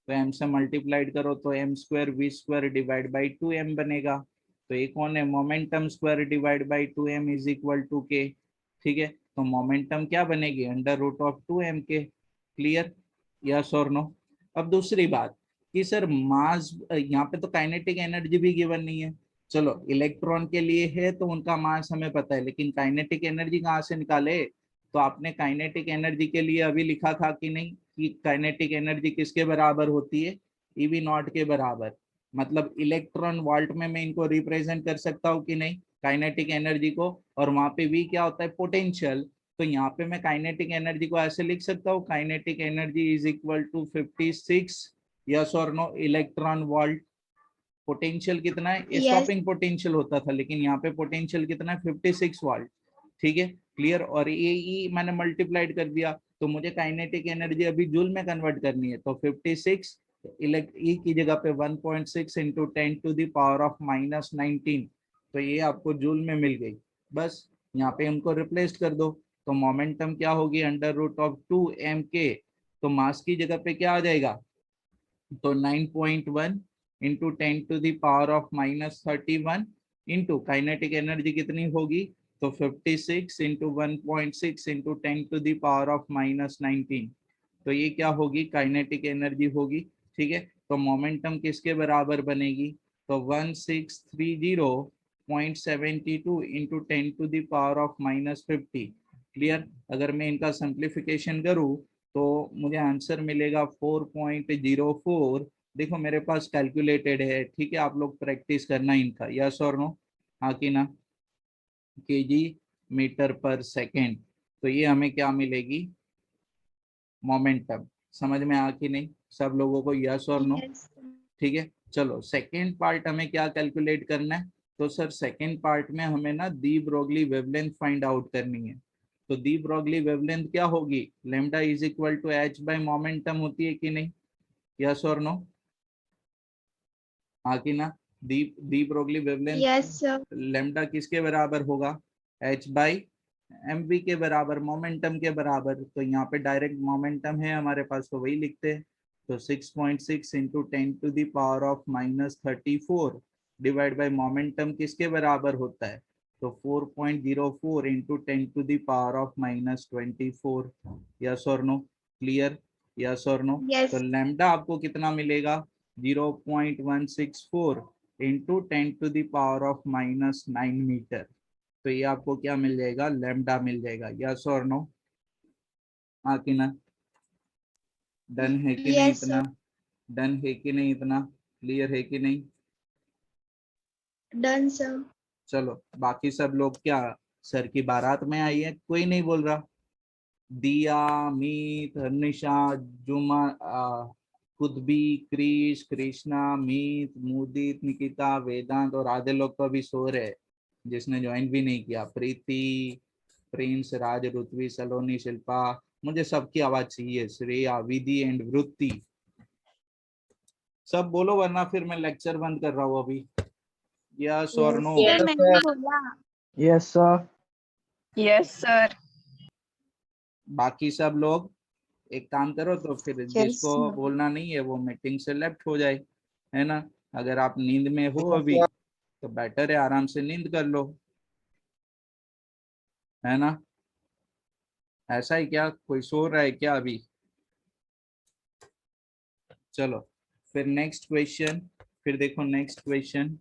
तो m से मल्टीप्लाइड करो तो m square V square divide by 2m बनेगा। तो ये कौन है, momentum square divide by 2m is equal to k। ठीक है, तो मोमेंटम क्या बनेगी, अंडर रूट ऑफ 2m के। क्लियर, यस और नो। अब दूसरी बात कि सर मास, यहाँ पे तो काइनेटिक एनर्जी भी गिवन नहीं है। चलो इलेक्ट्रॉन के लिए है तो उनका मास हमें पता है, लेकिन काइनेटिक एनर्जी कहाँ से निकाले। तो आपने काइनेटिक एनर्जी के लिए अभी लिखा था कि नहीं, कि काइनेटिक एनर्जी किसके बराबर होती है, ईवी नॉट के बराबर। मतलब इलेक्ट्रॉन वोल्ट में मैं इनको रिप्रेजेंट कर सकता हूँ कि नहीं, काइनेटिक एनर्जी को, और वहां पे वी क्या होता है, पोटेंशियल। तो यहाँ पे मैं काइनेटिक एनर्जी को ऐसे लिख सकता हूँ, kinetic energy is equal to 56, yes और नो, इलेक्ट्रॉन वोल्ट। पोटेंशियल कितना है, Yes. स्टॉपिंग पोटेंशियल होता था, लेकिन यहाँ पे पोटेंशियल कितना है, 56 वोल्ट। ठीक है, क्लियर। और ये ई मैंने मल्टीप्लाइड कर दिया, तो मुझे काइनेटिक एनर्जी अभी जूल में कन्वर्ट करनी है। तो 56 ई की जगह पे 1.6 इंटू 10⁻⁻19, तो ये आपको जूल में मिल गई। बस यहाँ पे हमको रिप्लेस कर दो, तो मोमेंटम क्या होगी, अंडर रूट ऑफ 2m के। तो मास की जगह पे क्या आ जाएगा, तो 9.1 इंटू 10⁻⁻31 इंटू काइनेटिक एनर्जी कितनी होगी, तो 56 इंटू 1.6 इंटू 10⁻⁻19। तो ये क्या होगी, काइनेटिक एनर्जी होगी। ठीक है, तो मोमेंटम किसके बराबर बनेगी, तो 1630.72 इंटू 10⁻⁻50। क्लियर। अगर मैं इनका सिंप्लीफिकेशन करूँ तो मुझे आंसर मिलेगा 4.04। देखो मेरे पास कैलकुलेटेड है, ठीक है, आप लोग प्रैक्टिस करना इनका, यस और नो, हाँ कि ना, केजी मीटर पर सेकेंड। तो ये हमें क्या मिलेगी, मोमेंटम। समझ में आ कि नहीं सब लोगों को, यस और नो। Yes. ठीक है, चलो सेकेंड पार्ट हमें क्या कैलकुलेट करना है। तो सर सेकेंड पार्ट में हमें ना de Broglie wavelength find out करनी है। तो दी ब्रोगली वेवलेंथ क्या होगी, lambda is equal to H by momentum होती है कि नहीं, यस और नो, हाँ कि ना। De Broglie wavelength Yes, sir. Lambda किसके बराबर होगा, एच बाई एम वी के बराबर, मोमेंटम के बराबर। तो यहाँ पे डायरेक्ट मोमेंटम है हमारे पास, तो वही लिखते हैं। तो 6.6 इंटू 10⁻⁻34 डिवाइड बाई मोमेंटम किसके बराबर होता है, तो 4.04 इंटू 10⁻⁻24। यस और नो, क्लियर, यस और नो। Yes. तो लैम्डा आपको कितना मिलेगा, 0.164 इंटू 10⁻⁻9 मीटर। तो ये आपको क्या मिल जाएगा, लैम्डा मिल जाएगा, यस और नो, हाँ कि ना। डन है कि नहीं Yes, इतना, sir. डन है कि नहीं इतना, क्लियर है कि नहीं। Done, sir. चलो बाकी सब लोग क्या सर की बारात में आई है, कोई नहीं बोल रहा। दिया, मीत, हर्निशा, जुमा, कुतबी, क्रिश, कृष्णा, मीत, मुदित, निकिता, वेदांत और आधे लोग तो अभी सो रहे हैं, जिसने ज्वाइन भी नहीं किया। प्रीति, प्रिंस, राज, ऋत्वी, सलोनी, शिल्पा, मुझे सबकी आवाज चाहिए, श्रेया, विधि एंड वृत्ति, सब बोलो वरना फिर मैं लेक्चर बंद कर रहा हूँ अभी। यस और नो, Sir, मैंने बोला। Yes, sir. Yes, sir. बाकी सब लोग एक काम करो, तो फिर जिसको बोलना नहीं है वो मीटिंग से लेफ्ट हो जाए, है ना। अगर आप नींद में हो अभी तो बेटर है, आराम से नींद कर लो, है ना। ऐसा ही क्या, कोई सो रहा है क्या अभी। चलो फिर नेक्स्ट क्वेश्चन, फिर देखो नेक्स्ट क्वेश्चन,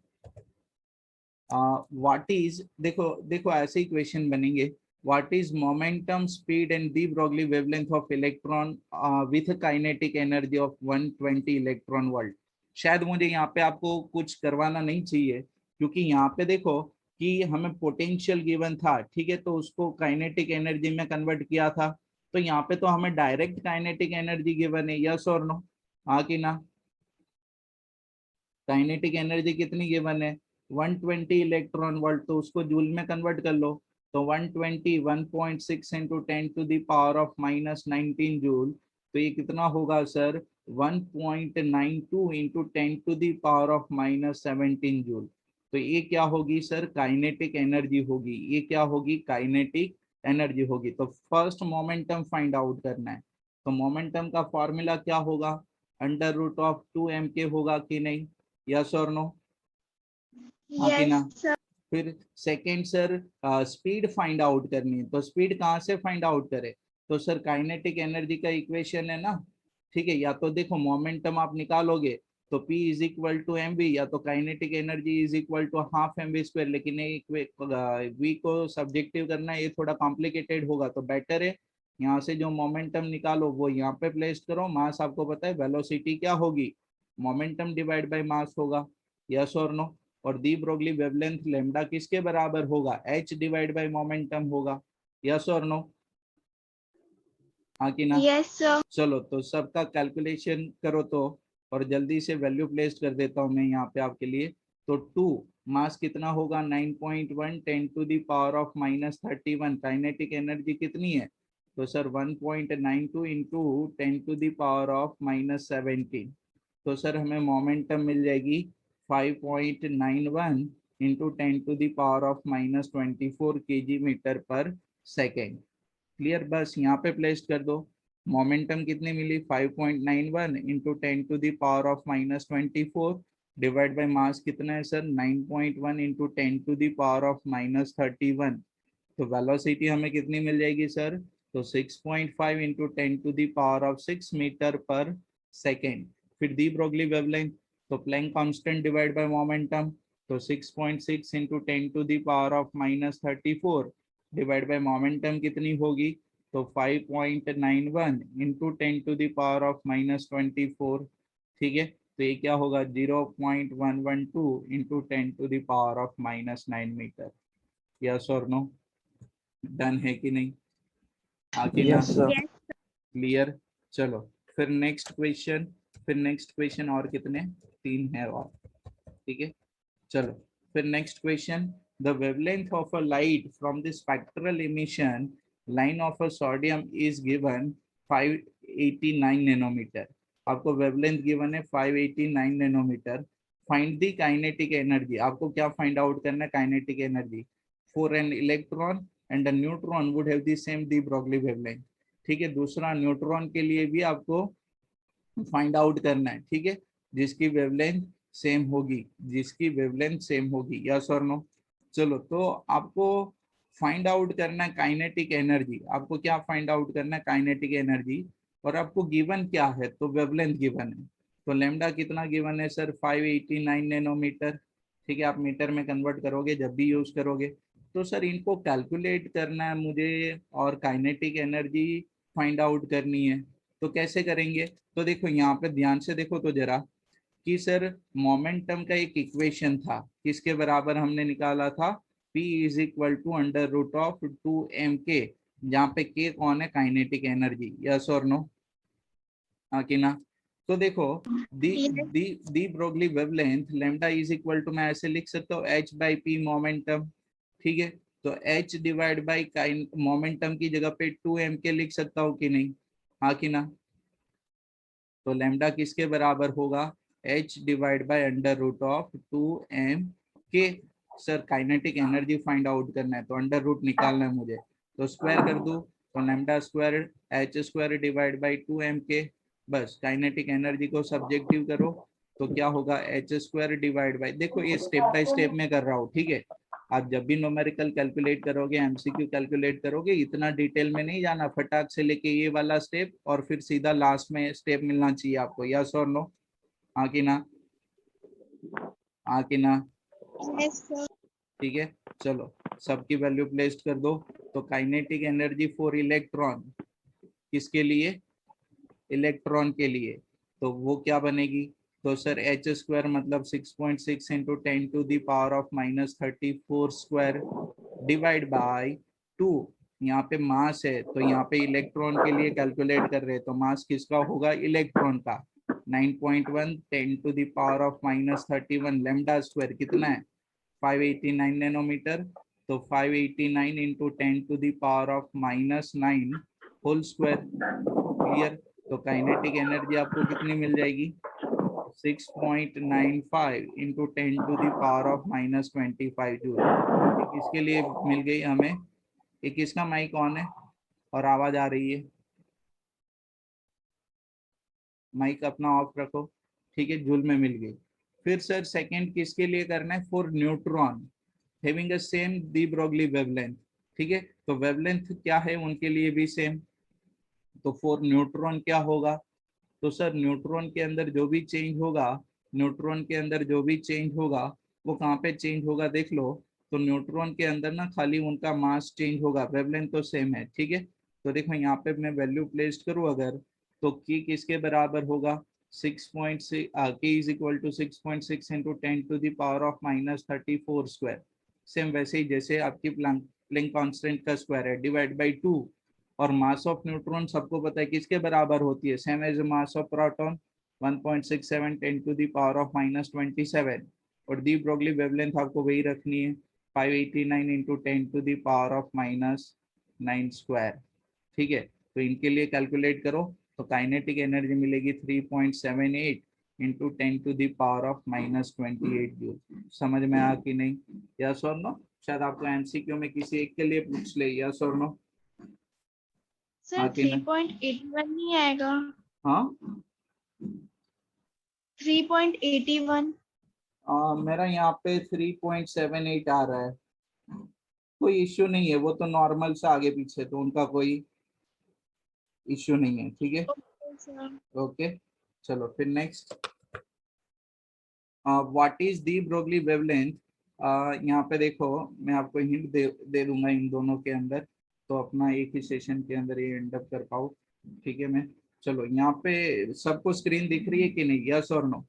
व्हाट इज, देखो देखो ऐसे ही क्वेश्चन बनेंगे। What is momentum, speed and the Broglie wavelength of electron with kinetic energy of 120 electron volt. शायद मुझे यहाँ पे आपको कुछ करवाना नहीं चाहिए, क्योंकि यहाँ पे देखो कि हमें पोटेंशियल गिवन था, ठीक है, तो उसको काइनेटिक एनर्जी में कन्वर्ट किया था। तो यहाँ पे तो हमें डायरेक्ट काइनेटिक एनर्जी गिवन है, यस और नो, हाँ कि ना। काइनेटिक एनर्जी कितनी गिवन है, 120 इलेक्ट्रॉन वोल्ट, तो उसको जूल में कन्वर्ट कर लो। तो 120 1.6 इंटू 10⁻⁻19 जूल, तो ये कितना होगा सर, 1.92 इंटू 10⁻⁻17 जूल। तो ये क्या होगी सर, काइनेटिक एनर्जी होगी, ये क्या होगी, काइनेटिक एनर्जी होगी। तो फर्स्ट मोमेंटम फाइंड आउट करना है। तो मोमेंटम का फॉर्मूला क्या होगा, अंडर रूट ऑफ 2mk होगा कि नहीं, यस और नो, हाँ कि ना। Yes, sir. फिर second sir speed find out करनी है। तो स्पीड कहाँ से फाइंड आउट करे, तो सर काइनेटिक एनर्जी का इक्वेशन है ना, ठीक है। या तो देखो मोमेंटम आप निकालोगे तो P is equal to mv, या तो kinetic energy is equal to half mv square. लेकिन v को सब्जेक्टिव करना है, ये थोड़ा कॉम्प्लिकेटेड होगा, तो बेटर है यहाँ से जो मोमेंटम निकालो वो यहाँ पे प्लेस करो। मास आपको पता है वेलोसिटी क्या होगी, मोमेंटम डिवाइड बाय मास होगा, यस और नो। और दी ब्रोगली वेवलेंथ लेमडा किसके बराबर होगा, h डिवाइड बाय मोमेंटम होगा, यस और नो, हाँ कि ना। Yes, sir. चलो तो सबका कैलकुलेशन करो तो, और जल्दी से वैल्यू प्लेस कर देता हूँ मैं यहाँ पे आपके लिए। तो 2 मास कितना होगा 9.1 10 to the power of -31। Kinetic energy कितनी है, तो sir 1.92 into 10 to the power of -17। तो सर हमें मोमेंटम मिल जाएगी 5.91 into 10 to the power of -24 kg metre पर सेकेंड। क्लियर, बस यहाँ पे प्लेस कर दो। मोमेंटम कितनी मिली 5.91 into 10 to the power of -24 divide by mass कितना है sir 9.1 into 10 to the power of -31। तो वेलोसिटी हमें कितनी मिल जाएगी सर, तो 6.5 into 10 to the power of 6 metre पर सेकेंड। फिर दी ब्रोगली वेवलेंथ, तो Planck constant divide by momentum, तो 6.6 into 10 to the power of -34 divide by momentum कितनी होगी, तो 5.91 into 10 to the power of -24। ठीक है, तो ये क्या होगा 0.112 into 10 to the power of -9 metre, yes और नो, डन है कि नहीं, हाँ कि ना, Yes, sir. Yes. क्लियर। चलो फिर नेक्स्ट क्वेश्चन, फिर नेक्स्ट क्वेश्चन और कितने 3 है और, ठीक है। चलो फिर next question, the wavelength of a light from the spectral emission line of a sodium is given 589 nanometre. आपको वेवलेंथ गिवन है 589 nanometre. Find the kinetic energy, आपको क्या फाइंड आउट करना है, kinetic energy for an electron and a neutron would have the same de Broglie wavelength. ठीक है, दूसरा neutron के लिए भी आपको फाइंड आउट करना है, ठीक है, जिसकी वेवलेंथ सेम होगी, जिसकी वेवलेंथ सेम होगी, यस और नो। चलो तो आपको फाइंड आउट करना है काइनेटिक एनर्जी। आपको क्या फाइंड आउट करना है, काइनेटिक एनर्जी, और आपको गिवन क्या है, तो वेवलेंथ गिवन है। तो लेमडा कितना गिवन है सर 589 नैनोमीटर। ठीक है, आप मीटर में कन्वर्ट करोगे जब भी यूज करोगे। तो सर इनको कैलकुलेट करना है मुझे, और काइनेटिक एनर्जी फाइंड आउट करनी है। तो कैसे करेंगे, तो देखो यहाँ पे ध्यान से देखो तो जरा, कि सर मोमेंटम का एक इक्वेशन था, किसके बराबर हमने निकाला था, P is equal to under root of 2mk, जहाँ पे k कौन है, काइनेटिक एनर्जी, यस और नो, हाँ कि ना। तो देखो de Yes. De de Broglie wavelength lambda is equal to, मैं ऐसे लिख सकता हूँ h बाई पी मोमेंटम। ठीक है, तो h डिवाइड बाई मोमेंटम की जगह पे 2mk लिख सकता हूँ कि नहीं, हाँ कि ना। तो लेमडा किसके बराबर होगा, h divide by under root of 2mk। Sir kinetic energy find out करना है, तो अंडर रूट निकालना है मुझे, तो स्क्वायर कर दूं, तो lambda square h square divide by 2mk। बस काइनेटिक एनर्जी को सब्जेक्टिव करो, तो क्या होगा h स्क्वायर डिवाइड बाई, देखो ये स्टेप बाय स्टेप में कर रहा हूँ, ठीक है। आप जब भी न्यूमेरिकल कैलकुलेट करोगे, एमसीक्यू कैलकुलेट करोगे, इतना डिटेल में नहीं जाना, फटाक से लेके ये वाला स्टेप और फिर सीधा लास्ट में स्टेप मिलना चाहिए आपको, यस और नो, हाँ कि ना, हाँ कि ना। Yes, sir. ठीक है, चलो सबकी वैल्यू प्लेस कर दो। तो काइनेटिक एनर्जी फॉर इलेक्ट्रॉन, किसके लिए, इलेक्ट्रॉन के लिए, तो वो क्या बनेगी, तो सर h स्क्वायर मतलब 6.6 into 10 to the power of -34 square divide by 2। यहाँ पे मास है, तो यहाँ पे इलेक्ट्रॉन के लिए कैलकुलेट कर रहे हैं, तो मास किसका होगा, इलेक्ट्रॉन का, 9.1 10 to the power of -31। Lambda square कितना है 589 नैनोमीटर, तो 589 into 10 to the power of -9 whole square. Clear, तो काइनेटिक एनर्जी आपको कितनी मिल जाएगी 6.95 into 10 to the power of -25 joule. इसके लिए मिल गई हमें ये किसका माइक ऑन है और आवाज आ रही है? माइक अपना ऑफ रखो, ठीक है, जूल में मिल गई। फिर सर सेकंड किसके लिए करना है? For neutron having a same de Broglie wavelength, ठीक है, तो वेवलेंथ क्या है उनके लिए भी सेम। तो फॉर न्यूट्रॉन क्या होगा? तो सर न्यूट्रॉन के अंदर जो भी चेंज होगा, न्यूट्रॉन के अंदर जो भी चेंज होगा वो कहाँ पे चेंज होगा देख लो। तो न्यूट्रॉन के अंदर ना खाली उनका मास चेंज होगा, वेवलेंथ तो सेम है, ठीक है। तो देखो यहाँ पे मैं वैल्यू प्लेस करूँ अगर, तो की किसके बराबर होगा? 6.6 K is equal to 6.6 into 10⁻⁻34 square. Same वैसे ही जैसे आपकी प्लैंक कांस्टेंट का स्क्वायर है, डिवाइड बाई 2। और मास ऑफ न्यूट्रॉन सबको पता है किसके बराबर होती है? Same as mass of proton, 1.67 10⁻⁻27। और डी ब्रोगली वेवलेंथ आपको वही रखनी है, 589 इंटू 10⁻⁻9 स्क्वायर, ठीक है। तो इनके लिए कैलकुलेट करो तो काइनेटिक एनर्जी मिलेगी 3.78 इंटू 10⁻⁻28 जूल। समझ में आया कि नहीं? यस और नो? शायद आपको एमसीक्यू में किसी एक के लिए पूछ ले, यस और नो? सर हाँ कि नहीं? 3.81 नहीं आएगा? हाँ 3.81। मेरा यहाँ पे 3.78 आ रहा है, कोई इश्यू नहीं है, वो तो नॉर्मल से आगे पीछे, तो उनका कोई इश्यू नहीं है, ठीक है। Okay sir. ओके चलो फिर next, what is de Broglie wavelength. यहाँ पे देखो मैं आपको हिंट दे दूंगा इन दोनों के अंदर, तो अपना एक ही सेशन के अंदर ये एंड अप कर पाओ, ठीक है। मैं चलो यहाँ पे सबको स्क्रीन दिख रही है कि नहीं? यस और नो?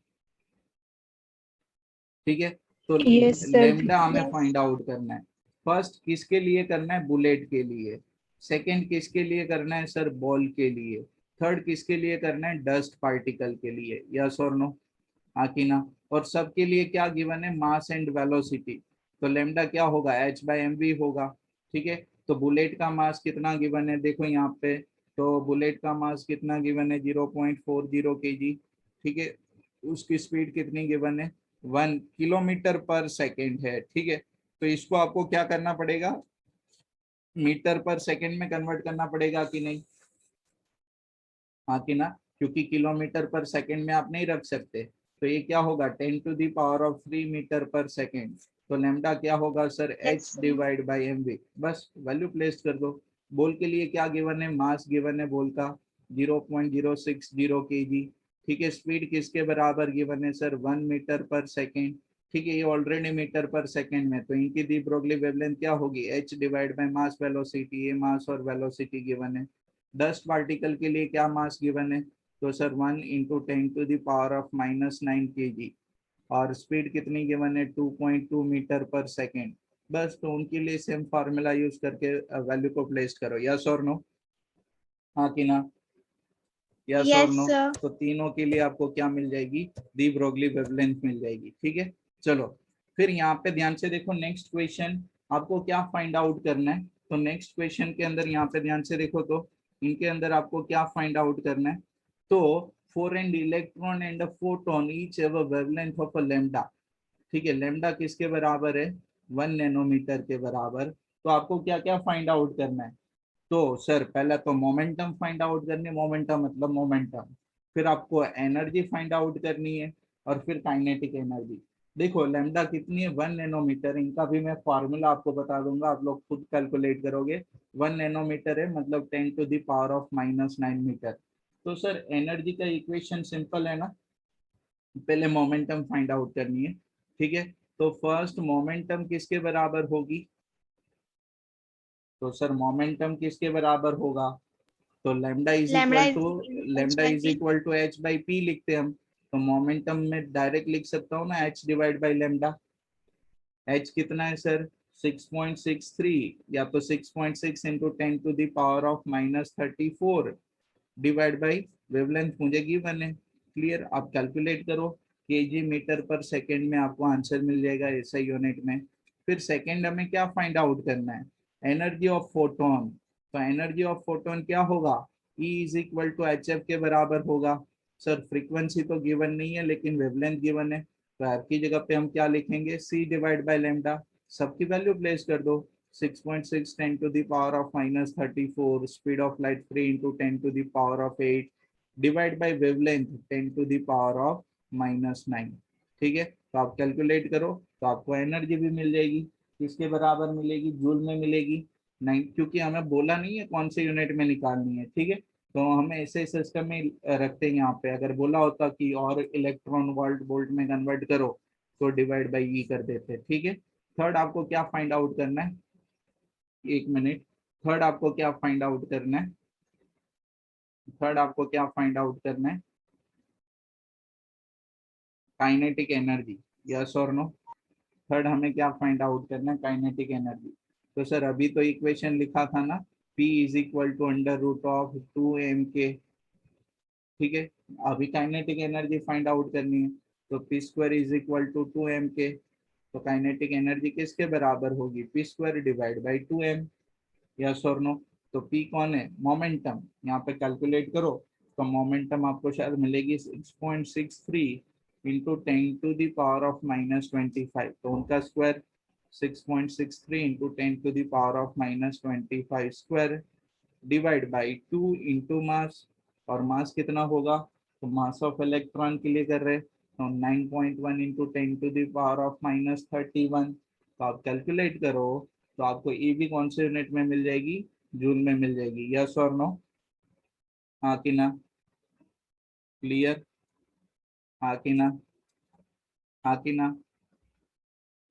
ठीक है, तो Yes, sir. लेमडा हमें Yes. फाइंड आउट करना है। फर्स्ट किसके लिए करना है? बुलेट के लिए। सेकंड किसके लिए करना है सर? बॉल के लिए। थर्ड किसके लिए करना है? डस्ट पार्टिकल के लिए। यस और नो? हाँ कि ना? और सबके लिए क्या गिवन है? Mass and velocity. तो लेमडा क्या होगा? h/mv होगा, ठीक है। तो बुलेट का मास कितना गिवन है देखो यहाँ पे, तो बुलेट का मास कितना गिवन है? 0.40 kg, ठीक है। उसकी स्पीड कितनी गिवन है? 1 किलोमीटर पर सेकेंड है, ठीक है। तो इसको आपको क्या करना पड़ेगा? मीटर पर सेकेंड में कन्वर्ट करना पड़ेगा कि नहीं? हाँ कि ना? क्योंकि किलोमीटर पर सेकेंड में आप नहीं रख सकते, तो ये क्या होगा? 10⁻³ मीटर पर सेकेंड। तो लेमडा क्या होगा sir? Yes, h sir. Divide by mv। बस वैल्यू प्लेस कर दो। बोल के लिए क्या गिवन है? मास गिवन है बोल का 0.060 kg, ठीक है। स्पीड किसके बराबर गिवन है सर? 1 मीटर पर सेकेंड, ठीक है। ये ऑलरेडी मीटर पर सेकेंड में, तो इनकी दी ब्रोगली वेवलेंथ क्या होगी? h divide by mass velocity. ये मास और वेलोसिटी गिवन है। डस्ट पार्टिकल के लिए क्या मास गिवन है? तो सर 1 × 10⁻⁻9 kg। और स्पीड कितनी गिवन है? 2.2 मीटर पर सेकेंड। बस तो उनके लिए सेम फार्मूला यूज करके वैल्यू को प्लेस करो। यस और नो? हाँ कि ना? यस और Yes, नो? sir. तो तीनों के लिए आपको क्या मिल जाएगी? दी ब्रोगली वेवलेंथ मिल जाएगी, ठीक है। चलो फिर यहाँ पे ध्यान से देखो, नेक्स्ट क्वेश्चन आपको क्या फाइंड आउट करना है। तो नेक्स्ट क्वेश्चन के अंदर यहाँ पे ध्यान से देखो, तो इनके अंदर आपको क्या फाइंड आउट करना है। तो for an electron and a photon each have a wavelength of a lambda, ठीक है। लैम्डा किसके बराबर है? 1 नैनोमीटर के बराबर। तो आपको क्या क्या फाइंड आउट करना है? तो सर पहला तो मोमेंटम फाइंड आउट करनी है, मोमेंटम मतलब मोमेंटम। फिर आपको एनर्जी फाइंड आउट करनी है, और फिर काइनेटिक एनर्जी। देखो लैम्डा कितनी है? 1 नैनोमीटर। इनका भी मैं फॉर्मूला आपको बता दूंगा, आप लोग खुद कैलकुलेट करोगे। 1 नैनोमीटर है मतलब 10⁻⁻9 मीटर। तो सर एनर्जी का इक्वेशन सिंपल है ना, पहले मोमेंटम फाइंड आउट करनी है, ठीक है। तो फर्स्ट मोमेंटम किसके बराबर होगी? तो सर मोमेंटम किसके बराबर होगा? तो lambda is Lambda equal is to, equal to h lambda by is p. Equal to h/p लिखते हैं हम। तो मोमेंटम में डायरेक्ट लिख सकता हूँ ना, h divide by lambda. h कितना है सर? 6.63, या तो 6.6 इंटू 10⁻⁻34 डिवाइड बाई वेवलेंथ मुझे गिवन है। क्लियर? आप कैलकुलेट करो, केजी मीटर पर सेकेंड में आपको आंसर मिल जाएगा ऐसा यूनिट में। फिर सेकेंड हमें क्या फाइंड आउट करना है? Energy of photon. तो एनर्जी ऑफ फोटोन क्या होगा? E is equal to HF के बराबर होगा। सर फ्रीक्वेंसी तो गिवन नहीं है लेकिन वेवलेंथ गिवन है, तो आपकी जगह पे हम क्या लिखेंगे? C divide by lambda. सबकी वैल्यू प्लेस कर दो। 6.6 10 to the power of minus 34, speed of light 3 into 10 to the power of 8, divide by wavelength 10 to the power of minus 9। ठीक है, तो आप कैलकुलेट करो तो आपको एनर्जी भी मिल जाएगी। किसके बराबर मिलेगी? जूल में मिलेगी। 9, क्योंकि हमें बोला नहीं है कौन से यूनिट में निकालनी है। ठीक है, तो हम ऐसे सिस्टम में रखते हैं। यहाँ पे अगर बोला होता कि और इलेक्ट्रॉन वोल्ट वोल्ट में कन्वर्ट करो तो डिवाइड बाई ई कर देते। ठीक है, थर्ड आपको क्या फाइंड आउट करना है? एक मिनट, थर्ड आपको क्या फाइंड आउट करना है? थर्ड आपको क्या फाइंड आउट करना है? काइनेटिक एनर्जी, यस और नो? थर्ड हमें क्या फाइंड आउट करना है? Kinetic energy. तो सर अभी तो इक्वेशन लिखा था ना, P is equal to under root of 2mk। ठीक है, अभी काइनेटिक एनर्जी फाइंड आउट करनी है, तो P square is equal to 2mk। तो काइनेटिक एनर्जी किसके बराबर होगी? P square divide by 2m, yes और नो? तो P कौन है? मोमेंटम। यहाँ पे कैलकुलेट करो तो मोमेंटम आपको शायद मिलेगी 6.63 into 10 to the power of minus 25। तो उनका square 6.63 into 10 to the power of minus 25 square divide by 2 into mass. और मास कितना होगा? तो मास ऑफ इलेक्ट्रॉन के लिए कर रहे हैं तो 9.1 into 10 to the power of minus 31। तो आप कैलकुलेट करो तो आपको ए भी कौन से यूनिट में मिल जाएगी? जूल में मिल जाएगी। यस और नो? हाँ कि ना? क्लियर? हाँ कि ना? हाँ कि ना?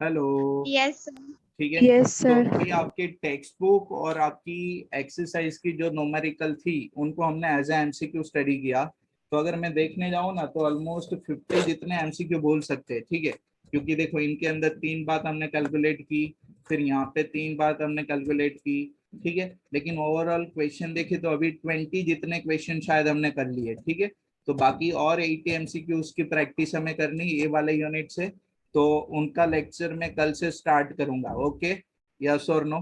Hello, Yes, sir. ठीक है। Yes, sir. तो ये आपके टेक्स्ट बुक और आपकी एक्सरसाइज की जो न्यूमेरिकल थी उनको हमने एज ए एमसीक्यू स्टडी किया। तो अगर मैं देखने जाऊँ ना तो ऑलमोस्ट 50 जितने एमसीक्यू बोल सकते हैं। ठीक है, क्योंकि देखो इनके अंदर 3 बात हमने कैलकुलेट की, फिर यहाँ पे 3 बात हमने कैलकुलेट की। ठीक है, लेकिन ओवरऑल क्वेश्चन देखे तो अभी 20 जितने क्वेश्चन शायद हमने कर लिए। ठीक है, तो बाकी और 80 एमसीक्यू की प्रैक्टिस हमें करनी ये वाले यूनिट से। तो उनका लेक्चर मैं कल से स्टार्ट करूंगा। ओके, यस और नो?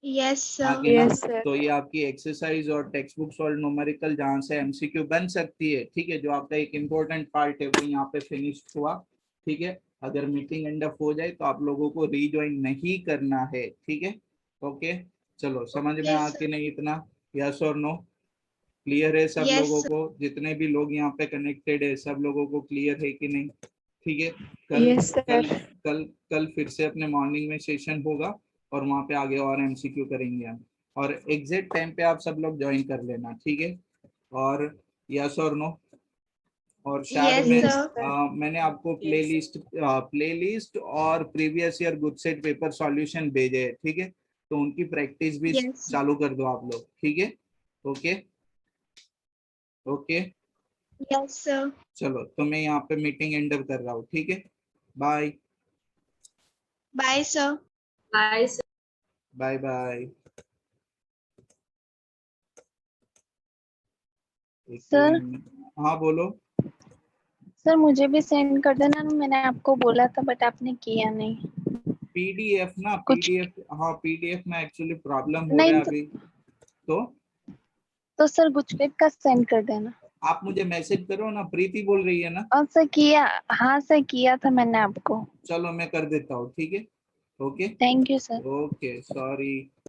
Yes, हाँ sir. कि ना? Yes, sir. तो ये आपकी एक्सरसाइज और टेक्स्ट बुक सॉल्व न्यूमेरिकल जहाँ से एमसीक्यू बन सकती है। ठीक है, जो आपका एक इम्पोर्टेंट पार्ट है वो यहाँ पे फिनिश हुआ। ठीक है, अगर मीटिंग एंड अप हो जाए तो आप लोगों को रीज्वाइन नहीं करना है। ठीक है, ओके, चलो समझ में आ Yes, कि नहीं इतना? यस और नो? क्लियर है सब Yes, लोगों sir. को? जितने भी लोग यहाँ पे कनेक्टेड है सब लोगों को क्लियर है कि नहीं? ठीक है, कल Yes, sir. कल कल कल फिर से अपने मॉर्निंग में सेशन होगा और वहाँ पे आगे और एमसीक्यू करेंगे हम। और एग्जैक्ट टाइम पे आप सब लोग ज्वाइन कर लेना। ठीक है, और यस और नो? और शायद Yes, मैं sir. मैंने आपको प्लेलिस्ट और previous year good set paper solution भेजे हैं। ठीक है, तो उनकी प्रैक्टिस भी Yes, sir. चालू कर दो आप लोग। ठीक है, ओके ओके, Yes, sir. चलो तो मैं यहाँ पे मीटिंग एंडर कर रहा हूँ। ठीक है, bye Bye, sir. Bye bye. Sir? हाँ बोलो। सर मुझे भी सेंड कर देना ना, मैंने आपको बोला था बट आपने किया नहीं। पीडीएफ ना? कुछ पीडीएफ, हाँ पीडीएफ में एक्चुअली प्रॉब्लम हो रहा नहीं है अभी। तो सर गुजकेट का सेंड कर देना। आप मुझे मैसेज करो ना, प्रीति बोल रही है ना? और सर किया, हाँ सर किया था मैंने आपको। चलो मैं कर देता हूँ। ठीक है, okay thank you sir. Okay, sorry.